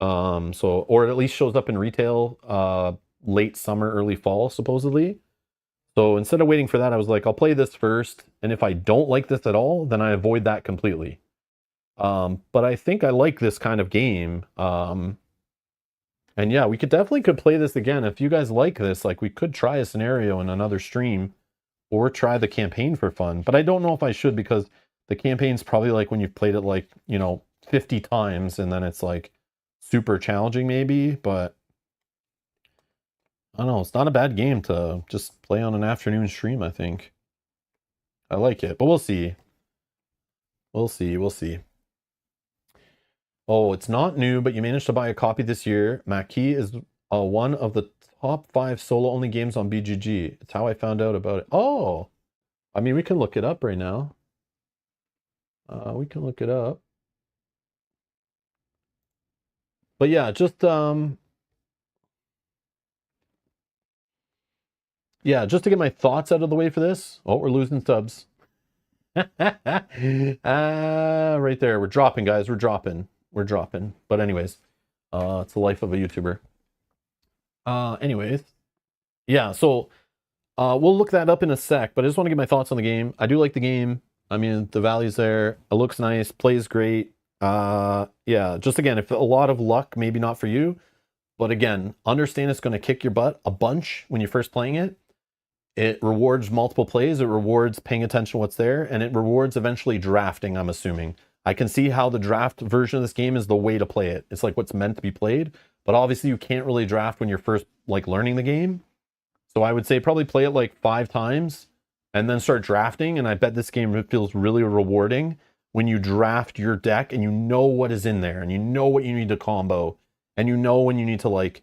A: So, or it at least shows up in retail late summer, early fall, supposedly. So instead of waiting for that, I was like, I'll play this first. And if I don't like this at all, then I avoid that completely. But I think I like this kind of game. And yeah, we could play this again. If you guys like this, like we could try a scenario in another stream or try the campaign for fun. But I don't know if I should because the campaign's probably like when you've played it like, you know, 50 times and then it's like super challenging maybe, but I don't know, it's not a bad game to just play on an afternoon stream, I think. I like it, but we'll see. We'll see. Oh, it's not new, but you managed to buy a copy this year. Maquis is one of the top 5 solo-only games on BGG. It's how I found out about it. Oh! I mean, we can look it up right now. We can look it up. But yeah, just yeah, just to get my thoughts out of the way for this. Oh, we're losing subs. Right there. We're dropping, guys. We're dropping. But anyways, it's the life of a YouTuber. Anyways, yeah, so we'll look that up in a sec, but I just want to get my thoughts on the game. I do like the game. I mean, the value's there. It looks nice. Plays great. Yeah, just again, if a lot of luck, maybe not for you. But again, understand it's going to kick your butt a bunch when you're first playing it. It rewards multiple plays. It rewards paying attention to what's there. And it rewards eventually drafting, I'm assuming. I can see how the draft version of this game is the way to play it. It's like what's meant to be played. But obviously you can't really draft when you're first like learning the game. So I would say probably play it like 5 times and then start drafting. And I bet this game feels really rewarding when you draft your deck and you know what is in there and you know what you need to combo and you know when you need to like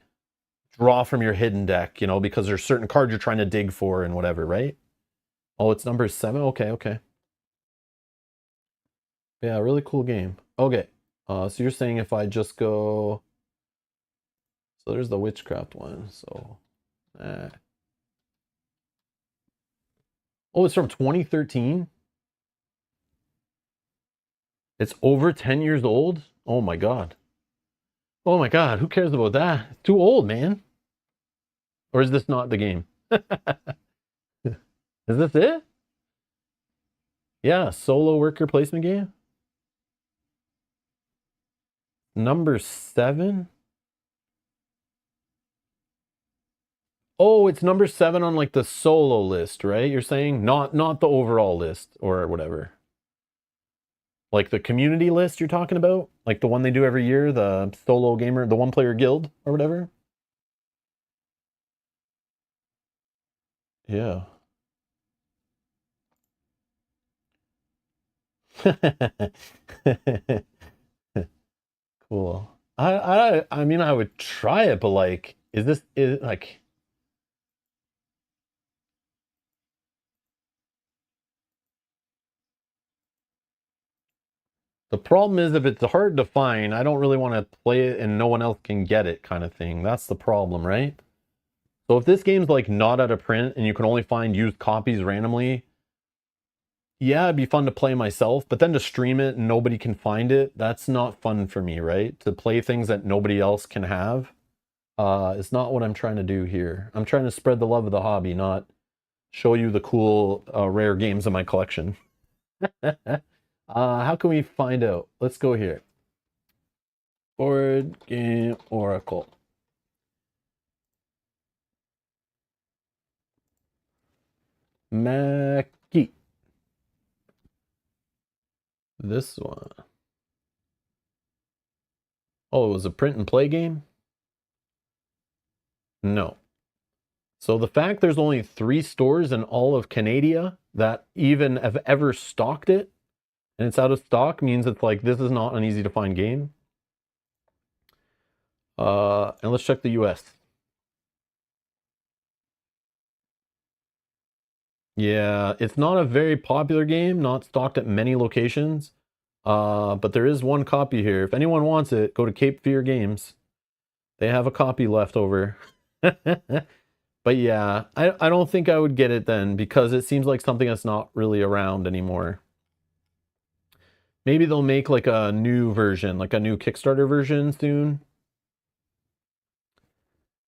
A: draw from your hidden deck, you know, because there's certain cards you're trying to dig for and whatever, right? Oh, it's number 7? Okay. Yeah, really cool game. Okay. So you're saying if I just go... So there's the Witchcraft one, so... Oh, it's from 2013? It's over 10 years old? Oh my god. Oh my god, who cares about that? It's too old, man. Or is this not the game? Is this it? Yeah, solo worker placement game. Number 7? Oh, it's number 7 on like the solo list, right? You're saying not the overall list or whatever. Like the community list you're talking about? Like the one they do every year, the solo gamer, the one player guild or whatever? Yeah. Cool. I mean I would try it, but like is like the problem is if it's hard to find, I don't really want to play it and no one else can get it kind of thing. That's the problem, right? So if this game's like not out of print and you can only find used copies randomly, yeah, it'd be fun to play myself, but then to stream it and nobody can find it, that's not fun for me, right? To play things that nobody else can have, is not what I'm trying to do here. I'm trying to spread the love of the hobby, not show you the cool, rare games in my collection. How can we find out? Let's go here. Board Game Oracle. Maquis. This one. Oh, it was a print and play game? No. So the fact there's only 3 stores in all of Canada that even have ever stocked it, and it's out of stock, means it's like, this is not an easy to find game. And let's check the US. Yeah, it's not a very popular game, not stocked at many locations. But there is one copy here. If anyone wants it, go to Cape Fear Games. They have a copy left over. But yeah, I don't think I would get it then because it seems like something that's not really around anymore. Maybe they'll make like a new version, like a new Kickstarter version soon.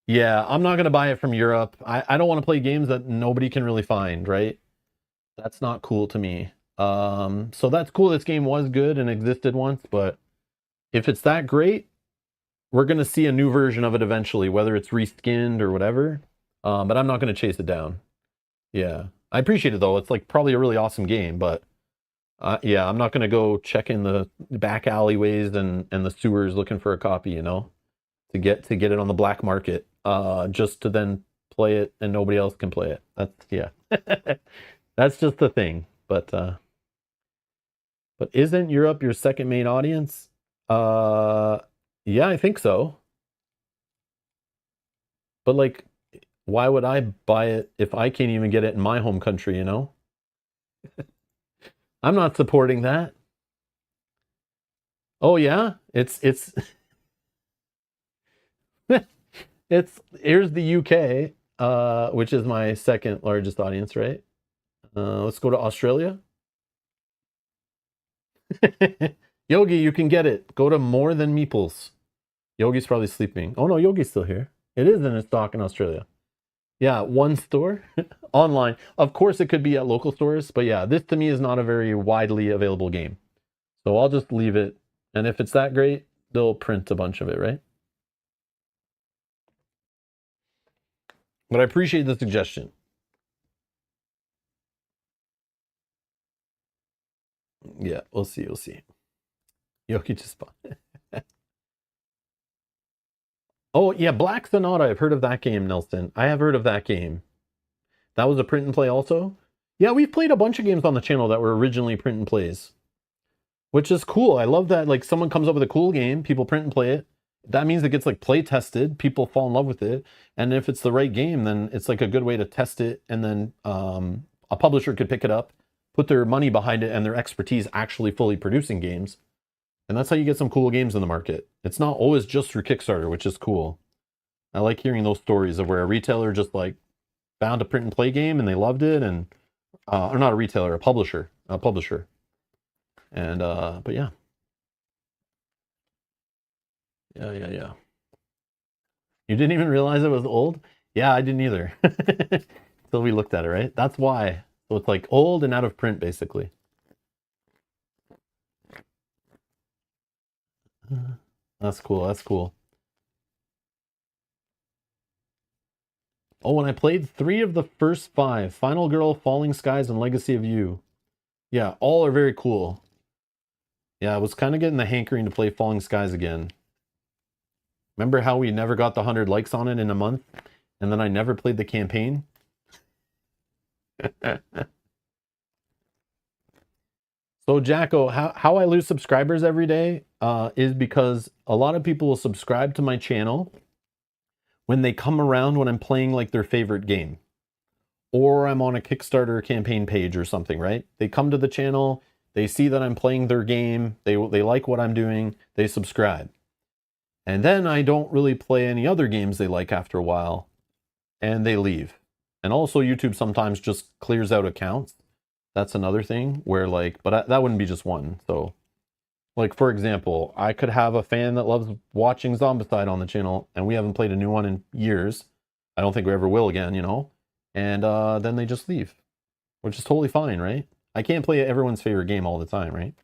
A: Yeah, I'm not gonna buy it from Europe. I don't want to play games that nobody can really find, right? That's not cool to me. So that's cool. This game was good and existed once, but if it's that great, we're gonna see a new version of it eventually, whether it's reskinned or whatever. But I'm not gonna chase it down. Yeah, I appreciate it though. It's like probably a really awesome game, but yeah, I'm not gonna go check in the back alleyways and the sewers looking for a copy, you know, to get it on the black market, just to then play it and nobody else can play it. That's yeah, that's just the thing. But isn't Europe your second main audience? Yeah, I think so. But like, why would I buy it if I can't even get it in my home country, you know? I'm not supporting that. Oh yeah, it's it's here's the UK, which is my second largest audience, right? Let's go to Australia. Yogi, you can get it. Go to More Than Meeples. Yogi's probably sleeping. Oh no, Yogi's still here. It is in stock in Australia. Yeah, one store online. Of course, it could be at local stores, but yeah, this to me is not a very widely available game. So I'll just leave it. And if it's that great, they'll print a bunch of it, right? But I appreciate the suggestion. Yeah, we'll see. We'll see. Yoki just bought. Oh, yeah, Black Sonata. I've heard of that game, Nelson. I have heard of that game. That was a print and play also? Yeah, we've played a bunch of games on the channel that were originally print and plays, which is cool. I love that. Like, someone comes up with a cool game, people print and play it. That means it gets like play tested, people fall in love with it, and if it's the right game, then it's like a good way to test it, and then a publisher could pick it up, put their money behind it and their expertise actually fully producing games, and that's how you get some cool games in the market. It's not always just through Kickstarter, which is cool. I like hearing those stories of where a retailer just like found a print and play game and they loved it, and or not a retailer, a publisher, and but yeah. Yeah. You didn't even realize it was old? Yeah, I didn't either. Until we looked at it, right? That's why. So it's like old and out of print, basically. That's cool. That's cool. Oh, and I played 3 of the first 5. Final Girl, Falling Skies, and Legacy of You. Yeah, all are very cool. Yeah, I was kind of getting the hankering to play Falling Skies again. Remember how we never got the 100 likes on it in a month? And then I never played the campaign? So Jacko, how I lose subscribers every day is because a lot of people will subscribe to my channel when they come around when I'm playing like their favorite game. Or I'm on a Kickstarter campaign page or something, right? They come to the channel, they see that I'm playing their game, they like what I'm doing, they subscribe. And then I don't really play any other games they like after a while, and they leave. And also YouTube sometimes just clears out accounts. That's another thing where like, but that wouldn't be just one. So like, for example, I could have a fan that loves watching Zombicide on the channel, and we haven't played a new one in years. I don't think we ever will again, you know? And then they just leave, which is totally fine, right? I can't play everyone's favorite game all the time, right?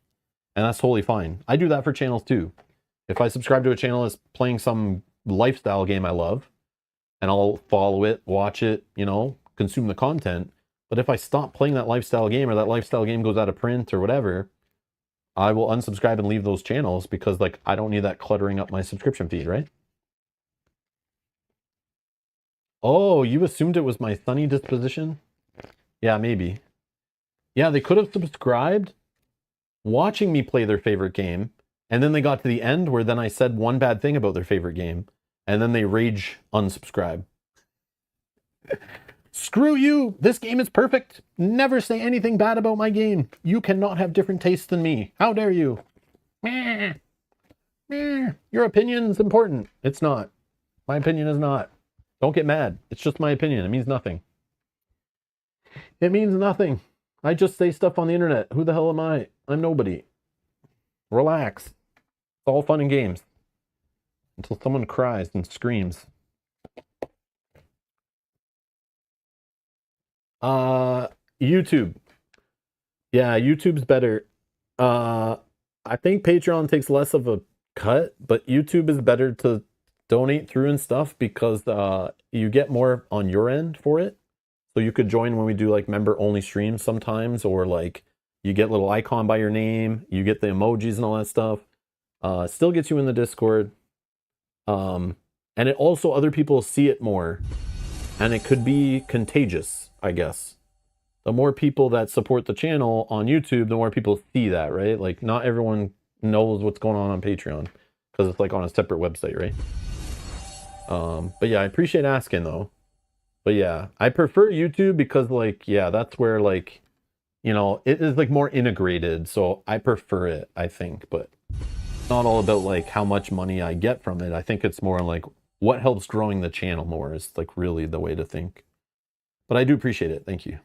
A: And that's totally fine. I do that for channels too. If I subscribe to a channel that's playing some lifestyle game I love, and I'll follow it, watch it, you know, consume the content. But if I stop playing that lifestyle game, or that lifestyle game goes out of print or whatever, I will unsubscribe and leave those channels because like I don't need that cluttering up my subscription feed, right? Oh, you assumed it was my sunny disposition? Yeah, maybe. Yeah, they could have subscribed watching me play their favorite game, and then they got to the end where then I said one bad thing about their favorite game, and then they rage unsubscribe. Screw you! This game is perfect! Never say anything bad about my game! You cannot have different tastes than me! How dare you! Meh. Meh. Your opinion's important. It's not. My opinion is not. Don't get mad. It's just my opinion. It means nothing. It means nothing. I just say stuff on the internet. Who the hell am I? I'm nobody. Relax. It's all fun and games. Until someone cries and screams. YouTube. Yeah, YouTube's better. I think Patreon takes less of a cut, but YouTube is better to donate through and stuff because you get more on your end for it. So you could join when we do like member only streams sometimes, or like you get a little icon by your name, you get the emojis and all that stuff. Still gets you in the Discord. And it also, other people see it more, and it could be contagious, I guess. The more people that support the channel on YouTube, the more people see that, right? Like not everyone knows what's going on Patreon because it's like on a separate website, right? But yeah, I appreciate asking though. But yeah, I prefer YouTube because like, yeah, that's where like, you know, it is like more integrated. So I prefer it, I think, but it's not all about like how much money I get from it. I think it's more like what helps growing the channel more is like really the way to think. But I do appreciate it. Thank you.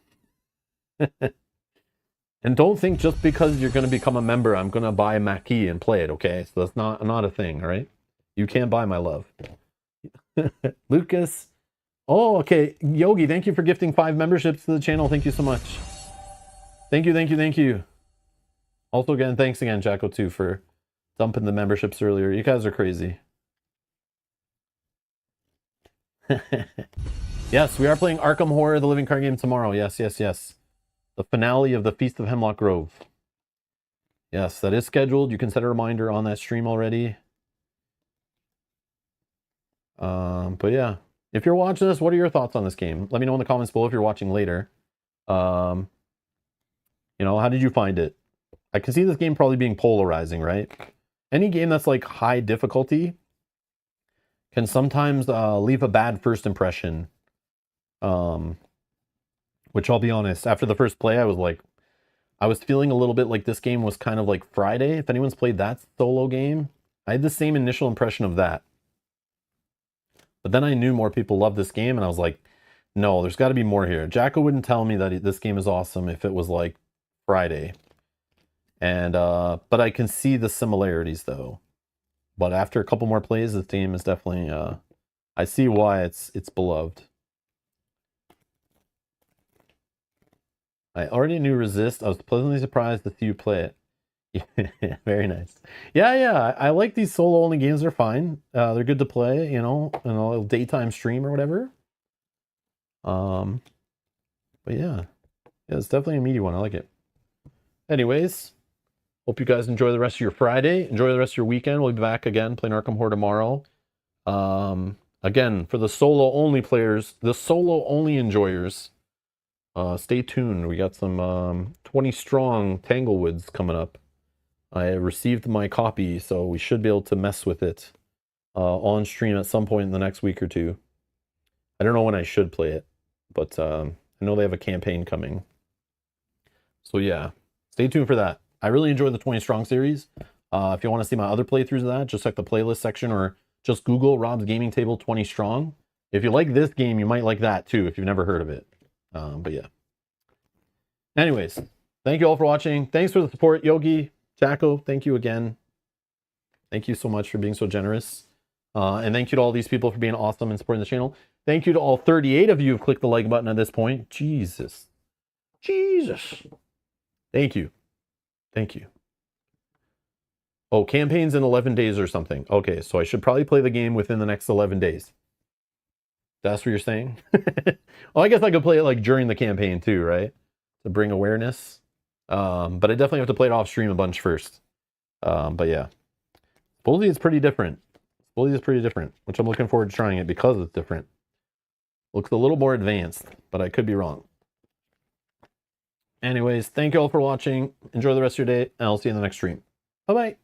A: And don't think just because you're going to become a member, I'm going to buy Mackie and play it, okay? So that's not a thing, all right? You can't buy my love. Lucas. Oh, okay. Yogi, thank you for gifting 5 memberships to the channel. Thank you so much. Thank you, thank you, thank you. Also, again, thanks again, Jacko, too, for dumping the memberships earlier. You guys are crazy. Yes, we are playing Arkham Horror, the living card game tomorrow. Yes, yes, yes. The finale of the Feast of Hemlock Grove. Yes, that is scheduled. You can set a reminder on that stream already. But yeah, if you're watching this, what are your thoughts on this game? Let me know in the comments below if you're watching later. You know, how did you find it? I can see this game probably being polarizing, right? Any game that's like high difficulty can sometimes leave a bad first impression. Which I'll be honest, after the first play, I was feeling a little bit like this game was kind of like Friday. If anyone's played that solo game, I had the same initial impression of that. But then I knew more people love this game, and I was like, no, there's got to be more here. Jacko wouldn't tell me that this game is awesome if it was like Friday. And but I can see the similarities though. But after a couple more plays, this game is definitely I see why it's beloved. I already knew Resist. I was pleasantly surprised to see you play it. Yeah, very nice. Yeah, I like these solo only games. They're fine. They're good to play, you know, in a little daytime stream or whatever. But yeah, it's definitely a meaty one. I like it. Anyways, hope you guys enjoy the rest of your Friday. Enjoy the rest of your weekend. We'll be back again playing Arkham Horror tomorrow. Again, for the solo only players, the solo only enjoyers, stay tuned. We got some 20 strong Tanglewoods coming up. I received my copy, so we should be able to mess with it on stream at some point in the next week or two. I don't know when I should play it, but I know they have a campaign coming. So yeah, stay tuned for that. I really enjoy the 20 Strong series. If you want to see my other playthroughs of that, just check the playlist section or just Google Rob's Gaming Table 20 Strong. If you like this game, you might like that too, if you've never heard of it. But yeah. Anyways, thank you all for watching. Thanks for the support, Yogi, Jacko. Thank you again. Thank you so much for being so generous. And thank you to all these people for being awesome and supporting the channel. Thank you to all 38 of you who've clicked the like button at this point. Jesus. Thank you. Thank you. Oh, campaign's in 11 days or something. Okay, so I should probably play the game within the next 11 days. That's what you're saying? Well, I guess I could play it like during the campaign too, right? To bring awareness. But I definitely have to play it off stream a bunch first. But yeah. Supposedly it's pretty different. Supposedly it's pretty different, which I'm looking forward to trying it because it's different. Looks a little more advanced, but I could be wrong. Anyways, thank you all for watching. Enjoy the rest of your day, and I'll see you in the next stream. Bye-bye.